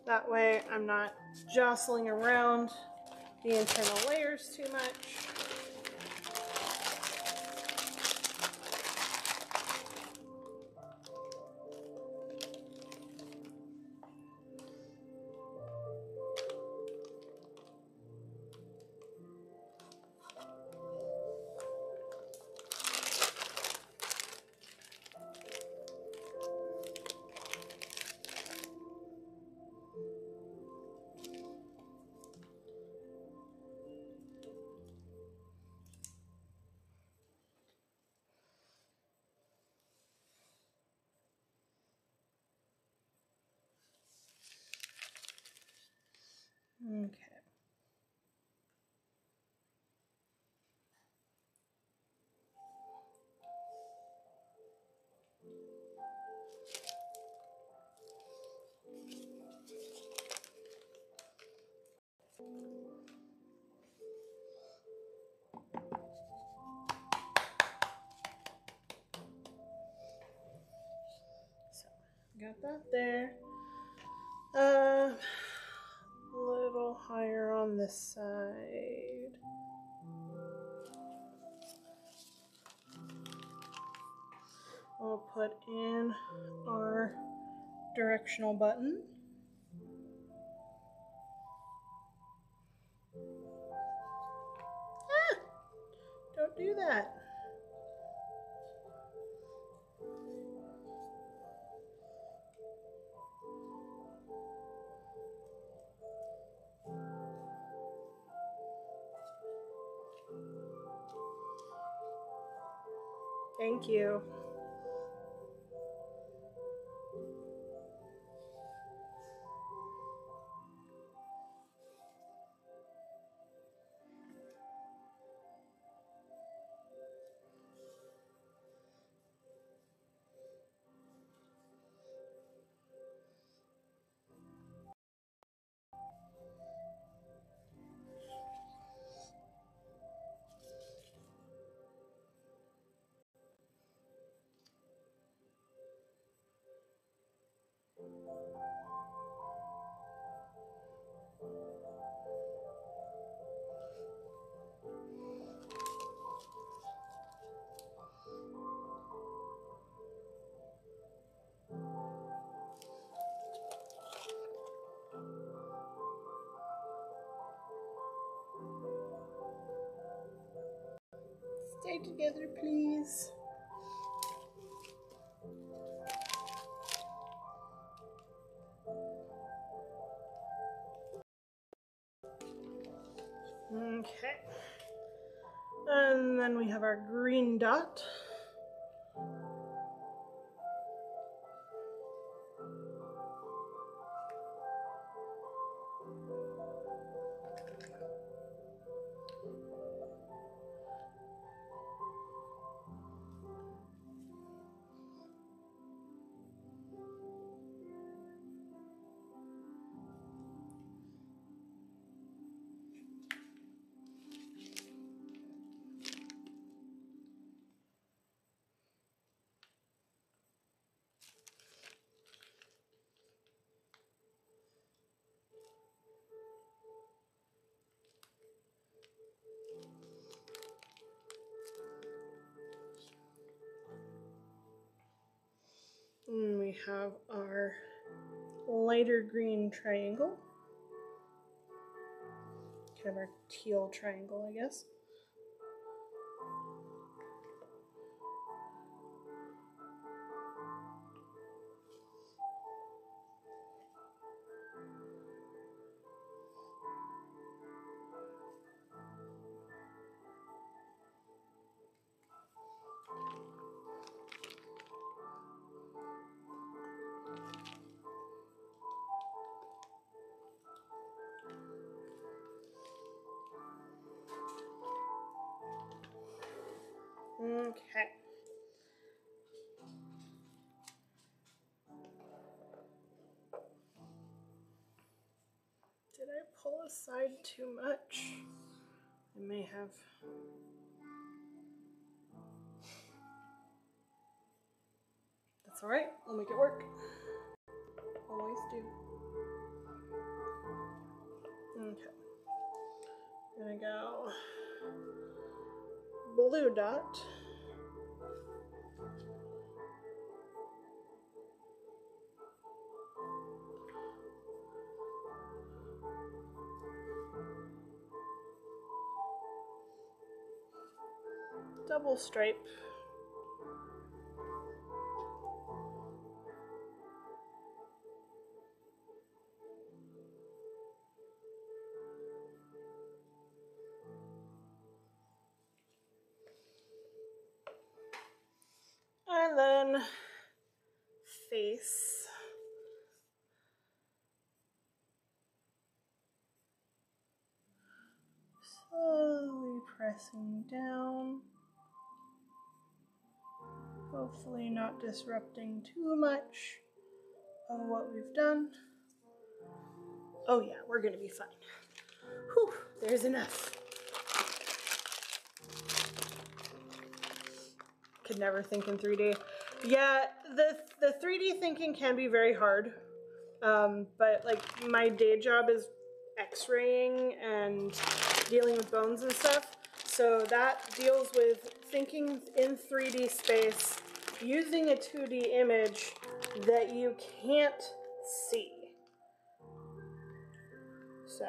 That way I'm not jostling around the internal layers too much. Okay. So, got that there. A little higher on this side. We'll put in our directional button. Ah! Don't do that. Thank you. Stay together, please. Okay. And then we have our green dot. And we have our lighter green triangle. Kind of our teal triangle, I guess. Okay. Did I pull aside too much? I may have. That's all right. We'll make it work. Always do. Okay. Gonna go blue dot. Double stripe. And then face. Slowly pressing down. Hopefully not disrupting too much of what we've done. Oh yeah, we're gonna be fine. Whew, there's enough. Could never think in 3D. Yeah, the 3D thinking can be very hard. But like my day job is x-raying and dealing with bones and stuff. So that deals with thinking in 3D space, using a 2D image that you can't see. So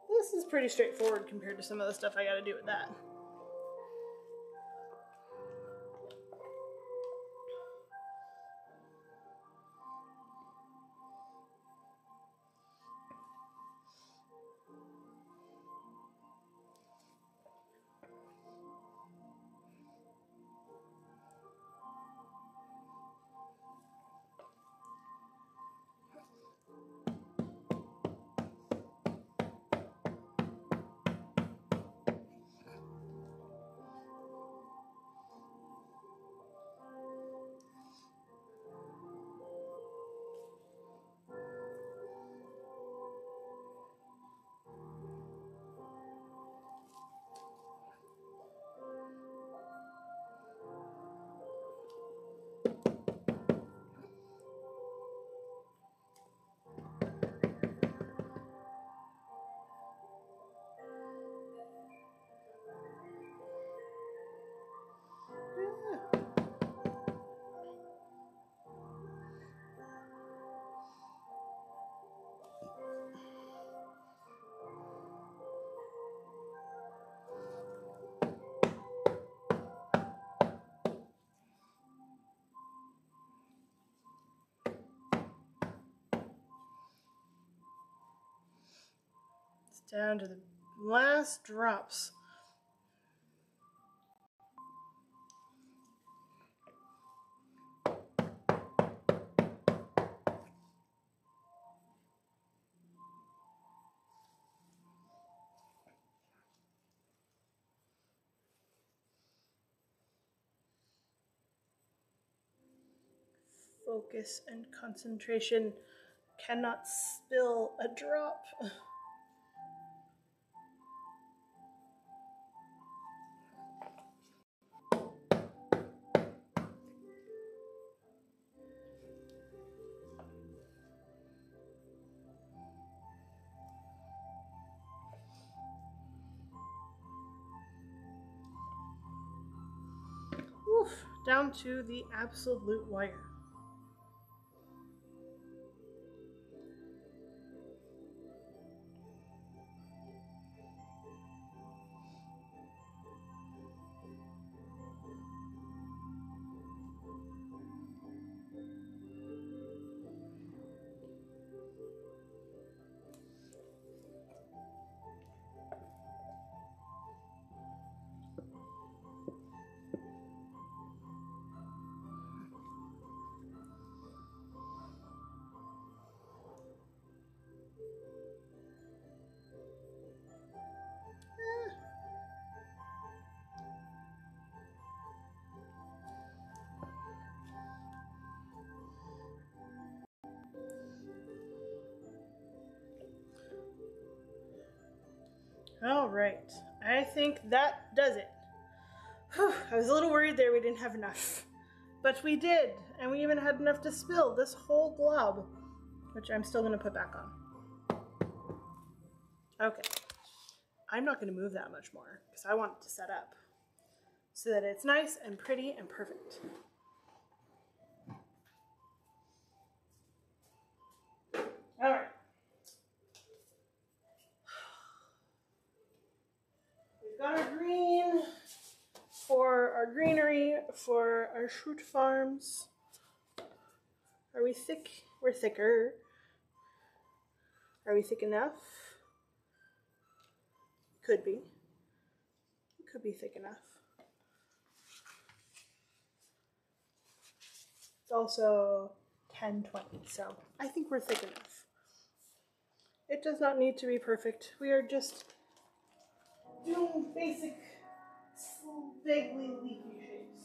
this is pretty straightforward compared to some of the stuff I gotta do with that. Down to the last drops. Focus and concentration. Cannot spill a drop. Oof, down to the absolute wire. All right, I think that does it. Whew, I was a little worried there we didn't have enough, but we did, and we even had enough to spill this whole glob, which I'm still gonna put back on. Okay, I'm not gonna move that much more because I want it to set up so that it's nice and pretty and perfect. All right. We've got our green for our greenery, for our Schrute Farms. Are we thick? We're thicker. Are we thick enough? Could be. Could be thick enough. It's also 10:20, so I think we're thick enough. It does not need to be perfect. We are just doing basic, vaguely leafy shapes.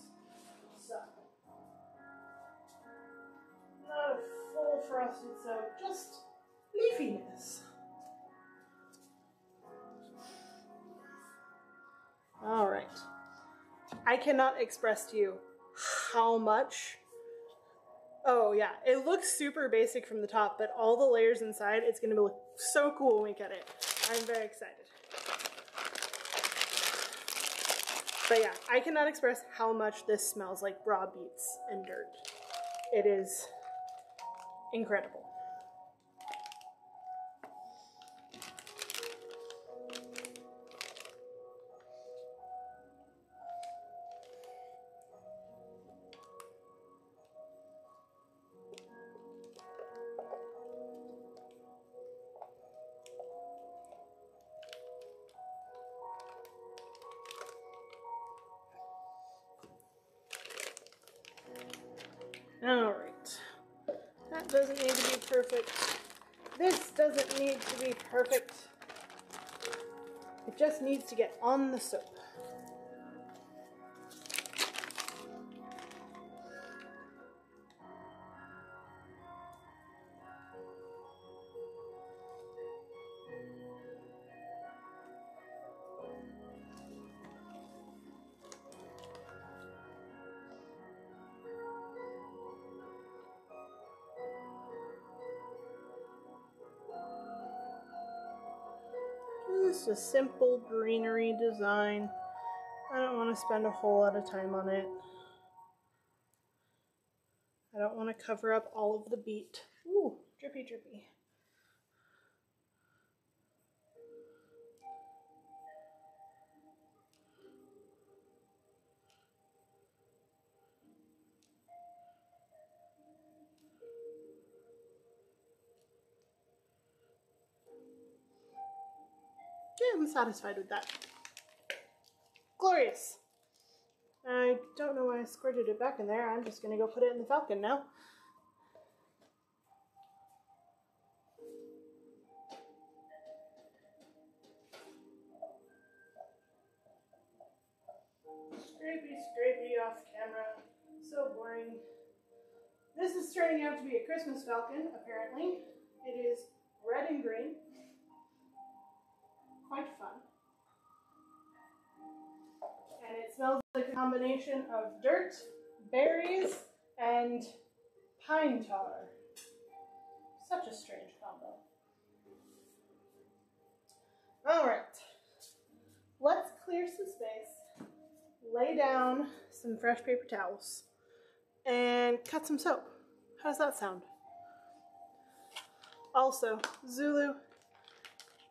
So, not a full frosted soap, just leafiness. All right. I cannot express to you how much. Oh yeah, it looks super basic from the top, but all the layers inside, it's gonna look so cool when we get it. I'm very excited. But yeah, I cannot express how much this smells like raw beets and dirt. It is incredible. All right, that doesn't need to be perfect. This doesn't need to be perfect. It just needs to get on the soap. Just a simple greenery design. I don't want to spend a whole lot of time on it. I don't want to cover up all of the beet. Ooh, drippy, drippy. Yeah, I'm satisfied with that. Glorious. I don't know why I squirted it back in there. I'm just gonna go put it in the Falcon now. Scrapey off camera. So boring. This is turning out to be a Christmas Falcon, apparently. It is red and green. Quite fun. And it smells like a combination of dirt, berries, and pine tar. Such a strange combo. Alright. Let's clear some space, lay down some fresh paper towels, and cut some soap. How does that sound? Also, Zulu,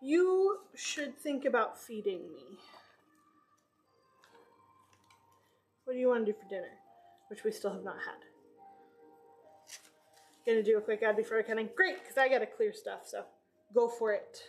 you should think about feeding me. What do you want to do for dinner? Which we still have not had. Gonna do a quick ad before cutting? Great, because I gotta clear stuff, so go for it.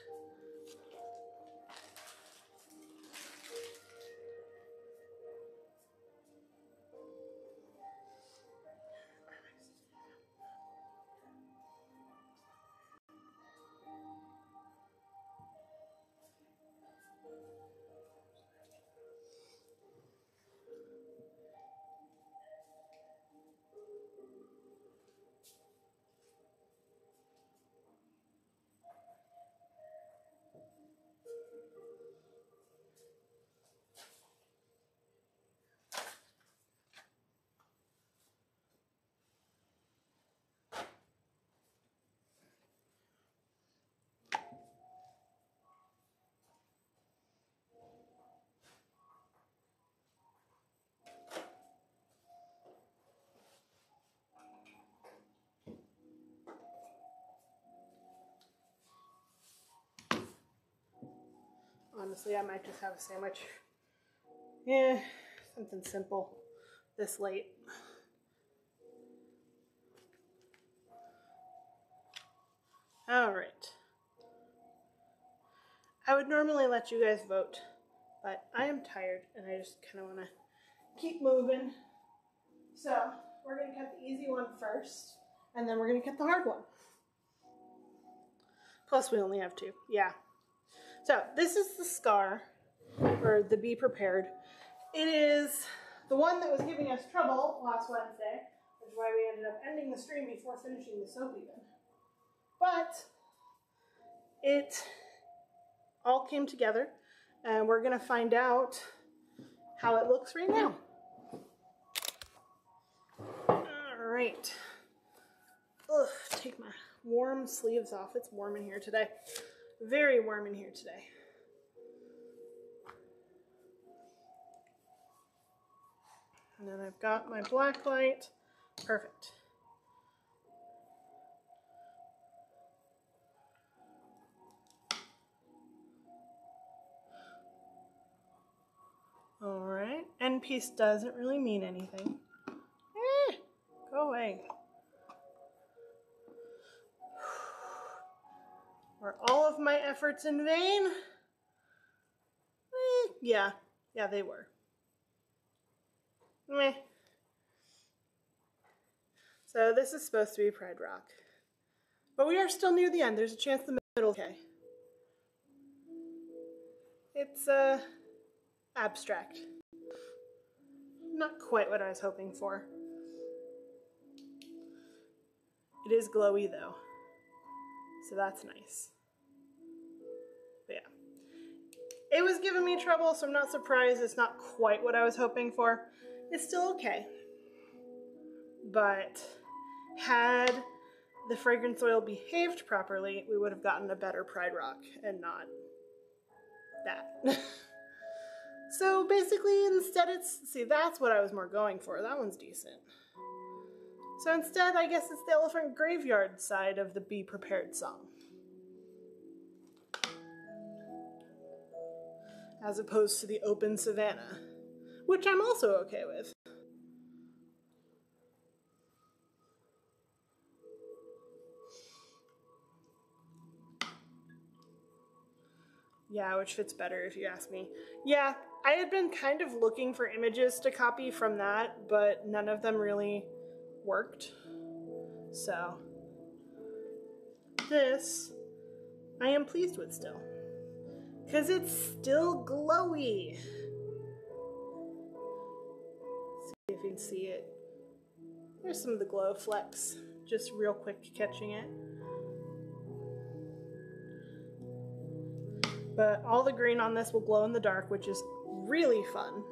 Honestly, I might just have a sandwich. Yeah, something simple this late. All right. I would normally let you guys vote, but I am tired and I just kind of want to keep moving. So we're going to cut the easy one first, and then we're going to cut the hard one. Plus we only have two. Yeah. So this is the scar, or the Be Prepared. It is the one that was giving us trouble last Wednesday, which is why we ended up ending the stream before finishing the soap even. But it all came together, and we're going to find out how it looks right now. All right. Ugh, take my warm sleeves off. It's warm in here today. Very warm in here today. And then I've got my black light. Perfect. All right. End piece doesn't really mean anything. Go away. Were all of my efforts in vain? Yeah, they were. Meh. So this is supposed to be Pride Rock. But we are still near the end. There's a chance the middle is okay. It's abstract. Not quite what I was hoping for. It is glowy though, so that's nice. But yeah, it was giving me trouble, so I'm not surprised it's not quite what I was hoping for. It's still okay. But had the fragrance oil behaved properly, we would have gotten a better Pride Rock and not that. So basically instead see, that's what I was more going for. That one's decent. So instead, I guess it's the Elephant Graveyard side of the Be Prepared song. As opposed to the Open Savannah, which I'm also okay with. Yeah, which fits better if you ask me. Yeah, I had been kind of looking for images to copy from that, but none of them really worked. So this I am pleased with still, because it's still glowy. See if you can see it. There's some of the glow flecks, just real quick catching it. But all the green on this will glow in the dark, which is really fun.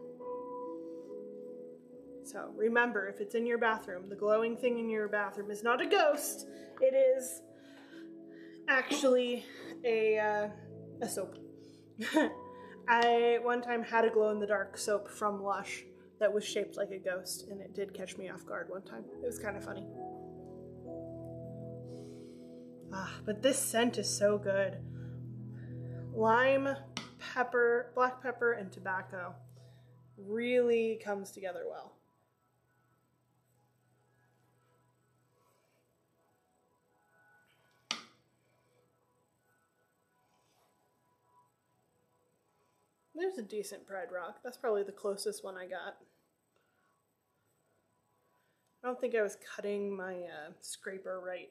So remember, if it's in your bathroom, the glowing thing in your bathroom is not a ghost. It is actually a soap. I one time had a glow-in-the-dark soap from Lush that was shaped like a ghost, and it did catch me off guard one time. It was kind of funny. But this scent is so good. Lime, pepper, black pepper, and tobacco really comes together well. There's a decent Pride Rock. That's probably the closest one I got. I don't think I was cutting my scraper right.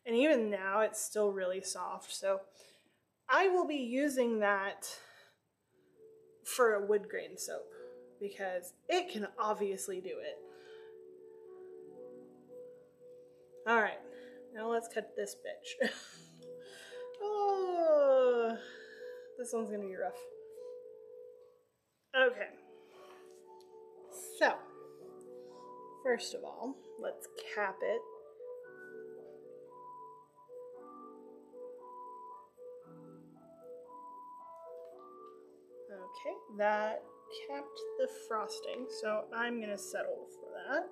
And even now it's still really soft, so I will be using that for a wood grain soap because it can obviously do it. All right, now let's cut this bitch. Oh, this one's gonna be rough. Okay, so first of all, let's cap it. Okay, that capped the frosting, so I'm gonna settle for that.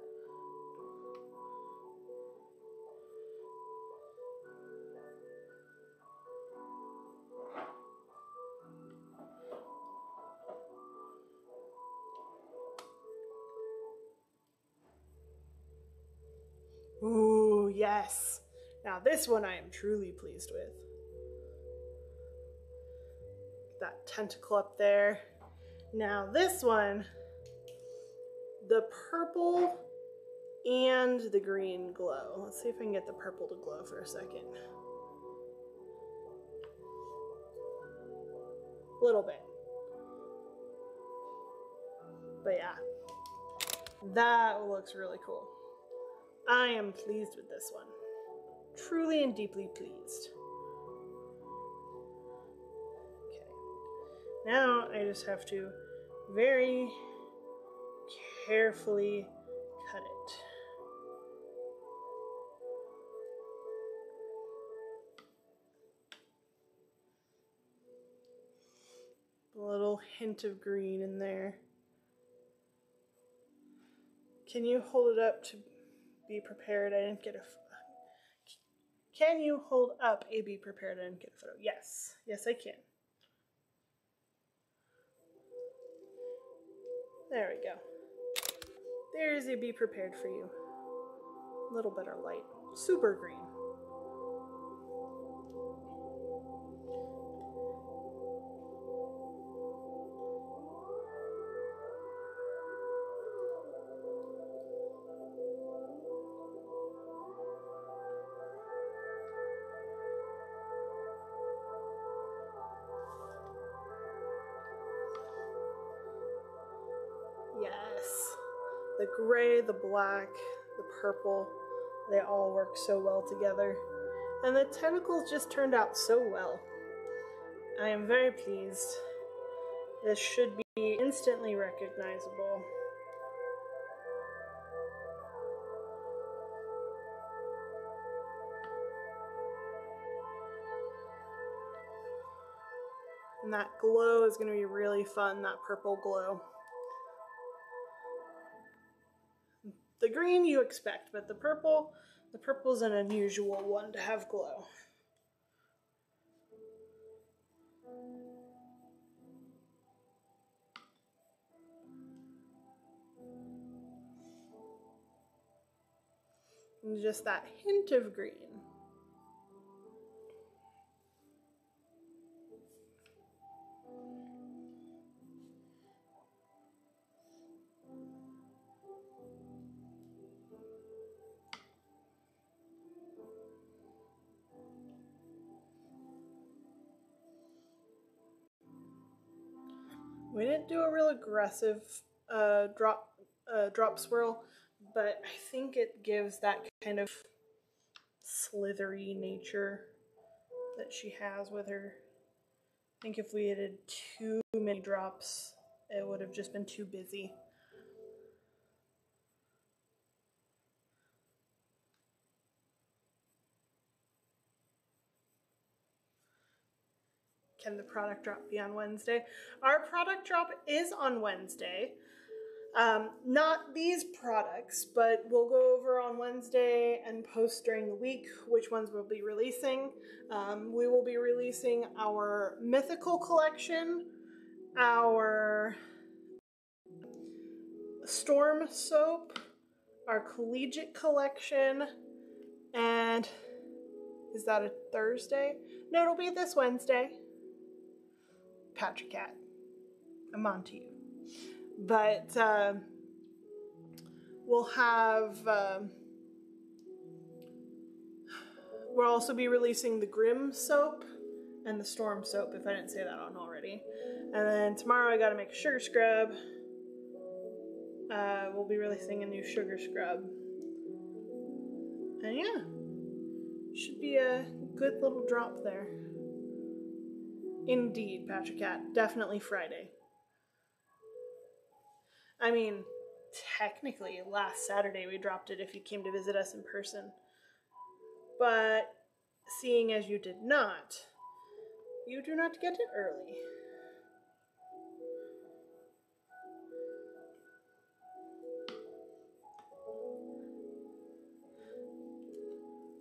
Ooh, yes. Now this one I am truly pleased with. That tentacle up there. Now this one, the purple and the green glow. Let's see if I can get the purple to glow for a second. A little bit. But yeah, that looks really cool. I am pleased with this one. Truly and deeply pleased. Okay. Now I just have to very carefully cut it. A little hint of green in there. Can you hold it up to be prepared? I didn't get a... Can you hold up a be prepared? I didn't get a photo. Yes. Yes, I can. There we go. There's a be prepared for you. A little better light. Super green. Yes. The gray, the black, the purple, they all work so well together. And the tentacles just turned out so well. I am very pleased. This should be instantly recognizable. And that glow is going to be really fun, that purple glow. The green you expect, but the purple's an unusual one to have glow. And just that hint of green. We didn't do a real aggressive drop swirl, but I think it gives that kind of slithery nature that she has with her. I think if we had too many drops, it would have just been too busy. Can the product drop be on Wednesday? Our product drop is on Wednesday. Not these products, but we'll go over on Wednesday and post during the week which ones we'll be releasing. We will be releasing our Mythical collection, our Storm soap, our Collegiate collection, and is that a Thursday? No, it'll be this Wednesday. Patrick Cat, I'm on to you. But we'll have, we'll also be releasing the Grim soap and the Storm soap, if I didn't say that on already. And then tomorrow I gotta make a sugar scrub. We'll be releasing a new sugar scrub. And yeah, should be a good little drop there. Indeed, Patrick Cat, definitely Friday. I mean, technically last Saturday we dropped it if you came to visit us in person. But seeing as you did not, you do not get it early.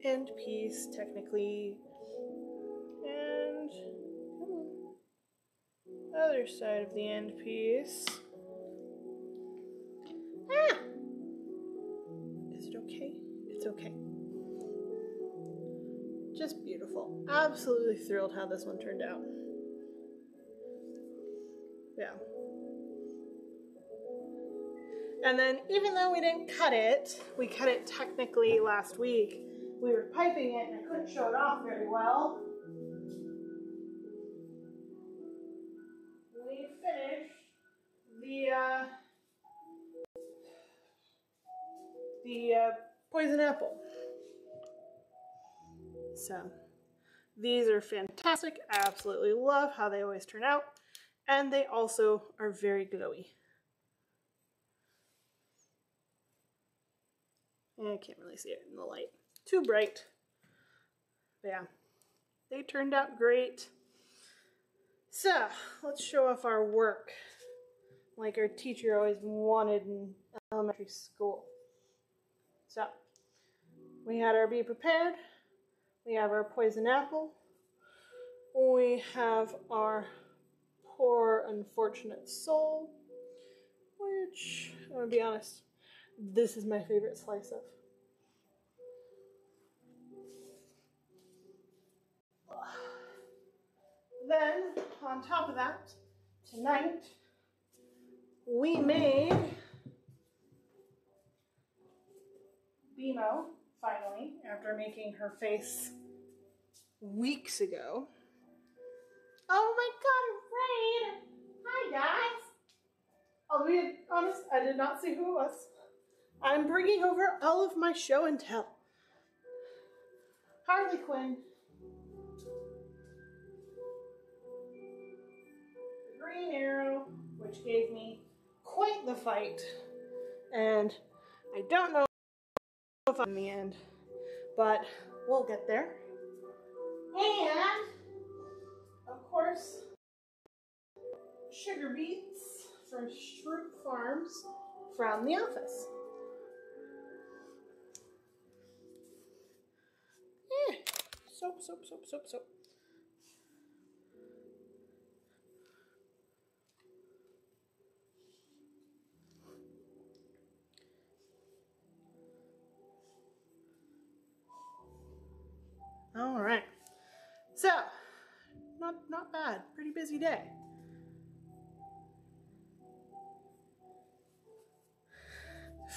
End piece, technically. And other side of the end piece. Ah! Is it okay? It's okay. Just beautiful. Absolutely thrilled how this one turned out. Yeah. And then even though we didn't cut it, we cut it technically last week. We were piping it and I couldn't show it off very well. We finished the poison apple. So these are fantastic. I absolutely love how they always turn out. And they also are very glowy. I can't really see it in the light. Too bright. But yeah, they turned out great. So let's show off our work like our teacher always wanted in elementary school. So we had our Be Prepared. We have our Poison Apple. We have our Poor Unfortunate Soul, which, I'm gonna be honest, this is my favorite slice of. Then, on top of that, tonight, we made BMO, finally, after making her face weeks ago. Oh my god, Rain! Hi, guys! I'll be honest, I did not see who it was. I'm bringing over all of my show and tell. Harley Quinn. Green Arrow, which gave me quite the fight. And I don't know if I'm in the end, but we'll get there. And, of course, Sugar Beets from Shroot Farms from The Office. Soap, soap, soap, soap, soap. All right. So, not bad. Pretty busy day.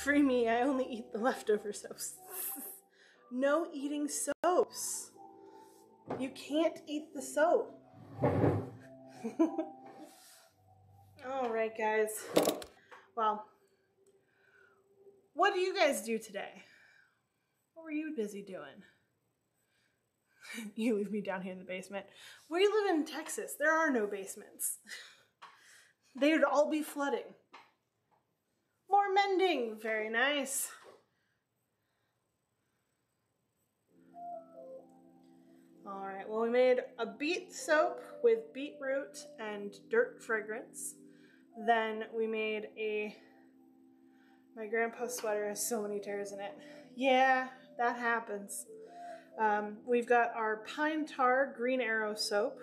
Free me, I only eat the leftover soaps. No eating soaps. You can't eat the soap. All right, guys. Well, what do you guys do today? What were you busy doing? You leave me down here in the basement. We live in Texas. There are no basements. They would all be flooding. More mending. Very nice. All right, well, we made a beet soap with beetroot and dirt fragrance. Then we made my grandpa's sweater has so many tears in it. Yeah, that happens. We've got our pine tar green arrow soap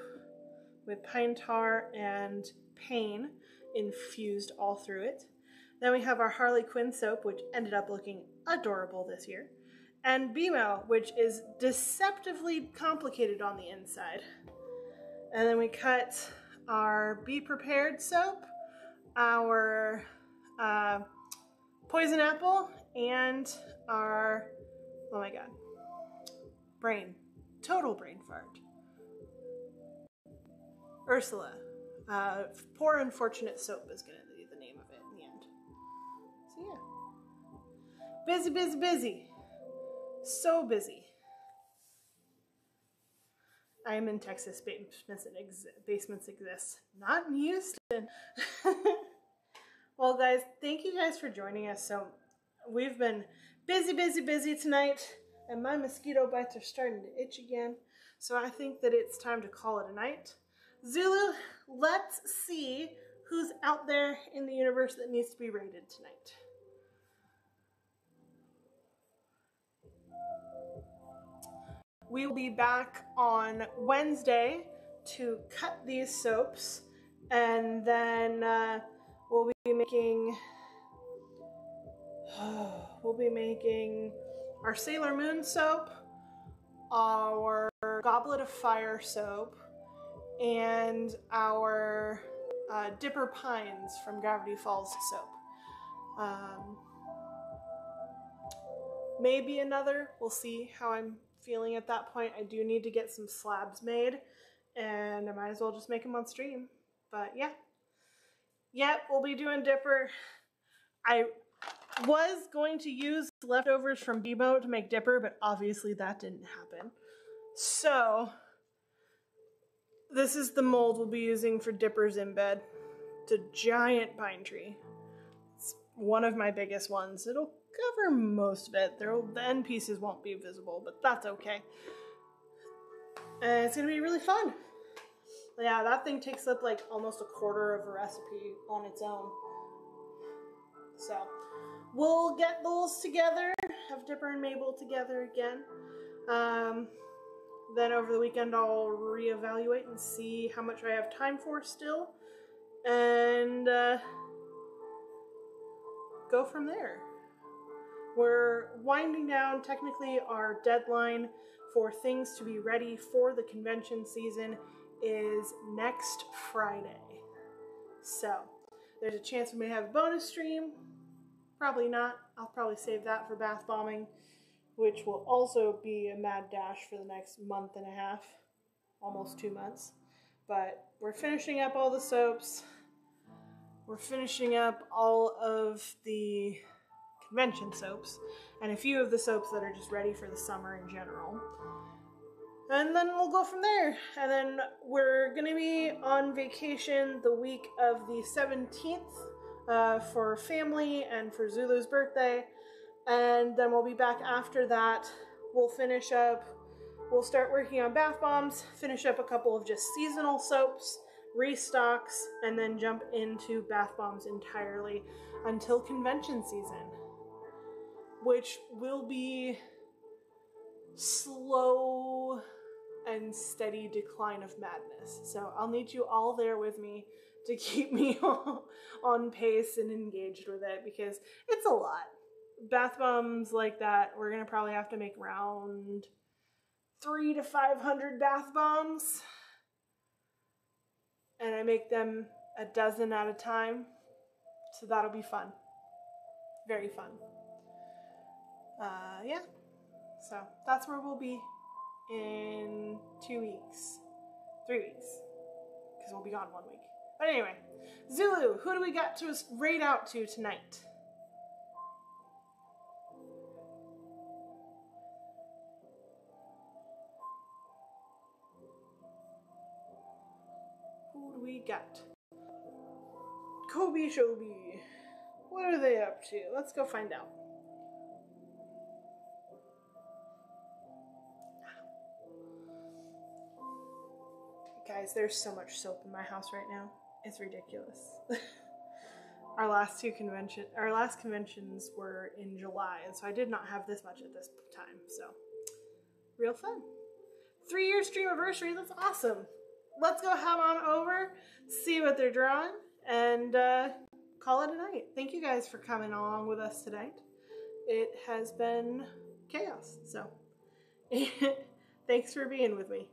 with pine tar and pain infused all through it. Then we have our Harley Quinn soap, which ended up looking adorable this year. And BMO, which is deceptively complicated on the inside. And then we cut our Be Prepared soap, our poison apple, and our, oh my god, total brain fart. Ursula. Poor Unfortunate Soap is going to be the name of it in the end. So yeah. Busy, busy, busy. So busy. I am in Texas. Basements exist. Not in Houston. Well, guys, thank you guys for joining us. So we've been busy, busy, busy tonight, and my mosquito bites are starting to itch again. So I think that it's time to call it a night. Zulu, let's see who's out there in the universe that needs to be rated tonight. We will be back on Wednesday to cut these soaps, and then we'll be making our Sailor Moon soap, our Goblet of Fire soap, and our Dipper Pines from Gravity Falls soap. Maybe another. We'll see how I'm feeling at that point. I do need to get some slabs made, and I might as well just make them on stream. But yeah, we'll be doing Dipper. I was going to use leftovers from Bebo to make Dipper, but obviously that didn't happen. So this is the mold we'll be using for Dipper's embed. It's a giant pine tree. It's one of my biggest ones. It'll cover most of it. The end pieces won't be visible, but that's okay. And it's gonna be really fun. Yeah, that thing takes up like almost a quarter of a recipe on its own. So we'll get those together, have Dipper and Mabel together again. Then over the weekend I'll reevaluate and see how much I have time for still, and go from there. We're winding down. Technically, our deadline for things to be ready for the convention season is next Friday. So there's a chance we may have a bonus stream. Probably not. I'll probably save that for bath bombing, which will also be a mad dash for the next month and a half, almost 2 months. But we're finishing up all the soaps. We're finishing up all of the convention soaps, and a few of the soaps that are just ready for the summer in general. And then we'll go from there. And then we're gonna be on vacation the week of the 17th for family and for Zulu's birthday. And then we'll be back after that. We'll finish up, we'll start working on bath bombs, finish up a couple of just seasonal soaps, restocks, and then jump into bath bombs entirely until convention season, which will be slow and steady decline of madness. So I'll need you all there with me to keep me on pace and engaged with it, because it's a lot. Bath bombs like that, we're gonna probably have to make around 300 to 500 bath bombs, and I make them a dozen at a time, so that'll be fun. Very fun. Yeah, so that's where we'll be in 2 weeks, 3 weeks, because we'll be gone 1 week. But anyway, Zulu, who do we got to raid out to tonight? Who do we got? Kobe Shobi. What are they up to? Let's go find out. Guys, there's so much soap in my house right now. It's ridiculous. Our last conventions were in July, and so I did not have this much at this time. So, real fun. 3-year stream anniversary. That's awesome. Let's go head on over, see what they're drawing, and call it a night. Thank you guys for coming along with us tonight. It has been chaos. So, thanks for being with me.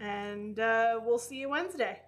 And we'll see you Wednesday.